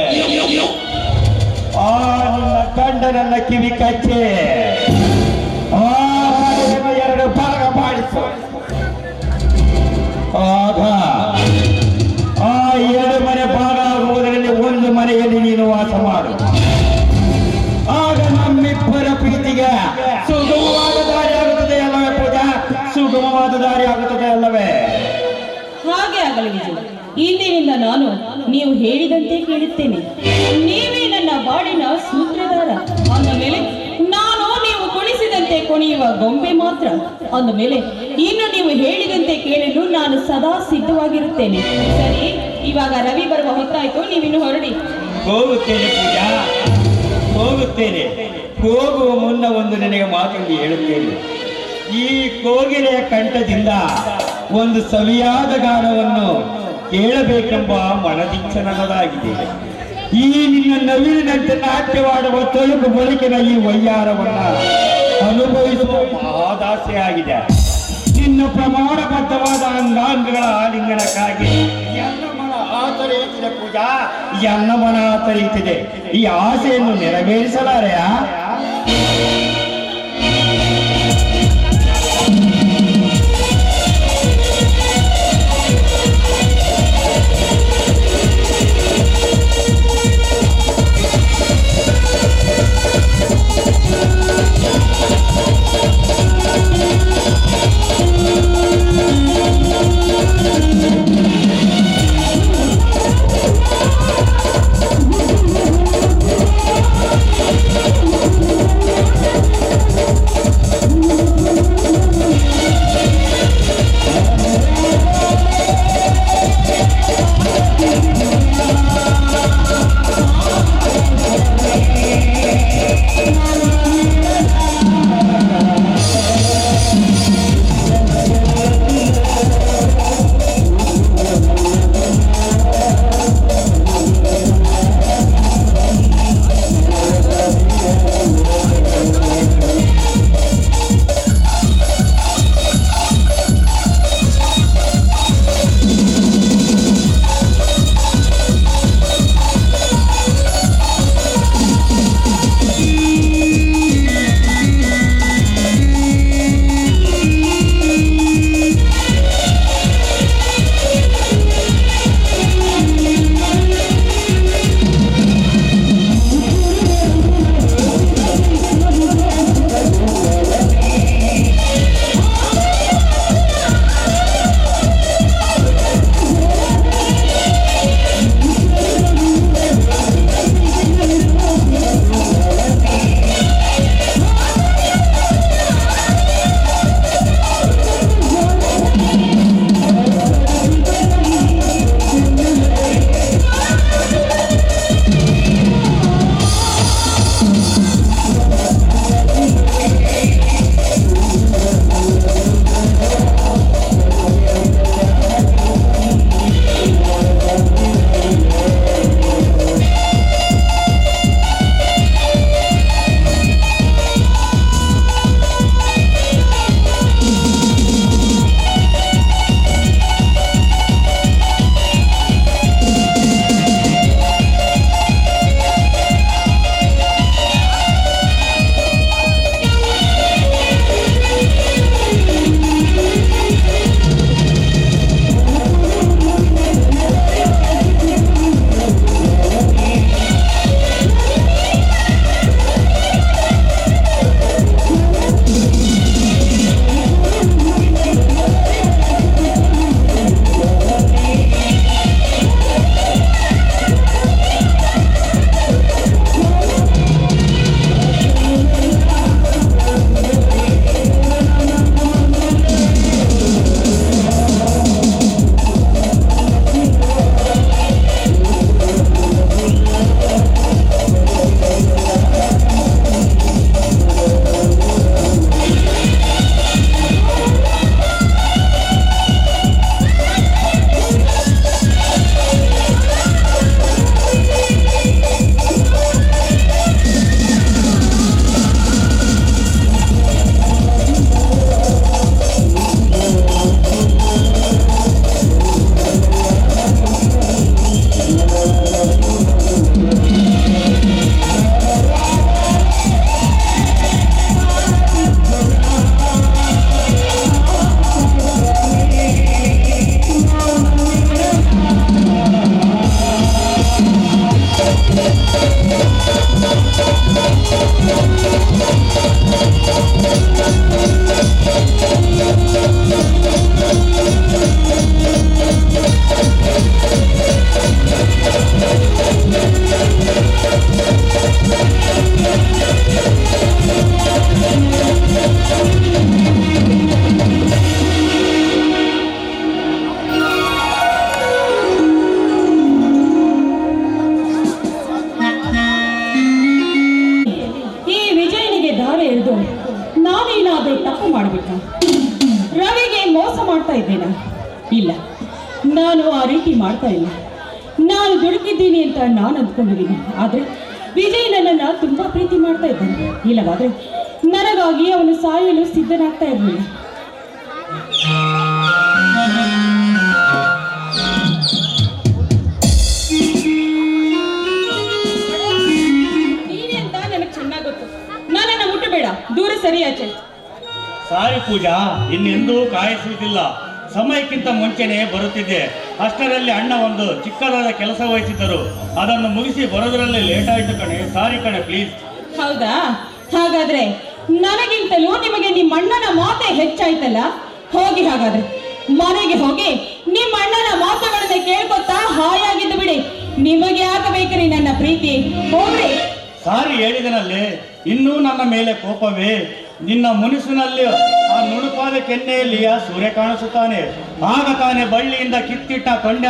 ಆ ನಿನ್ನ ಗಂಡನನ್ನ ಕಿವಿ ಕಚ್ಚೆ ಆ ಮನೆಯನ್ನು 2 ಭಾಗ ಮಾಡಿಸು. ಆಗ ಆ 2 ಮನೆ ಭಾಗ ಆಗುವುದರಲ್ಲಿ 1 ಮನೆಯಲ್ಲಿ ನೀನು ವಾಸ ಮಾಡು. ಆಗ ನಮ್ಮಿಬ್ಬರ ಪ್ರೀತಿಗೆ ಸುಗಮವಾದ ದಾರಿ ಆಗುತ್ತದೆ ಅಲ್ಲವೇ ಪೂಜಾ? ಸುಗಮವಾದ ದಾರಿ ಆಗುತ್ತದೆ. ಇಂದಿನಿಂದ ನಾನು ನೀವು ಹೇಳಿದಂತೆ ಕೇಳುತ್ತೇನೆ. ನೀವೇ ನನ್ನ ಬಾಡಿನ ಸೂತ್ರಧಾರ. ಅಂದ ಮೇಲೆ ನಾನು ನೀವು ಕುಣಿಸಿದಂತೆ ಕುಣಿಯುವ ಗೊಂಬೆ ಮಾತ್ರ. ಅಂದ ಮೇಲೆ ಇನ್ನು ನೀವು ಹೇಳಿದಂತೆ ಕೇಳಲು ನಾನು ಸದಾ ಸಿದ್ಧವಾಗಿರುತ್ತೇನೆ. ಸರಿ, ಇವಾಗ ರವಿ ಬರುವ ಹೊತ್ತಾಯ್ತು, ನೀವಿನ್ನು ಹೊರಡಿ. ಹೋಗುತ್ತೇನೆ ಪೂಜಾ, ಹೋಗುತ್ತೇನೆ. ಹೋಗುವ ಮುನ್ನ ಒಂದು ನಿನಗೆ ಮಾತೊಂದು ಹೇಳುತ್ತೇನೆ. ಈ ಕೋಗಿಲೆಯ ಕಂಠದಿಂದ ಒಂದು ಸವಿಯಾದ ಗಾನವನ್ನು ಕೇಳಬೇಕೆಂಬ ಮನದಿಚ್ಛೆ ನನ್ನದಾಗಿದೆ. ಈ ನಿನ್ನ ನವಿಲಿನಂತೆ ನಾಟ್ಯವಾಡುವ ತೊಳುಕು ಬಳಿಕಿನ ಈ ವಯ್ಯಾರವನ್ನ ಅನುಭವಿಸುವ ಮಹಾದಾಸೆಯಾಗಿದೆ. ನಿನ್ನ ಪ್ರಮಾಣಬದ್ಧವಾದ ಅಂಗಾಂಗಗಳ ಆಲಿಂಗನಕ್ಕಾಗಿ ಎಲ್ಲ ಮನ ಆತರಿಯುತ್ತಿದೆ ಪೂಜಾ, ಎಲ್ಲ ಮನ ಆತರಿಯುತ್ತಿದೆ. ಈ ಆಸೆಯನ್ನು ನೆರವೇರಿಸಲಾರೆಯಾ? ನಾನು ಆ ರೀತಿ ಮಾಡ್ತಾ ಇಲ್ಲ. ನಾನು ದುಡುಕಿದ್ದೀನಿ ಅಂತ ನಾನು ಅಂದ್ಕೊಂಡಿದ್ದೀನಿ. ಆದ್ರೆ ವಿಜಯ್ ನನ್ನನ್ನ ತುಂಬಾ ಪ್ರೀತಿ ಮಾಡ್ತಾ ಇದ್ದಾನೆ. ಇಲ್ಲವಾದ್ರೆ ನನಗಾಗಿ ಅವನು ಸಾಯಲು ಸಿದ್ಧನಾಗ್ತಾ ಇರಲಿಲ್ಲ. ನೀನೇ ಅಂತ ನನಗೆ ಚೆನ್ನಾಗಿ ಗೊತ್ತು. ನನ್ನನ್ನು ಮುಟ್ಟಬೇಡ, ದೂರ ಸರಿಯಾಚೆ. ಸಾರಿ ಪೂಜಾ, ಇನ್ನೆಂದೂ ಕಾಯಿಸುವುದಿಲ್ಲ. ಸಮಯಕ್ಕಿಂತ ಮುಂಚೆನೆ ಬರುತ್ತಿದ್ದೆ. ಅಷ್ಟರಲ್ಲಿ ಅಣ್ಣ ಒಂದು ಚಿಕ್ಕದಾದ ಕೆಲಸ ವಹಿಸಿದ್ದರು. ಅದನ್ನು ಮುಗಿಸಿ ಬರೋದ್ರಲ್ಲಿ ಲೇಟ್ ಆಯ್ತು ಕಣೆ. ಸಾರಿ ಕಣೆ, ಪ್ಲೀಸ್. ಹೌದಾ? ಹಾಗಾದ್ರೆ ನನಗಿಂತಲೂ ನಿಮಗೆ ನಿಮ್ಮ ಅಣ್ಣನ ಮಾತೆ ಹೆಚ್ಚಾಯ್ತಲ್ಲ. ಹೋಗಿ ಹಾಗಾದ್ರೆ ಮನೆಗೆ ಹೋಗಿ ನಿಮ್ಮ ಅಣ್ಣನ ಮಾತುಗಳನ್ನ ಕೇಳ್ಕೊತಾ ಹಾಯಾಗಿದ್ದು ಬಿಡಿ. ನಿಮಗೆ ಆಗಬೇಕ್ರಿ ನನ್ನ ಪ್ರೀತಿ. ಹೋಗ್ರಿ. ಸಾರಿ ಹೇಳಿದನಲ್ಲೇ, ಇನ್ನೂ ನನ್ನ ಮೇಲೆ ಕೋಪವೇ? ನಿನ್ನ ಮುನಿಸಿನಲ್ಲಿ ಆ ನುಣುಪಾದ ಕೆನ್ನೆಯಲ್ಲಿ ಆ ಸೂರ್ಯ ಕಾಣಿಸುತ್ತಾನೆ. ಆಗ ತಾನೇ ಬಳ್ಳಿಯಿಂದ ಕಿತ್ತಿಟ್ಟ ತೊಂಡೆ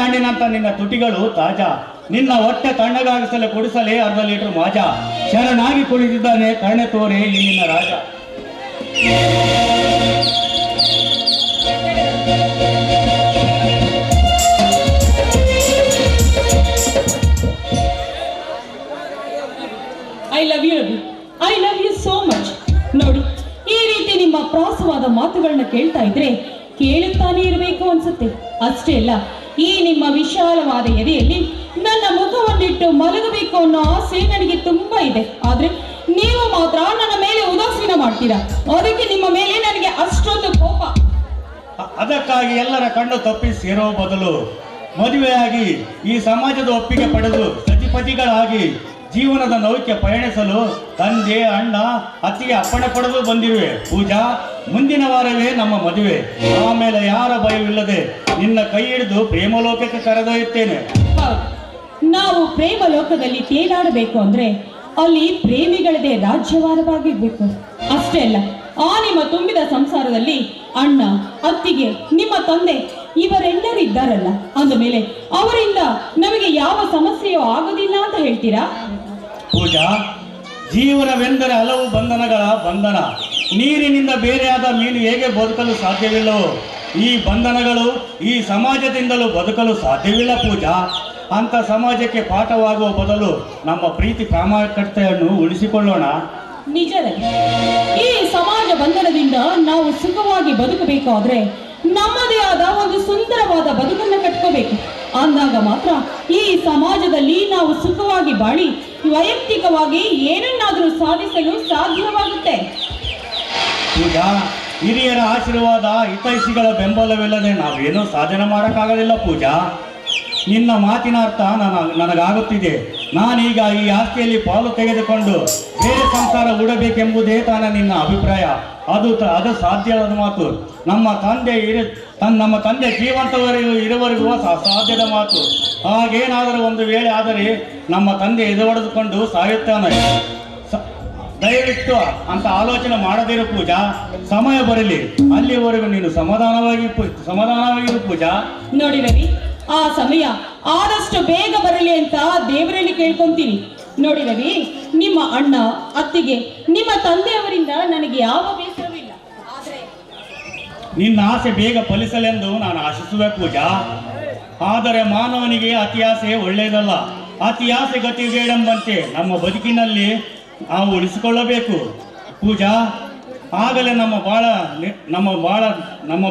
ಹಣ್ಣಿನಂತ ನಿನ್ನ ತುಟಿಗಳು ತಾಜಾ. ನಿನ್ನ ಹೊಟ್ಟೆ ತಣ್ಣಗಾಗಿಸಲು ಕುಡಿಸಲೇ 1/2 ಲೀಟರ್ ಮಾಜಾ. ಶರಣಾಗಿ ಕುಳಿತಿದ್ದಾನೆ ಕರ್ಣೆ ತೋರೆ ಈ ನಿನ್ನ ರಾಜ. I love you Ravi. I love you so much. ನೋಡಿ, ಈ ರೀತಿ ನಿಮ್ಮ ಪ್ರಾಸವಾದ ಮಾತುಗಳನ್ನ ಕೇಳ್ತಾ ಇದ್ರೆ ಕೇಳುತ್ತಾನೆ ಇರಬೇಕು ಅನ್ಸುತ್ತೆ. ಅಷ್ಟೇ ಅಲ್ಲ, ಈ ನಿಮ್ಮ ವಿಶಾಲವಾದ ಎದೆಯಲ್ಲಿ ನನ್ನ ಮುಖವನ್ನಿಟ್ಟು ಮಲಗಬೇಕು ಅನ್ನೋ ಆಸೆ ನನಗೆ ತುಂಬಾ ಇದೆ. ಆದ್ರೆ ನೀವು ಮಾತ್ರ ನನ್ನ ಮೇಲೆ ಉದಾಸೀನ ಮಾಡ್ತೀರಾ. ಅದಕ್ಕೆ ನಿಮ್ಮ ಮೇಲೆ ನನಗೆ ಅಷ್ಟೊಂದು ಕೋಪ. ಅದಕ್ಕಾಗಿ ಎಲ್ಲರ ಕಣ್ಣು ತಪ್ಪಿಸಿರೋ ಬದಲು ಮದುವೆಯಾಗಿ ಈ ಸಮಾಜದ ಒಪ್ಪಿಗೆ ಪಡೆದು ಸತಿಪತಿಗಳಾಗಿ ಜೀವನದ ನೌಕೆ ಪಯಣಿಸಲು ತಂದೆ, ಅಣ್ಣ, ಅತ್ತಿಗೆ ಅಪ್ಪಣೆ ಪಡೆದು ಬಂದಿರುವೆ. ಪೂಜಾ, ಮುಂದಿನ ವಾರವೇ ನಮ್ಮ ಮದುವೆ. ಆಮೇಲೆ ಯಾರ ಭಯವಿಲ್ಲದೆ ನಿನ್ನ ಕೈ ಹಿಡಿದು ಪ್ರೇಮಲೋಕಕ್ಕೆ ಕರೆದೊಯ್ಯುತ್ತೇನೆ. ಹೌದು, ನಾವು ಪ್ರೇಮ ಲೋಕದಲ್ಲಿ ತೇಲಾಡಬೇಕು ಅಂದ್ರೆ ಅಲ್ಲಿ ಪ್ರೇಮಿಗಳದೇ ರಾಜ್ಯವಾರವಾಗಿರ್ಬೇಕು. ಅಷ್ಟೇ ಅಲ್ಲ, ಆ ನಿಮ್ಮ ತುಂಬಿದ ಸಂಸಾರದಲ್ಲಿ ಅಣ್ಣ, ಅತ್ತಿಗೆ, ನಿಮ್ಮ ತಂದೆ ಇವರೆಲ್ಲರೂ ಇದ್ದಾರಲ್ಲ. ಅಂದ ಮೇಲೆ ಅವರಿಂದ ನಮಗೆ ಯಾವ ಸಮಸ್ಯೆಯೂ ಆಗೋದಿಲ್ಲ ಅಂತ ಹೇಳ್ತೀರಾ? ಪೂಜಾ, ಜೀವನವೆಂದರೆ ಹಲವು ಬಂಧನಗಳ ಬಂಧನ. ನೀರಿನಿಂದ ಬೇರೆಯಾದ ಮೀನು ಹೇಗೆ ಬದುಕಲು ಸಾಧ್ಯವಿಲ್ಲವೋ, ಈ ಬಂಧನಗಳು ಈ ಸಮಾಜದಿಂದಲೂ ಬದುಕಲು ಸಾಧ್ಯವಿಲ್ಲ. ಪೂಜಾ, ಅಂತ ಸಮಾಜಕ್ಕೆ ಪಾಠವಾಗುವ ಬದಲು ನಮ್ಮ ಪ್ರೀತಿ ಪ್ರಾಮಾಣಿಕತೆಯನ್ನು ಉಳಿಸಿಕೊಳ್ಳೋಣ. ನಿಜದಲ್ಲಿ ಈ ಸಮಾಜ ಬಂಧನದಿಂದ ನಾವು ಸುಖವಾಗಿ ಬದುಕಬೇಕಾದ್ರೆ ನಮ್ಮದೇ ಆದ ಒಂದು ಸುಂದರವಾದ ಬದುಕನ್ನು ಕಟ್ಕೋಬೇಕು. ಅಂದಾಗ ಮಾತ್ರ ಈ ಸಮಾಜದಲ್ಲಿ ನಾವು ಸುಖವಾಗಿ ಬಾಳಿ ವೈಯಕ್ತಿಕವಾಗಿ ಏನನ್ನಾದರೂ ಸಾಧಿಸಲು ಸಾಧ್ಯವಾಗುತ್ತೆ. ಪೂಜಾ, ಹಿರಿಯರ ಆಶೀರ್ವಾದ, ಹಿತೈಷಿಗಳ ಬೆಂಬಲವಿಲ್ಲದೆ ನಾವೇನೂ ಸಾಧನೆ ಮಾಡೋಕ್ಕಾಗೋದಿಲ್ಲ. ಪೂಜಾ, ನಿನ್ನ ಮಾತಿನ ಅರ್ಥ ನನಗಾಗುತ್ತಿದೆ. ನಾನೀಗ ಈ ಆಸ್ತಿಯಲ್ಲಿ ಪಾಲು ತೆಗೆದುಕೊಂಡು ಬೇರೆ ಸಂಸಾರ ಹೂಡಬೇಕೆಂಬುದೇ ತಾನೇ ನಿನ್ನ ಅಭಿಪ್ರಾಯ. ಅದು ಸಾಧ್ಯವಾದ ಮಾತು. ನಮ್ಮ ತಂದೆ ಜೀವಂತವರೆಗೂ ಇರುವವರೆಗೂ ಅಸಾಧ್ಯದ ಮಾತು. ಹಾಗೇನಾದರೂ ಒಂದು ವೇಳೆ ಆದರೆ ನಮ್ಮ ತಂದೆ ಎದುರುಕೊಂಡು ಸಾಯುತ್ತಾನೆ. ದಯವಿಟ್ಟು ಅಂತ ಆಲೋಚನೆ ಮಾಡದಿರು ಪೂಜಾ. ಸಮಯ ಬರಲಿ, ಅಲ್ಲಿವರೆಗೂ ನೀನು ಸಮಾಧಾನವಾಗಿರು ಪೂಜಾ. ನೋಡಿ ರವಿ, ಆ ಸಮಯ ಆದಷ್ಟು ಬೇಗ ಬರಲಿ ಅಂತ ದೇವರಲ್ಲಿ ಕೇಳ್ಕೊಂತೀನಿ. ನೋಡಿ ರವಿ, ನಿಮ್ಮ ಅಣ್ಣ, ಅತ್ತಿಗೆ, ನಿಮ್ಮ ತಂದೆಯವರಿಂದ ನನಗೆ ಯಾವ ಬೇಸರವಿಲ್ಲ. ಆದ್ರೆ ನಿನ್ನ ಆಸೆ ಬೇಗ ಫಲಿಸಲೆಂದು ನಾನು ಆಶಿಸುವೆ ಪೂಜಾ. ಆದರೆ ಮಾನವನಿಗೆ ಅತಿ ಆಸೆ ಒಳ್ಳೆಯದಲ್ಲ. ಅತಿ ಆಸೆ ಗತಿ ಬೇಡೆಂಬಂತೆ ನಮ್ಮ ಬದುಕಿನಲ್ಲಿ ನಾವು ಉಳಿಸಿಕೊಳ್ಳಬೇಕು ಪೂಜಾ. ಆಗಲೇ ನಮ್ಮ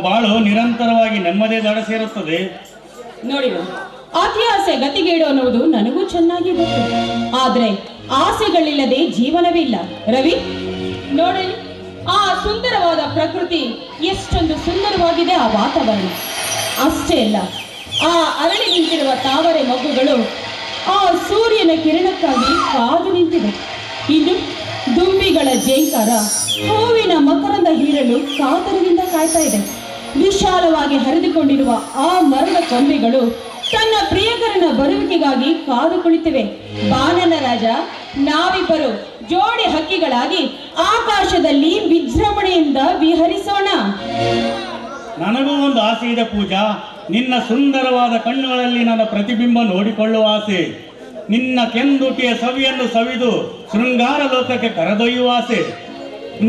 ಬಾಳು ನಿರಂತರವಾಗಿ ನೆಮ್ಮದಿ ದಡ ಸೇರುತ್ತದೆ. ನೋಡಿ, ಅತಿ ಆಸೆ ಗತಿಗೇಡು ಅನ್ನುವುದು ನನಗೂ ಚೆನ್ನಾಗಿ ಗೊತ್ತು. ಆದ್ರೆ ಆಸೆಗಳಿಲ್ಲದೆ ಜೀವನವಿಲ್ಲ ರವಿ. ನೋಡಿ, ಆ ಸುಂದರವಾದ ಪ್ರಕೃತಿ ಎಷ್ಟೊಂದು ಸುಂದರವಾಗಿದೆ. ಆ ವಾತಾವರಣ ಅಷ್ಟೇ ಅಲ್ಲ, ಆ ಅರಳಿ ನಿಂತಿರುವ ತಾವರೆ ಮಗುಗಳು ಆ ಸೂರ್ಯನ ಕಿರಣಕ್ಕಾಗಿ ಕಾದು ನಿಂತಿವೆ. ಇನ್ನು ದುಂಬಿಗಳ ಜೇಂಕಾರ ಹೂವಿನ ಮಕರಂದ ಹೀರಲು ಕಾತರದಿಂದ ಕಾಯ್ತಾ ಇದೆ. ವಿಶಾಲವಾಗಿ ಹರಿದುಕೊಂಡಿರುವ ಆ ಮರದ ಕೊಂಬೆಗಳು ತನ್ನ ಪ್ರಿಯಕರನ ಬರುವಿಕೆಗಾಗಿ ಕಾದು ಕುಳಿತಿವೆ. ಬಾನನ ರಾಜ, ನಾವಿಬ್ಬರು ಜೋಡಿ ಹಕ್ಕಿಗಳಾಗಿ ಆಕಾಶದಲ್ಲಿ ವಿಜೃಂಭಣೆಯಿಂದ ವಿಹರಿಸೋಣ. ನನಗೂ ಒಂದು ಆಸೆ ಇದೆ ಪೂಜಾ. ನಿನ್ನ ಸುಂದರವಾದ ಕಣ್ಣುಗಳಲ್ಲಿ ನನ್ನ ಪ್ರತಿಬಿಂಬ ನೋಡಿಕೊಳ್ಳುವ ಆಸೆ. ನಿನ್ನ ಕೆಂದುಟಿಯ ಸವಿಯನ್ನು ಸವಿದು ಶೃಂಗಾರ ಲೋಕಕ್ಕೆ ಕರೆದೊಯ್ಯುವ ಆಸೆ.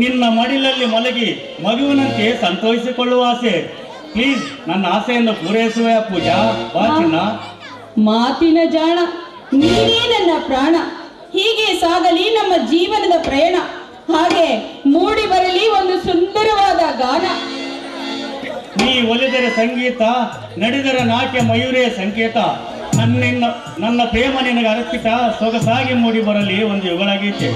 ನಿನ್ನ ಮಡಿಲಲ್ಲಿ ಮಲಗಿ ಮಗುವಿನಂತೆ ಸಂತೋಷಿಸಿಕೊಳ್ಳುವ ಆಸೆ. ಪ್ಲೀಸ್ ನನ್ನ ಆಸೆಯನ್ನು ಪೂರೈಸುವ ಪೂಜಾ. ಬಾ ಚಿನ್ನ. ಮಾತಿನ ಜಾಣ, ನೀನೇ ನನ್ನ ಪ್ರಾಣ. ಹೀಗೆ ಸಾಗಲಿ ನಮ್ಮ ಜೀವನದ ಪ್ರಯಾಣ. ಹಾಗೆ ಮೂಡಿ ಬರಲಿ ಒಂದು ಸುಂದರವಾದ ಗಾನ. ನೀ ಒಲಿದರೆ ಸಂಗೀತ, ನಡೆದರೆ ನಾಟ್ಯ ಮಯೂರೇ ಸಂಕೇತ. ನನ್ನ ಪ್ರೇಮ ನಿನಗೆ ಅರ್ಪಿತ, ಸೊಗಸಾಗಿ ಮೂಡಿ ಬರಲಿ ಒಂದು ಯುಗಳ ಗೀತೆ.